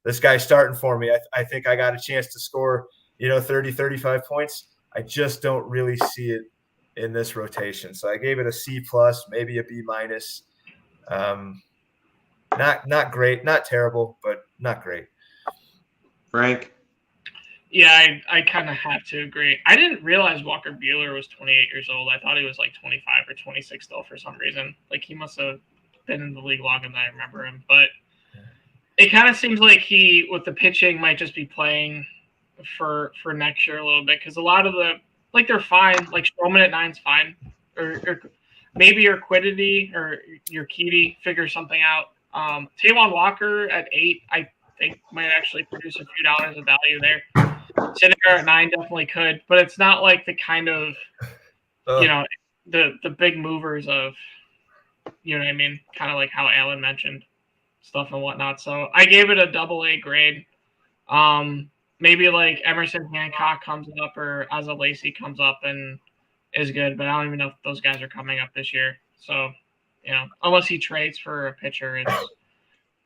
this guy's starting for me, I think I got a chance to score 30, 35 points? I just don't really see it in this rotation. So I gave it a C plus, maybe a B minus. Not great, not terrible, but not great. Frank? Yeah, I kind of have to agree. I didn't realize Walker Buehler was 28 years old. I thought he was like 25 or 26 still for some reason. Like, he must have been in the league longer than I remember him. But it kind of seems like he, with the pitching, might just be playing for next year a little bit, because a lot of they're fine. Like, Stroman at 9's fine. Or maybe your Quiddity or your Urquidy figure something out. Taijuan Walker at 8, I think might actually produce a few dollars of value there. Syndergaard at 9 definitely could, but it's not like the kind of, the big movers of, what I mean? Kind of like how Alan mentioned stuff and whatnot. So I gave it a AA grade. Maybe like Emerson Hancock comes up or Asa Lacy comes up and is good, but I don't even know if those guys are coming up this year. So, unless he trades for a pitcher, it's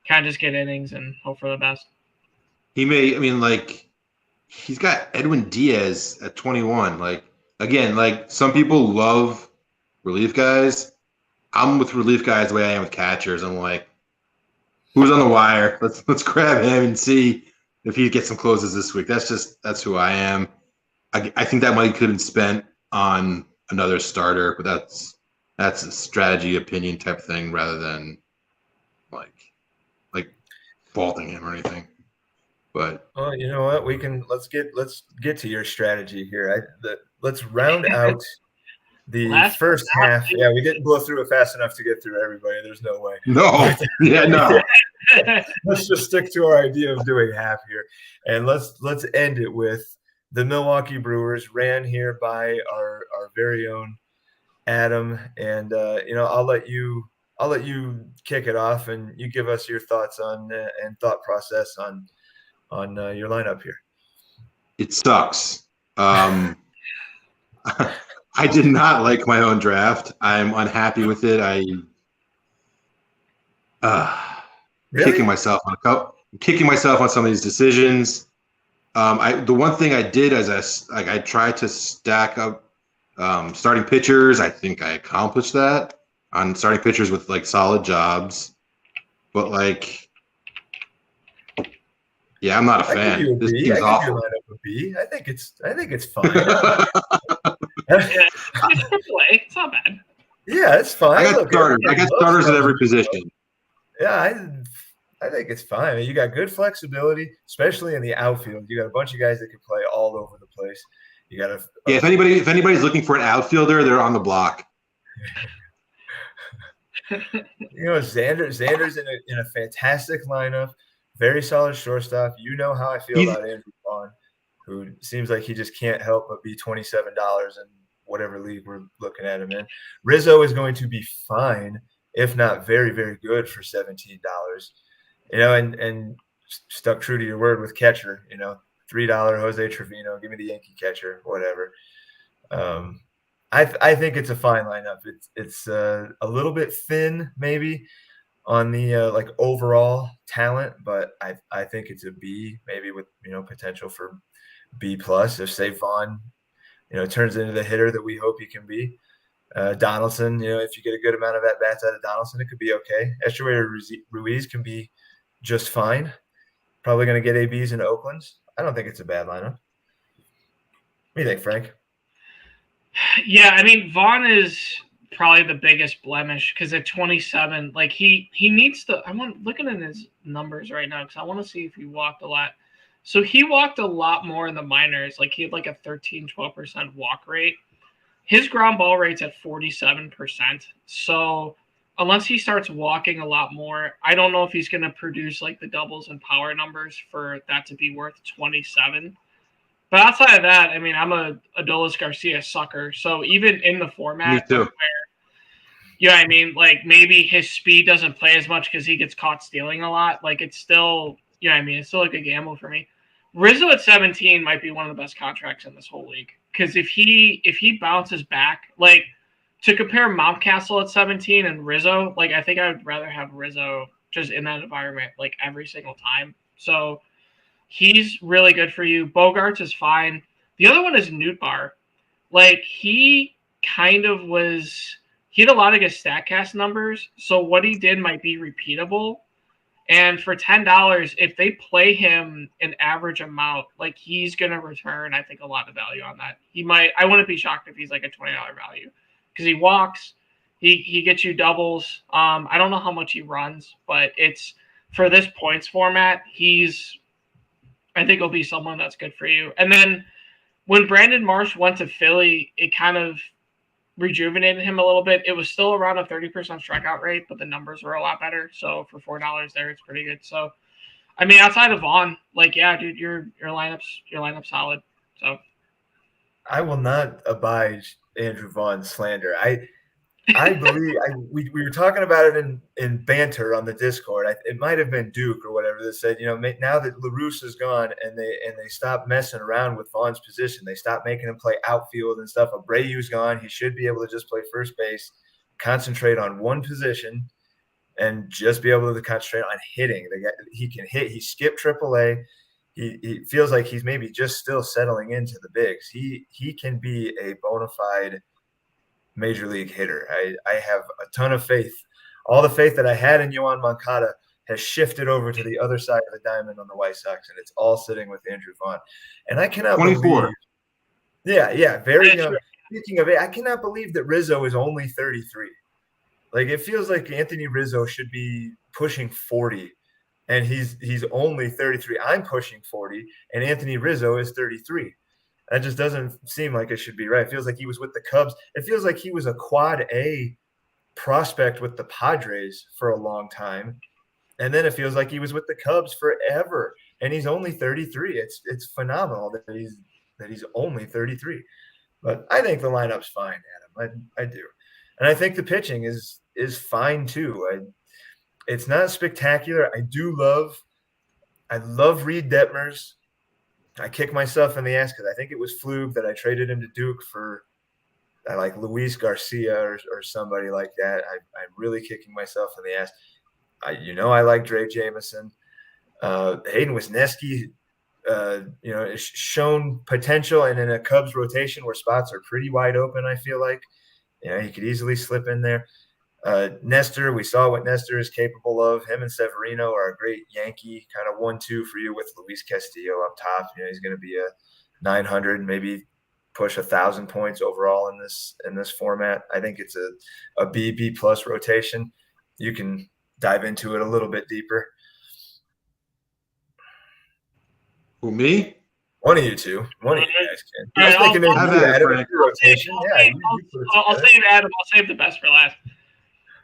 kind of just get innings and hope for the best. He's got Edwin Diaz at 21. Like, again, like, some people love relief guys. I'm with relief guys the way I am with catchers. I'm like, who's on the wire? Let's grab him and see if he gets some closes this week. That's who I am. I think that money could have been spent on another starter, but that's a strategy opinion type thing rather than like faulting him or anything. But you know what? Let's get to your strategy here. Let's round out The first half, yeah, we didn't blow through it fast enough to get through everybody. There's no way. No, no. Let's just stick to our idea of doing half here, and let's end it with the Milwaukee Brewers, ran here by our very own Adam, and I'll let you kick it off, and you give us your thoughts on and thought process on your lineup here. It sucks. I did not like my own draft. I'm unhappy with it. Really? Kicking myself on some of these decisions. The one thing I did is I tried to stack up starting pitchers. I think I accomplished that on starting pitchers with like solid jobs, but like, yeah, I'm not a fan. This team's awful. I think it's fine. It's not bad. Yeah, it's fine. I got starters at every position. Yeah, I think it's fine. You got good flexibility, especially in the outfield. You got a bunch of guys that can play all over the place. You got if anybody's looking for an outfielder, they're on the block. Xander's in a fantastic lineup, very solid shortstop. You know how I feel about Andrew Vaughn, who seems like he just can't help but be $27 in whatever league we're looking at him in. Rizzo is going to be fine, if not very, very good for $17. And stuck true to your word with catcher, $3 Jose Trevino, give me the Yankee catcher, whatever. I think it's a fine lineup. It's a little bit thin maybe on the like overall talent, but I think it's a B, maybe with potential for B plus if say Vaughn turns into the hitter that we hope he can be. Donaldson, if you get a good amount of at bats out of Donaldson, it could be okay. Echeverria Ruiz can be just fine. Probably going to get ABs in Oakland's. I don't think it's a bad lineup. What do you think, Frank? Yeah, I mean, Vaughn is probably the biggest blemish because at 27, like he needs to. I'm looking at his numbers right now because I want to see if he walked a lot. So he walked a lot more in the minors. Like he had like a 12% walk rate. His ground ball rate's at 47%. So unless he starts walking a lot more, I don't know if he's going to produce like the doubles and power numbers for that to be worth 27. But outside of that, I mean, I'm a Adolis Garcia sucker. So even in the format where, I mean, like maybe his speed doesn't play as much because he gets caught stealing a lot. Like it's still, it's still like a gamble for me. Rizzo at 17 might be one of the best contracts in this whole league because if he bounces back, like to compare Mountcastle at 17 and Rizzo, like I think I would rather have Rizzo just in that environment like every single time. So he's really good for you. Bogarts is fine. The other one is Nootbaar. Like he had a lot of good StatCast numbers. So what he did might be repeatable. And for $10, if they play him an average amount, like he's going to return, I think, a lot of value on that. I wouldn't be shocked if he's like a $20 value because he walks, he gets you doubles. I don't know how much he runs, but it's for this points format. I think he'll be someone that's good for you. And then when Brandon Marsh went to Philly, it kind of rejuvenated him a little bit. It was still around a 30% strikeout rate, but the numbers were a lot better. So for $4 there, it's pretty good. So, I mean, outside of Vaughn, like, yeah, dude, your lineup's solid. So I will not abide Andrew Vaughn's slander. I believe we were talking about it in banter on the Discord. It might have been Duke or whatever that said, now that LaRusse is gone and they stop messing around with Vaughn's position, they stop making him play outfield and stuff. Abreu's gone. He should be able to just play first base, concentrate on one position, and just be able to concentrate on hitting. He can hit. He skipped AAA. He feels like he's maybe just still settling into the bigs. He can be a bona fide major league hitter. I have a ton of faith. All the faith that I had in Yoan Moncada has shifted over to the other side of the diamond on the White Sox, and it's all sitting with Andrew Vaughn. And I cannot 24. believe – yeah, very young. Speaking of it, I cannot believe that Rizzo is only 33. Like, it feels like Anthony Rizzo should be pushing 40, and he's only 33. I'm pushing 40, and Anthony Rizzo is 33. That just doesn't seem like it should be right. It feels like he was with the Cubs. It feels like he was a quad A prospect with the Padres for a long time. And then it feels like he was with the Cubs forever. And he's only 33. It's phenomenal that he's only 33. But I think the lineup's fine, Adam. I do. And I think the pitching is fine too. It's not spectacular. I love Reed Detmers. I kick myself in the ass because I think it was Flug that I traded him to Duke for like Luis Garcia or somebody like that. I'm really kicking myself in the ass. I like Dre Jameson. Hayden Wisniewski, has shown potential, and in a Cubs rotation where spots are pretty wide open, I feel like, he could easily slip in there. Nestor, we saw what Nestor is capable of. Him and Severino are a great Yankee kind of 1-2 for you with Luis Castillo up top. He's going to be a 900, maybe push 1,000 points overall in this format. I think it's a B plus rotation. You can dive into it a little bit deeper. Who, me? One of you two. One of you guys can. I'll save Adam. I'll save the best for last.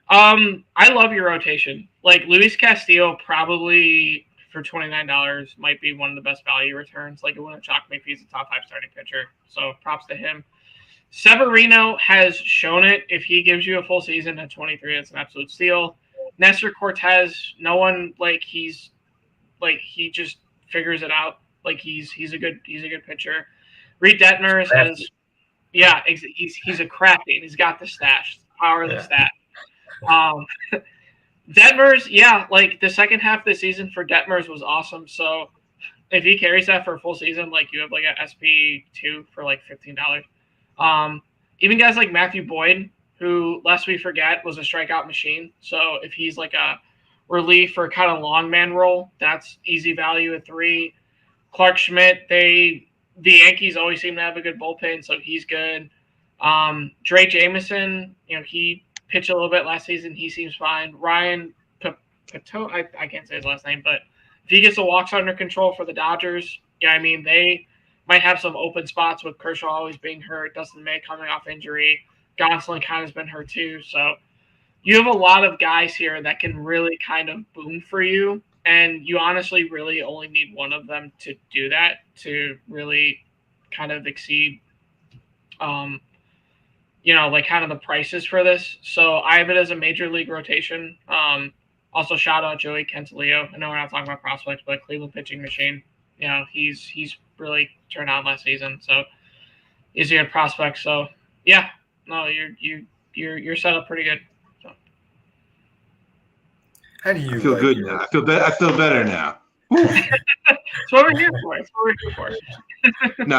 I love your rotation. Like Luis Castillo, probably for $29 might be one of the best value returns. Like it wouldn't shock me if he's a top 5 starting pitcher. So props to him. Severino has shown it. If he gives you a full season at 23, it's an absolute steal. Nestor Cortez, no one he just figures it out. Like he's a good pitcher. Reed Detmers he's a crafty and he's got the stash, power of the stat. Detmers, like the second half of the season for Detmers was awesome. So if he carries that for a full season, like you have like a SP2 for like $15. Even guys like Matthew Boyd, who lest we forget was a strikeout machine. So if he's like a relief or kind of long man role, that's easy value at 3. Clark Schmidt, the Yankees always seem to have a good bullpen, so he's good. Dre Jameson, he pitched a little bit last season. He seems fine. Ryan Pato, I can't say his last name, but if he gets the walks under control for the Dodgers, they might have some open spots with Kershaw always being hurt, Dustin May coming off injury. Gonsolin kind of has been hurt too. So you have a lot of guys here that can really kind of boom for you. And you honestly really only need one of them to do that, to really kind of exceed, kind of the prices for this. So I have it as a major league rotation. Also, shout out Joey Cantillo. I know we're not talking about prospects, but Cleveland pitching machine. He's really turned on last season, so he's a good prospect. So you're set up pretty good. How do you feel good now? I feel better. I feel better now. That's what we're here for. No,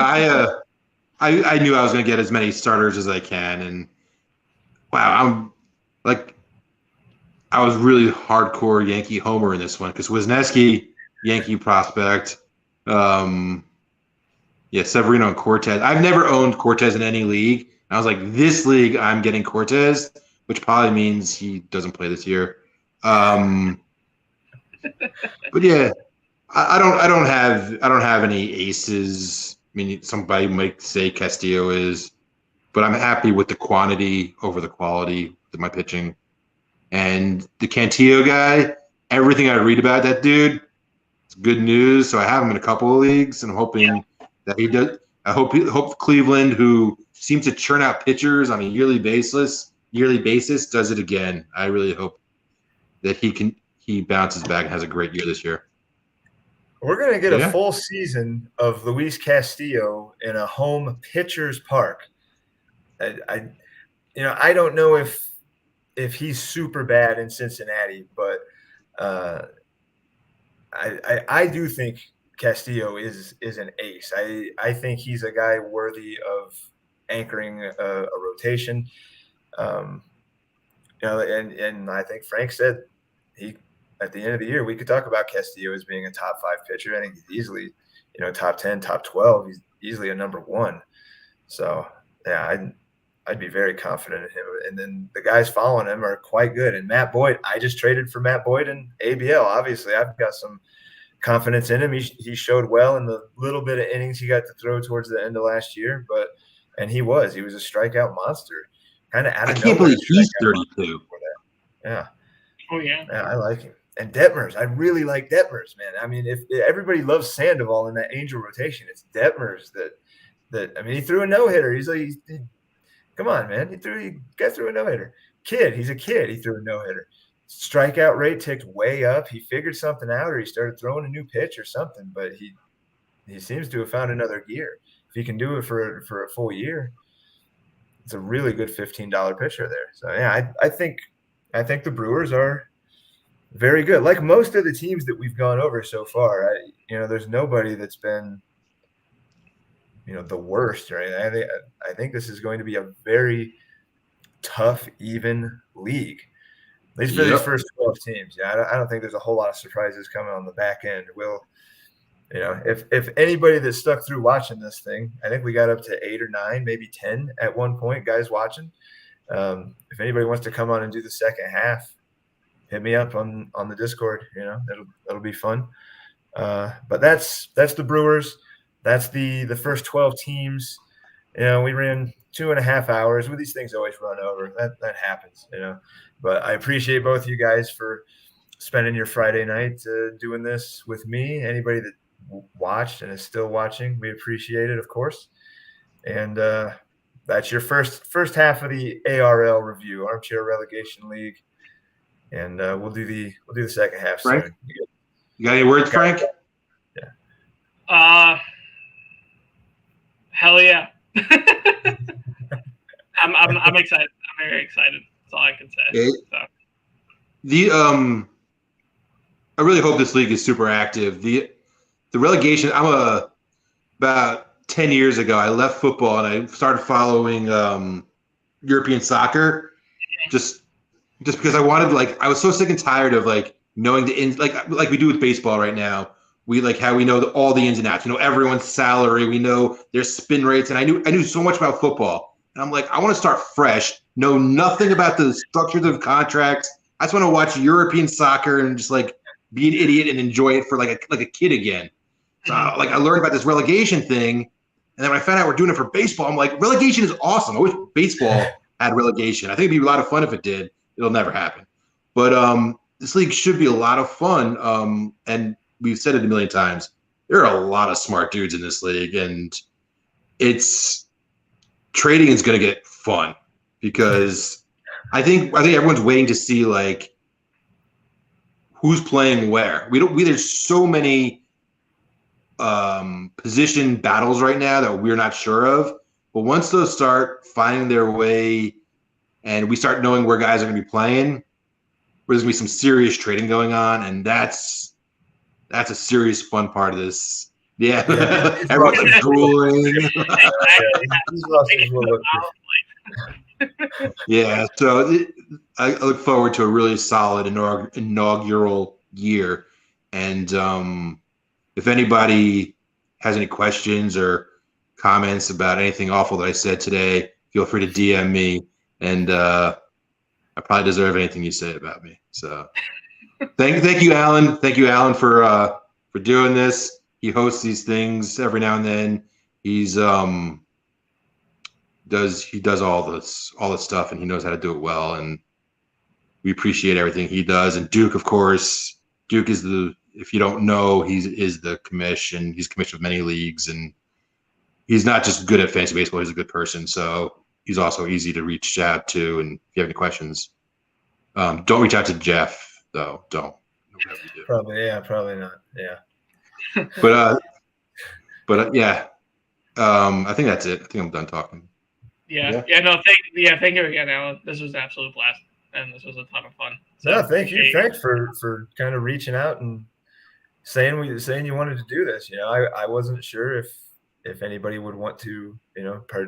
I knew I was going to get as many starters as I can, and wow, I was really hardcore Yankee homer in this one because Wisniewski, Yankee prospect, Severino and Cortez. I've never owned Cortez in any league. I was like, this league, I'm getting Cortez, which probably means he doesn't play this year. But yeah, I don't have any aces. I mean, somebody might say Castillo is, but I'm happy with the quantity over the quality of my pitching. And the Cantillo guy, everything I read about that dude, it's good news. So I have him in a couple of leagues, and I'm hoping that he does. I hope Cleveland, who seems to churn out pitchers on a yearly basis, does it again. I really hope that he bounces back and has a great year this year. We're going to get a full season of Luis Castillo in a home pitcher's park. I don't know if he's super bad in Cincinnati, but I do think Castillo is an ace. I think he's a guy worthy of anchoring a rotation. And I think Frank said at the end of the year, we could talk about Castillo as being a top 5 pitcher. I think he's easily, top 10, top 12. He's easily a number 1. So yeah, I'd be very confident in him. And then the guys following him are quite good. And Matt Boyd, I just traded for Matt Boyd in ABL. Obviously, I've got some confidence in him. He showed well in the little bit of innings he got to throw towards the end of last year, and he was a strikeout monster, kind of out of I can't nowhere. believe he's 32. Yeah. Oh yeah. I like him. And Detmers, I really like Detmers, man. I mean, if everybody loves Sandoval in that Angel rotation, it's Detmers that I mean, he threw a no-hitter. He's like, come on, man. He got through a no-hitter. He's a kid. He threw a no-hitter. Strikeout rate ticked way up. He figured something out, or he started throwing a new pitch or something, but he seems to have found another gear. If he can do it for a full year, it's a really good $15 pitcher there. So yeah, I think the Brewers are very good. Like most of the teams that we've gone over so far, there's nobody that's been, the worst, right? I think this is going to be a very tough, even league, at least for these first 12 teams. Yeah, I don't think there's a whole lot of surprises coming on the back end. If anybody that stuck through watching this thing, I think we got up to 8 or 9, maybe 10 at one point, guys watching. If anybody wants to come on and do the second half, hit me up on the Discord. That'll be fun. But that's the Brewers. That's the first 12 teams. We ran 2.5 hours. Well, these things always run over. That happens. But I appreciate both you guys for spending your Friday night doing this with me. Anybody that watched and is still watching, we appreciate it, of course. And that's your first half of the ARL review, Armchair Relegation League. And we'll do the second half Frank? soon. You got any words, Frank? Yeah. Hell yeah. I'm excited. I'm very excited. That's all I can say. So. I really hope this league is super active. The relegation. About 10 years ago, I left football and I started following European soccer. Just because I wanted, I was so sick and tired of knowing the ins, like we do with baseball right now. We how we know all the ins and outs. Everyone's salary. We know their spin rates, and I knew so much about football. And I'm like, I want to start fresh. Know nothing about the structures of contracts. I just want to watch European soccer and just be an idiot and enjoy it for like a kid again. So I learned about this relegation thing, and then when I found out we're doing it for baseball, I'm like, relegation is awesome. I wish baseball had relegation. I think it'd be a lot of fun if it did. It'll never happen. But this league should be a lot of fun. And we've said it a million times. There are a lot of smart dudes in this league, and trading is going to get fun because I think everyone's waiting to see who's playing where. There's so many position battles right now that we're not sure of. But once those start finding their way and we start knowing where guys are going to be playing, there's going to be some serious trading going on, and that's a serious fun part of this. Yeah, everyone's drooling. Yeah, so I look forward to a really solid inaugural year. And if anybody has any questions or comments about anything awful that I said today, feel free to DM me. And I probably deserve anything you say about me. So thank you, Alan. Thank you, Alan, for doing this. He hosts these things every now and then. He's does all this stuff, and he knows how to do it well, and we appreciate everything he does. And Duke, of course, is if you don't know, is the commission. He's commissioned with many leagues, and he's not just good at fantasy baseball, he's a good person. So he's also easy to reach out to. And if you have any questions, don't reach out to Jeff, though. Don't. Probably not. Yeah. But yeah, I think that's it. I think I'm done talking. Yeah. Thank you again, Alan. This was an absolute blast, and this was a ton of fun. So, thank you, Frank, for kind of reaching out and saying you wanted to do this. I wasn't sure if anybody would want to,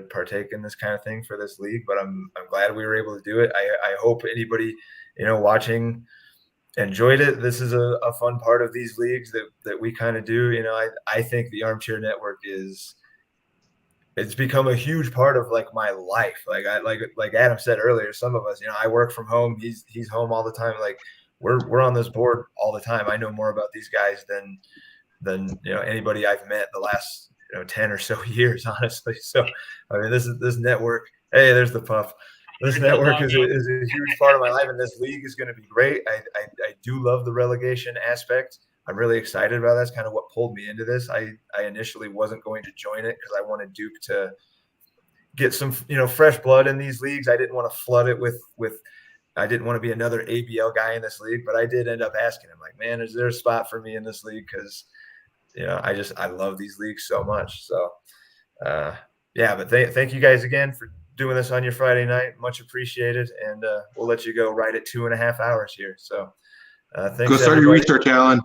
partake in this kind of thing for this league, but I'm glad we were able to do it. I hope anybody, watching enjoyed it. This is a fun part of these leagues that we kind of do. I think the Armchair Network it's become a huge part of my life. Like Adam said earlier, some of us, I work from home. He's home all the time. we're on this board all the time. I know more about these guys than anybody I've met the last 10 or so years, honestly. So I mean, this network. Hey, there's the puff. This network is a huge part of my life, and this league is going to be great. I do love the relegation aspect. I'm really excited about that. That's kind of what pulled me into this. I initially wasn't going to join it because I wanted Duke to get some fresh blood in these leagues. I didn't want to flood it with I didn't want to be another ABL guy in this league, but I did end up asking him, like, man, is there a spot for me in this league? Because I love these leagues so much. So but thank you guys again for doing this on your Friday night. Much appreciated. And we'll let you go right at 2.5 hours here. So thanks. Go start your research, Alan.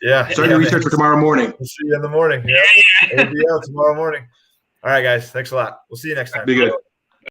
Yeah. Start your research for tomorrow morning. We'll see you in the morning. Yeah. ABL tomorrow morning. All right, guys. Thanks a lot. We'll see you next time. Be good.